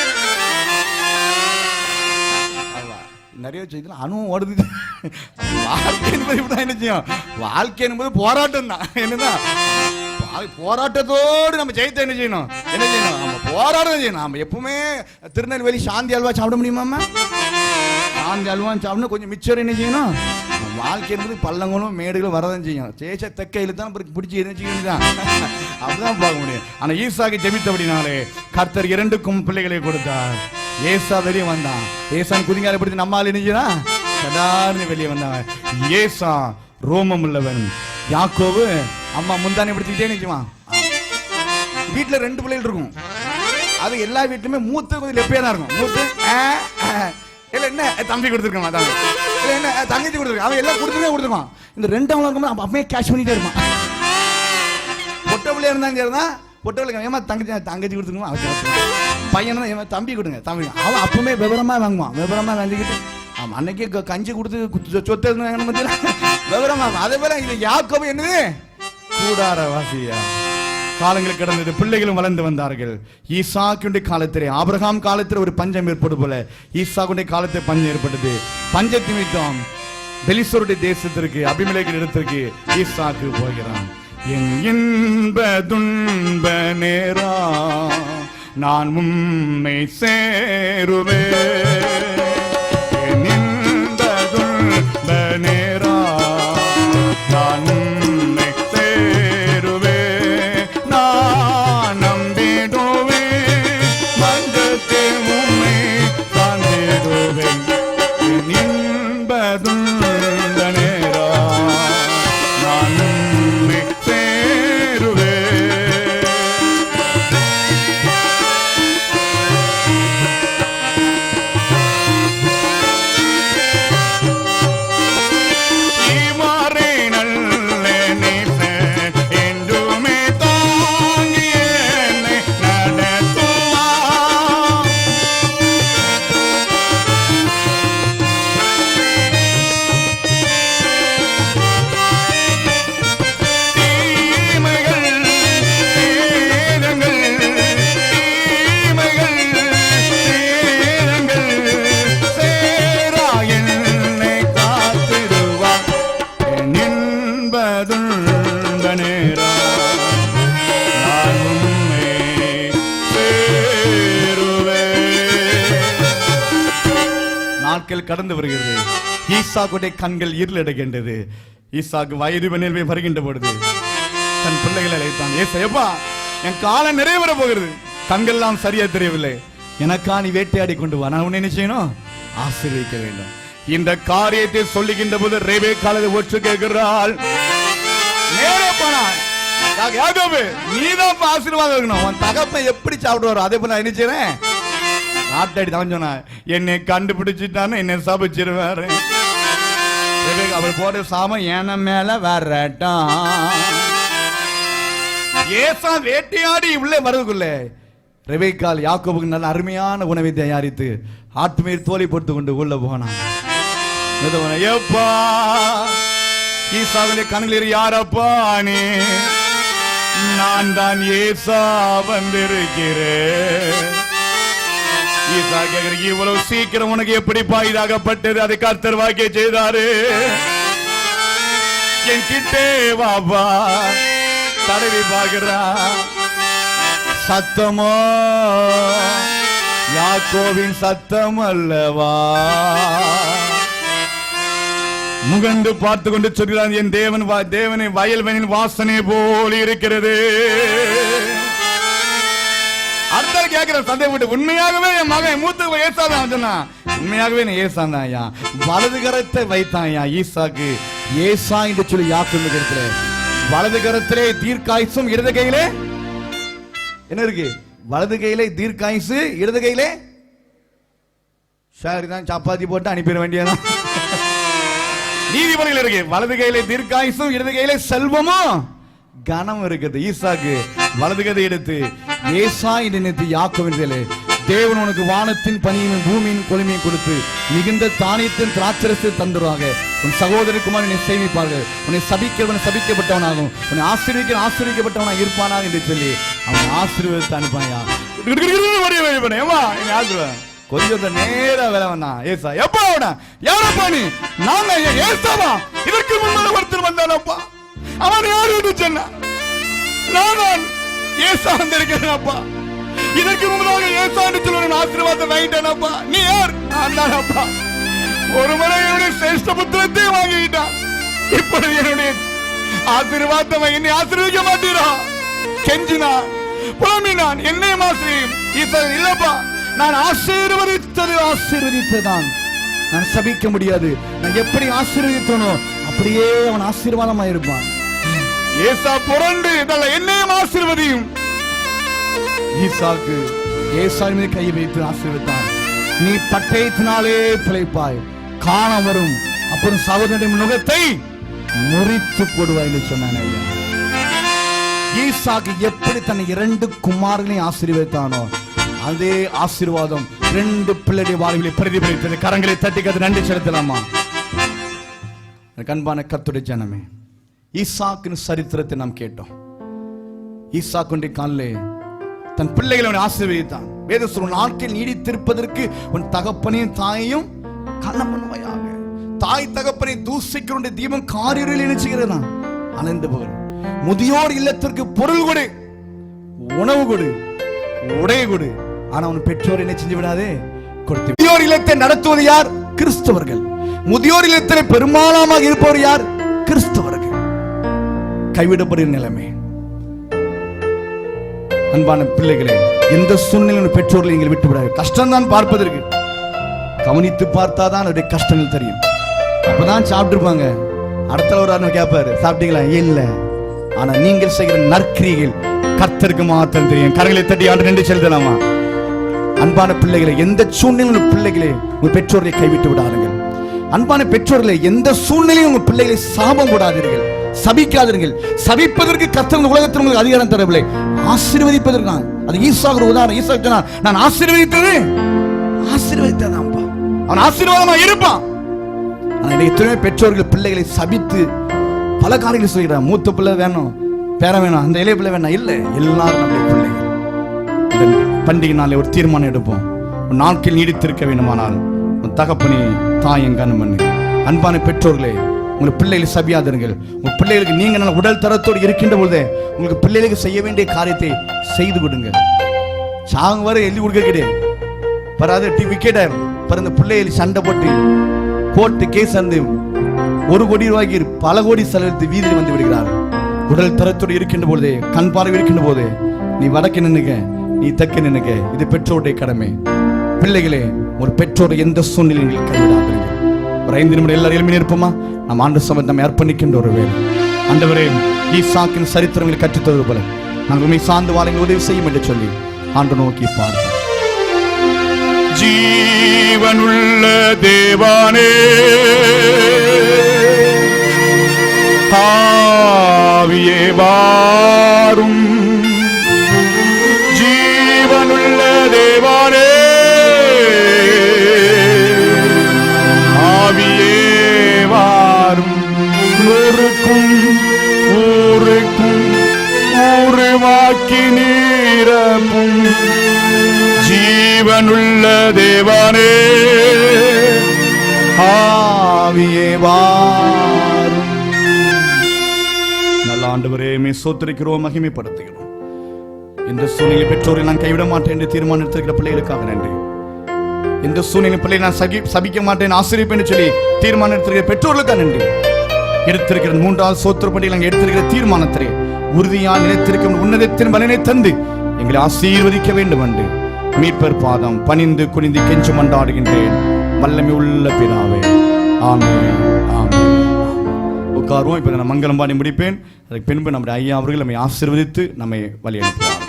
நிறைய செய்தி அனுபவம் ஓடுது. வாழ்க்கை என்பது இப்படிதான். என்ன செய்யும்? வாழ்க்கை என்பது போராட்டம் தான். என்னதான் போராட்டத்தோடு நம்ம ஜெயித்த என்ன செய்யணும்? என்ன செய்யணும்? நம்ம போராட்டம் செய்யணும். நம்ம எப்பவுமே திருநெல்வேலி சாந்தி அல்வா சாப்பிட முடியுமா? சாந்தி அல்வா சாப்பிடணும். கொஞ்சம் மிச்சர் என்ன செய்யணும்? வாழ்க்கை என்பது பள்ளங்களும் மேடுகளும் வரதான் செய்யும். சேஷ தெக்கையில் தான் பிடிச்சி என்ன செய்யணும்? அப்படிதான் பார்க்க முடியும். ஆனா ஈசாக்கு ஜெபித்தபடினாலே கர்த்தர் 2க்கும் பிள்ளைகளை கொடுத்தார். ஏசா வெளியே வந்தான். ஏசான் குதிங்கால பிடித்து நம்மால் நினைச்சா சடார்னு வெளியே வந்தாங்க. ஏசா ரோமம் உள்ளவன், யாக்கோபு அம்மா முந்தானி பிடிச்சிக்கிட்டே நினைச்சுவான். வீட்டுல 2 பிள்ளைகள் இருக்கும். அது எல்லா வீட்டுமே மூத்த கொஞ்சம் லெப்பையா தான் இருக்கும். மூத்த இல்ல என்ன தம்பி கொடுத்துருக்கான், என்ன தங்கச்சி கொடுத்துருக்கான், அவன் எல்லாம் கொடுத்துருக்கான். இந்த 2ஆம் இருக்கும்போது அப்பவே கேஷ் பண்ணிட்டே இருப்பான். பொட்ட பிள்ளையா இருந்தாங்க சரிதான், பொட்ட பிள்ளை ஏமா தங்கச்சி கொடுத்துருக்கோம், பையன் தான் தம்பி கொடுங்க தம்பி. அவன் அப்பவுமே விவரமா வாங்குவான். விவரமா வாங்கிக்கிட்டு ஆமா அன்னைக்கு கஞ்சி கொடுத்து சொத்து விவரமா. அதே போல இது யாக்கோபு என்னது கூடார வாசியா. காலங்கள் கடந்தது, பிள்ளைகளும் வளர்ந்து வந்தார்கள். ஈசாக்குடைய காலத்திலே ஆபிரகாம் காலத்தில் ஒரு பஞ்சம் ஏற்படு போல ஈசாக்குடைய காலத்தில் பஞ்சம் ஏற்பட்டது. பஞ்சத்து நிமித்தம் பெலிஸ்தருடைய தேசத்திற்கு அபிமெலேக்கின் இடத்திற்கு ஈசாக்கு போகிறான். என் இன்ப துன்ப நேரா நான் உம்மை சேருவேன். என் இன்ப துன்ப நேரா நான் உம்மை சேருவேன். நான் நம்பிடுவேன், மஞ்சத்தை உம்மை சார்ந்திடுவேன். என் இன்ப துன்ப நேரா நான் உம்மை கடந்து வருகிறது. ஈசாக்குடைய கண்கள் இருளடைகின்றது. ஈசாக்கு வயது நிலைமை வருகின்ற பொழுது தன் பிள்ளைகளை அழைத்தான். ஏசையப்பா, என் காலம் நிறைவேற போகிறது, கண்கள் எல்லாம் சரியா தெரியவில்லை, எனக்கா நீ வேட்டையாடி கொண்டு வா, நான் உன்னை என்ன செய்யணும்? ஆசீர்வதிக்க வேண்டும். இந்த காரியத்தை சொல்லுகின்ற போது ரெபெக்காளை ஒற்று கேட்கிறாள். நீதான் ஆசீர்வாதம் இருக்கணும். உன் தகப்பன் எப்படி சாப்பிடுவாரோ அதே போல நான் என்ன செய்றேன்? நாட்டாடி தான் சொன்ன, என்னை கண்டுபிடிச்சிட்டான்னு என்னை சபிச்சிருவாரு. அவர் போட சாமம் என மேல வரட்டும். ஏசா வேட்டையாடி உள்ளே வரதுக்குள்ள ரெபெக்காள் யாக்கோபுக்கு நல்ல அருமையான உணவை தயாரித்து ஆட்டுமேல் தோலை போட்டு கொண்டு உள்ள போனான். ஈசாவுடைய கண்களில் யாரப்பா நீ? நான் தான் ஏசா வந்திருக்கிறேன். ஈசா கேக்குற, இவ்வளவு சீக்கிரம் உனக்கு எப்படி பாய்தாகப்பட்டது? அதை கர்த்தர் வாக்கிய செய்தாரு. என் கிட்டே வாபா, தடவி பாக்குறா. சத்தமோ யாக்கோவின் சத்தம் அல்லவா? முகந்து பார்த்து கொண்டு சொல்கிறான், என் தேவனை வயல்வனின் வாசனை போல் இருக்கிறது. அடுத்த கேட்கிற சந்தேகப்பட்டு, உண்மையாகவே என் மகன் மூத்த ஏசாதான் சொன்னா, உண்மையாகவே ஏசான் தான் ஐயா. வலது கரத்தை வைத்தான் ஐயா ஈசாக்கு. ஏசா என்று சொல்லி யாக்கோபு வலது கரத்திலே தீர்க்காயுசும், இடது கையிலே என்ன இருக்கு? வலது கையிலே தீர்க்காயுசு, இடது கையிலே சரிதான் சப்பாத்தி போட்டு அனுப்பிட வேண்டியதான். நீதிபதிகள் இருக்கு. வலது கையிலே தீர்க்காயுசும், இடது கையிலே செல்வமும் கனம் இருக்குது. ஈசாக்கு வலது கதை எடுத்து ஏசா நினைத்து யாக்கோபின், தேவன் உனக்கு வானத்தின் பனியும் பூமியின் கொழுமையும் கொடுத்து மிகுந்த தானியத்தின் திராட்சரசை தந்துருவாங்க. உன் சகோதரக்குமார் என்னை சேமிப்பார்கள். உன்னை சபிக்கிறவன் சபிக்கப்பட்டவனாகும், உன்னை ஆசீர்வதிக்கப்பட்டவனாக இருப்பானாக என்று சொல்லி அவன் ஆசீர்வதித்து அனுப்பாயா. கொஞ்சம் நேர வேலை வந்தான் ஏசா. எப்பா யாரப்பா நீ? நாங்க ஏசாவா? இதற்கு முன்னால ஒருத்தர் வந்தானப்பா. அவன் யாரு என்று சொன்ன? நான் ஏசா வந்திருக்கிறேன்ப்பா. இதற்கு முன்னாக ஏசா என்று சொல்ல ஆசீர்வாதத்தை வாங்கிட்டேனப்பா. நீ யார்? நான் தானப்பா. ஒரு முறை என்னுடைய சிரேஷ்ட புத்திரத்தை வாங்கிட்டான். இப்பொழுது என்னுடைய ஆசீர்வாதத்தை என்னை ஆசீர்வதிக்க மாட்டீரா? கெஞ்சினான், புலம்பினான், என்னை ஆசீர்வதியும். ஈசா இல்லப்பா, நான் ஆசீர்வதித்ததான், நான் சபிக்க முடியாது. நான் எப்படி ஆசீர்வதித்தனோ அப்படியே அவன் ஆசீர்வாதமா இருப்பான். ஏசா புரண்டு என்னையும் ஆசீர்வதியும். ஈசாக்கு ஏசாவின் மீது கை வைத்து ஆசீர்வதித்தான். நீ பட்டயத்தினாலே பிழைப்பாய், காண வரும், அப்புறம் சகோதரனுடைய முகத்தை முறித்து போடுவாய் என்று சொன்னான் ஐயா. ஈசாக்கு எப்படி தன்னை 2 குமாரர்களையும் ஆசீர்வதித்தானோ அதே ஆசீர்வாதம் 2 பிள்ளைடைய வாழ்வில் பிரதிபலித்தது. கரங்களை தட்டி கத்து நன்றி செலுத்தலாமா? கண்பான கர்த்தருடைய ஜனமே, ஈசாக்கின் சரித்திரத்தை நாம் கேட்டோம். ஈசாக்குடைய காலிலே தன் பிள்ளைகளை அவனை ஆசீர்வதித்தான். வேதம் நாட்கள் நீடித்திருப்பதற்கு உன் தகப்பனையும் தாயையும் கண்ணம் பண்ணுவாயாக. தாய் தகப்பனை தூசிக்கிறோடைய தீபம் காரிருளில் நினைச்சுகிறதான் அணைந்து போகிறோம். முதியோர் இல்லத்திற்கு பொருள் கொடு, உணவு கொடு, உடை கொடு. ஆனா அவன் பெற்றோர் என்ன செஞ்சு விடாதே கொடுத்து. முதியோர் இல்லத்தை நடத்துவது யார்? கிறிஸ்தவர்கள். முதியோர் இல்லத்திலே பெரும்பாலாமாக இருப்பவர் யார்? கிறிஸ்தவர்கள். கைவிடப்படும் நிலைமை. அன்பான பிள்ளைகளே, எந்த சூழ்நிலையும் பெற்றோர்களை நீங்கள் விட்டு விடாது. கஷ்டம் தான் பார்ப்பதற்கு, கவனித்து பார்த்தாதான் அவருடைய கஷ்டங்கள் தெரியும். அப்பதான் சாப்பிட்டுருப்பாங்க. அடுத்த ஒரு ஆள் கேட்பாரு, சாப்பிட்டீங்களா? இல்ல. ஆனா நீங்கள் செய்கிற நற்கிரிகள் கர்த்தருக்கு மாத்திரம் தெரியும். கரங்களை தட்டி ஆண்டு நின்று செலுத்தலாமா? அன்பான பிள்ளைகளை, எந்த சூழ்நிலையும் பிள்ளைகளே உங்கள் பெற்றோரை கைவிட்டு விடாதீர்கள். அன்பான பெற்றோர்களை, எந்த சூழ்நிலையும் உங்கள் பிள்ளைகளை சாபம் போடாதீர்கள், சபிக்காதீர்கள். சபிப்பதற்கு கர்த்தர் உலகத்தில் உங்களுக்கு அதிகாரம் தரவில்லை, ஆசீர்வதிப்பதற்கு. அது ஈசாக்கு உதாரணம். ஈசா சொன்னான், நான் ஆசீர்வதித்தது ஆசீர்வதித்ததான்ப்பா. அவன் ஆசீர்வாதமா இருப்பான். ஆனா எத்தனையோ பெற்றோர்கள் பிள்ளைகளை சபித்து பல காரியங்கள் சொல்கிறார். மூத்த பிள்ளை வேணும், பேர வேணும், அந்த இளைய பிள்ளை வேணும். இல்லை, எல்லாரும் நம்முடைய பிள்ளைகள். இந்த பண்டிகை நாளை ஒரு தீர்மானம் எடுப்போம். நாட்கள் நீடித்திருக்க வேண்டுமானால் உன் தகப்பனே தாயும் கண்ணு பண்ணு. அன்பான பெற்றோர்களே, உங்கள் பிள்ளைகளை சபியாதீர்கள். உங்கள் பிள்ளைகளுக்கு நீங்க நல்ல உடல் தரத்தோடு இருக்கின்ற பொழுதே உங்களுக்கு பிள்ளைகளுக்கு செய்ய வேண்டிய காரியத்தை செய்து கொடுங்க. சாங் வர எழுதி கொடுக்க கிடையாது. பராது விக்கெட் ஆயிரும். பிறந்த பிள்ளைகள் சண்டை போட்டு கேஸ் வந்து 1 கோடி ரூபாய்க்கு பல கோடி செலவழித்து வீதியில் வந்து விடுகிறார். உடல் தரத்தோடு இருக்கின்ற பொழுதே, கண் பார்வை இருக்கின்ற போதே நீ வடக்கு நின்னுக்க, நீ தெற்கு நின்னுக்க. இது பெற்றோருடைய கடமை. பிள்ளைகளே, ஒரு பெற்றோரை எந்த சூழ்நிலையில் கைவிடாதீர்கள். ஒரு 5 நிமிடம் எல்லாரும் எழுப்பி இருப்போமா? நாம் ஆண்டு சபை நம்ம அர்ப்பணிக்கின்ற ஒரு வேலை. ஆண்டவரே, ஈசாக்கின் சரித்திரங்களை கற்றுத்தது போல நாங்கள் உண்மை சார்ந்து வாழங்கள் உதவி செய்யும் என்று சொல்லி ஆண்டு நோக்கி பார்ப்போம். ஜீவனுள்ள தேவானே, ஆவியே வாரும். ஜீவனுள்ள தேவானே, ஆவியே வாரும். ஊருக்கும் ஊருக்கும் ஆக்கி நீரப்பும் ஜீவனுள்ள தேவனே ஆவியே வாரும். நல்ல ஆண்டவரே, மே சோத்திரிக்கிறோம், மகிமைப்படுத்துகிறோம். இந்த சூழ்நிலை பெற்றோரை நான் கைவிட மாட்டேன் என்று தீர்மானம் எடுத்திருக்கிற பிள்ளைகளுக்காக நன்றி. இந்த சூழ்நிலை பிள்ளை நான் சபிக்க மாட்டேன், ஆசிரியப்பேன் சொல்லி தீர்மானம் எடுத்திருக்கிற பெற்றோர்களுக்காக நன்றி. எடுத்திருக்கிற 3வது சோத்திரப்படி நாங்கள் எடுத்திருக்கிற தீர்மானத்திலே உறுதியாக நிலைத்திருக்கும் உன்னதத்தின் பலனை தந்து எங்களை ஆசீர்வதிக்க வேண்டும் என்று மீட்பர் பாதம் பணிந்து குனிந்து கெஞ்சு மன்றாடுகின்றேன் வல்லமை உள்ள பிதாவே, ஆமென், ஆமென். உட்காருவோம். இப்ப நான் மங்களம் பாடி முடிப்பேன். அதுக்கு பின்பு நம்முடைய ஐயா அவர்கள் நம்மை ஆசீர்வதித்து நம்மை வழி அனுப்புவார்.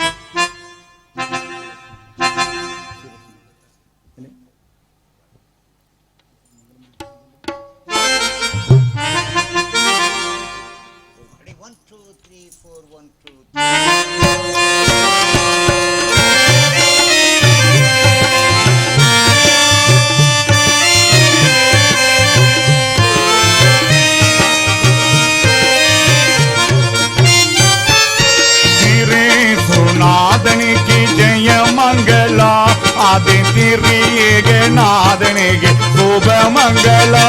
आदि तिरियेगे नादनेगे शुभ मंगला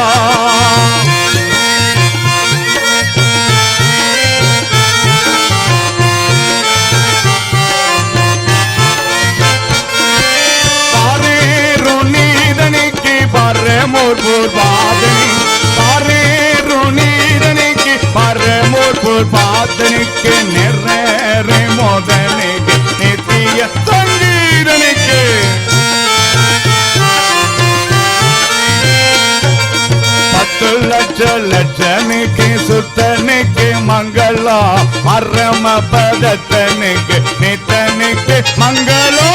तारे रुनीदने की बारे मोरपुर बादनी तारे रुनीदने की बारे मोरपुर बादनी के निरे मोदने के नित्य संगीतने के लचने के सुतने के मंगला परम पदतने के नितने के मंगलो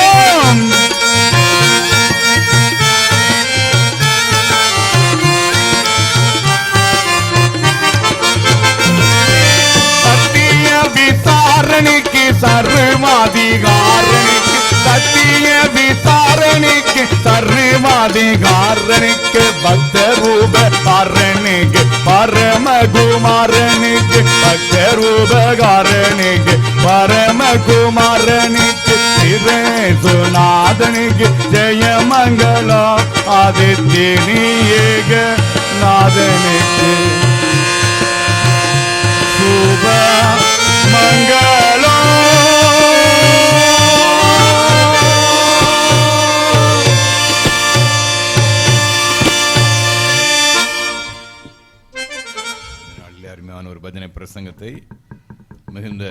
सत्य विसारणी की सर्वाधिकारणी की सत्य विसारणी की सर्वाधिकारणी के भक्त रूप कारणि के परम कुमारनि के भक्त रूप कारणि के परम कुमारनि के सिरे सुनादनि के जय मंगला आदित्यनि एक नादनि के शुभ मंगला பஜனை பிரசங்கத்தை மிகுந்த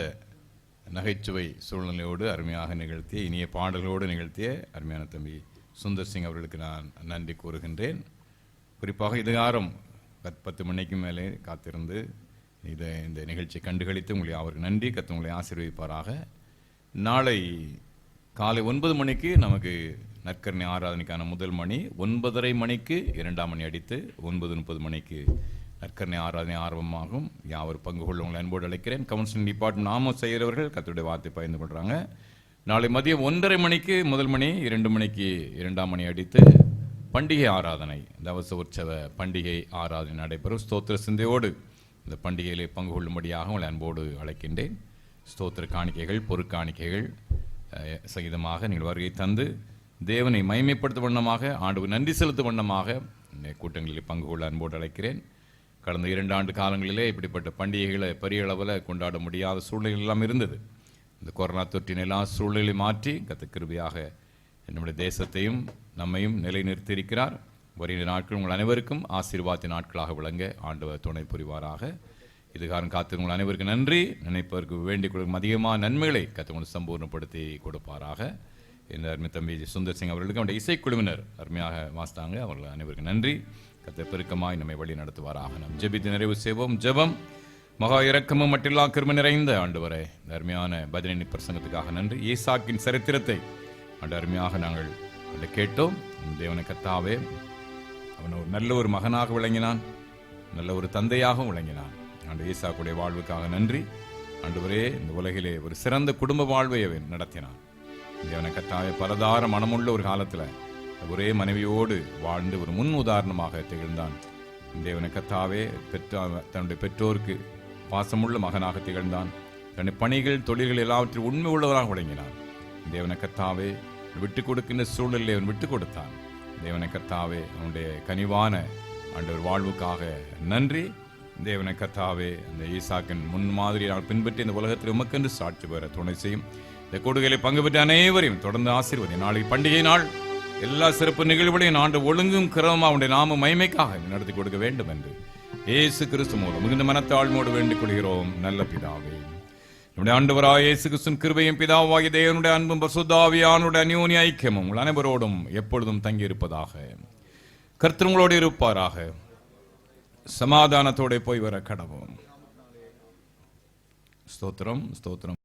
நகைச்சுவை சூழ்நிலையோடு அருமையாக நிகழ்த்திய இனிய பாடல்களோடு நிகழ்த்திய அருமையான தம்பி சுந்தர் சிங் அவர்களுக்கு நான் நன்றி கூறுகின்றேன். குறிப்பாக இதுகாரம் 10 மணிக்கு மேலே காத்திருந்து இந்த நிகழ்ச்சியை கண்டுகளித்து உங்களை அவருக்கு நன்றி. கர்த்தர் உங்களை ஆசீர்வதிப்பாராக. நாளை காலை 9 மணிக்கு நமக்கு நற்கருணை ஆராதனைக்கான முதல் மணி, 9:30 மணிக்கு 2ஆம் மணி அடித்து 9:30 மணிக்கு நற்கருணை ஆராதனை ஆரம்பமாகும். யாவர் பங்கு கொள்ள உங்களை அன்போடு அழைக்கிறேன். கவுன்சிலிங் டிபார்ட்மெண்ட் நாமம் செய்கிறவர்கள் கர்த்தருடைய வார்த்தை பகிர்ந்து கொள்கிறாங்க. நாளை மதியம் 1:30 மணிக்கு முதல் மணி, 2 மணிக்கு 2ஆம் மணி அடித்து பண்டிகை ஆராதனை, தவச உற்சவ பண்டிகை ஆராதனை நடைபெறும். ஸ்தோத்திர சிந்தையோடு இந்த பண்டிகையிலே பங்கு கொள்ளும்படியாக உங்களை அன்போடு அழைக்கின்றேன். ஸ்தோத்திர காணிக்கைகள், பொருட்காணிக்கைகள் சகிதமாக நீங்கள் வருகை தந்து தேவனை மகிமைப்படுத்தும் வண்ணமாக, ஆண்டவர் நன்றி செலுத்தும் வண்ணமாக இந்த கூட்டங்களில் பங்கு கொள்ள அன்போடு அழைக்கிறேன். கடந்த 2 ஆண்டு காலங்களிலே இப்படிப்பட்ட பண்டிகைகளை பெரிய அளவில் கொண்டாட முடியாத சூழ்நிலை எல்லாம் இருந்தது. இந்த கொரோனா தொற்றின் எல்லா சூழ்நிலை மாற்றி கர்த்தர் கிருபையாக நம்முடைய தேசத்தையும் நம்மையும் நிலைநிறுத்தியிருக்கிறார். வருகிற நாட்கள் உங்கள் அனைவருக்கும் ஆசீர்வாதத்தின் நாட்களாக விளங்க ஆண்டவர் துணை புரிவாராக. இதுகாரம் காத்து உங்கள் அனைவருக்கு நன்றி. நினைப்பதற்கு வேண்டிக் கொள்ளும் அதிகமான நன்மைகளை கர்த்தர் உங்களுக்கு சம்பூர்ணப்படுத்தி கொடுப்பாராக. இந்த அருமை தம்பி சுந்தர் சிங் அவர்களுக்கு அவருடைய இசைக்குழுவினர் அருமையாக வாசித்தாங்க. அவர்கள் அனைவருக்கு நன்றி. கர்த்தர் பெருக்கமாய் நம்மை வழி நடத்துவாராக. நாம் ஜெபித்து நிறைவு செய்வோம். ஜெபம். மகா இரக்கமும் மட்டில்லா கிருபை நிறைந்த ஆண்டவரே, இந்த அருமையான பஜனை பிரசங்கத்துக்காக நன்றி. ஈசாக்கின் சரித்திரத்தை அந்த அருமையாக நாங்கள் கேட்டோம். தேவனை கர்த்தாவே, அவன் ஒரு நல்ல ஒரு மகனாக விளங்கினான், நல்ல ஒரு தந்தையாகவும் விளங்கினான். ஆண்டு ஈசாக்குடைய வாழ்வுக்காக நன்றி. ஆண்டவரே, இந்த உலகிலே ஒரு சிறந்த குடும்ப வாழ்வை அவன் நடத்தினான். தேவனை கர்த்தாவே, பரதார மனமுள்ள ஒரு காலத்தில் ஒரே மனைவியோடு வாழ்ந்து ஒரு முன் உதாரணமாக திகழ்ந்தான். தேவனை கர்த்தாவே, தன்னுடைய பெற்றோருக்கு பாசமுள்ள மகனாக திகழ்ந்தான். தன்னுடைய பணிகள் தொழில்கள் எல்லாவற்றையும் உண்மை உள்ளவராக விளங்கினார். தேவனை கர்த்தாவே விட்டு கொடுக்கின்ற சூழலில் அவன் விட்டு கொடுத்தான். தேவனை கர்த்தாவே அவனுடைய கனிவான ஆண்டவர் வாழ்வுக்காக நன்றி. தேவனை கர்த்தாவே அந்த ஈசாக்கின் முன்மாதிரி நாங்கள் பின்பற்றி இந்த உலகத்தில் உமக்கென்று சாட்சி பெற துணை செய்யும். இந்த கொடுகளை பங்கு பெற்ற அனைவரையும் தொடர்ந்து ஆசீர்வதி. நாளைக்கு பண்டிகை நாள், எல்லா சிறப்பு நிகழ்வுகளையும் ஆண்டு ஒழுங்கும் கிரமமாக அவனுடைய நாம மகிமைக்காக நடத்தி கொடுக்க வேண்டும் என்று இயேசு கிறிஸ்து மூலம் மிகுந்த மனத்தாழ்மோடு வேண்டிக் கொள்கிறோம் நல்ல பிதாவே. நம்முடைய ஆண்டவராகிய இயேசு கிறிஸ்துவின் கிருபையும் பிதாவாகிய தேவனுடைய அன்பும் பரிசுத்த ஆவியானவருடைய அந்யோன்ய ஐக்கியமும் உங்கள் அனைவரோடும் எப்பொழுதும் தங்கியிருப்பதாக. கர்த்தர் உங்களோடு இருப்பாராக. சமாதானத்தோட போய் வர கடவோம். ஸ்தோத்திரம் ஸ்தோத்திரம்.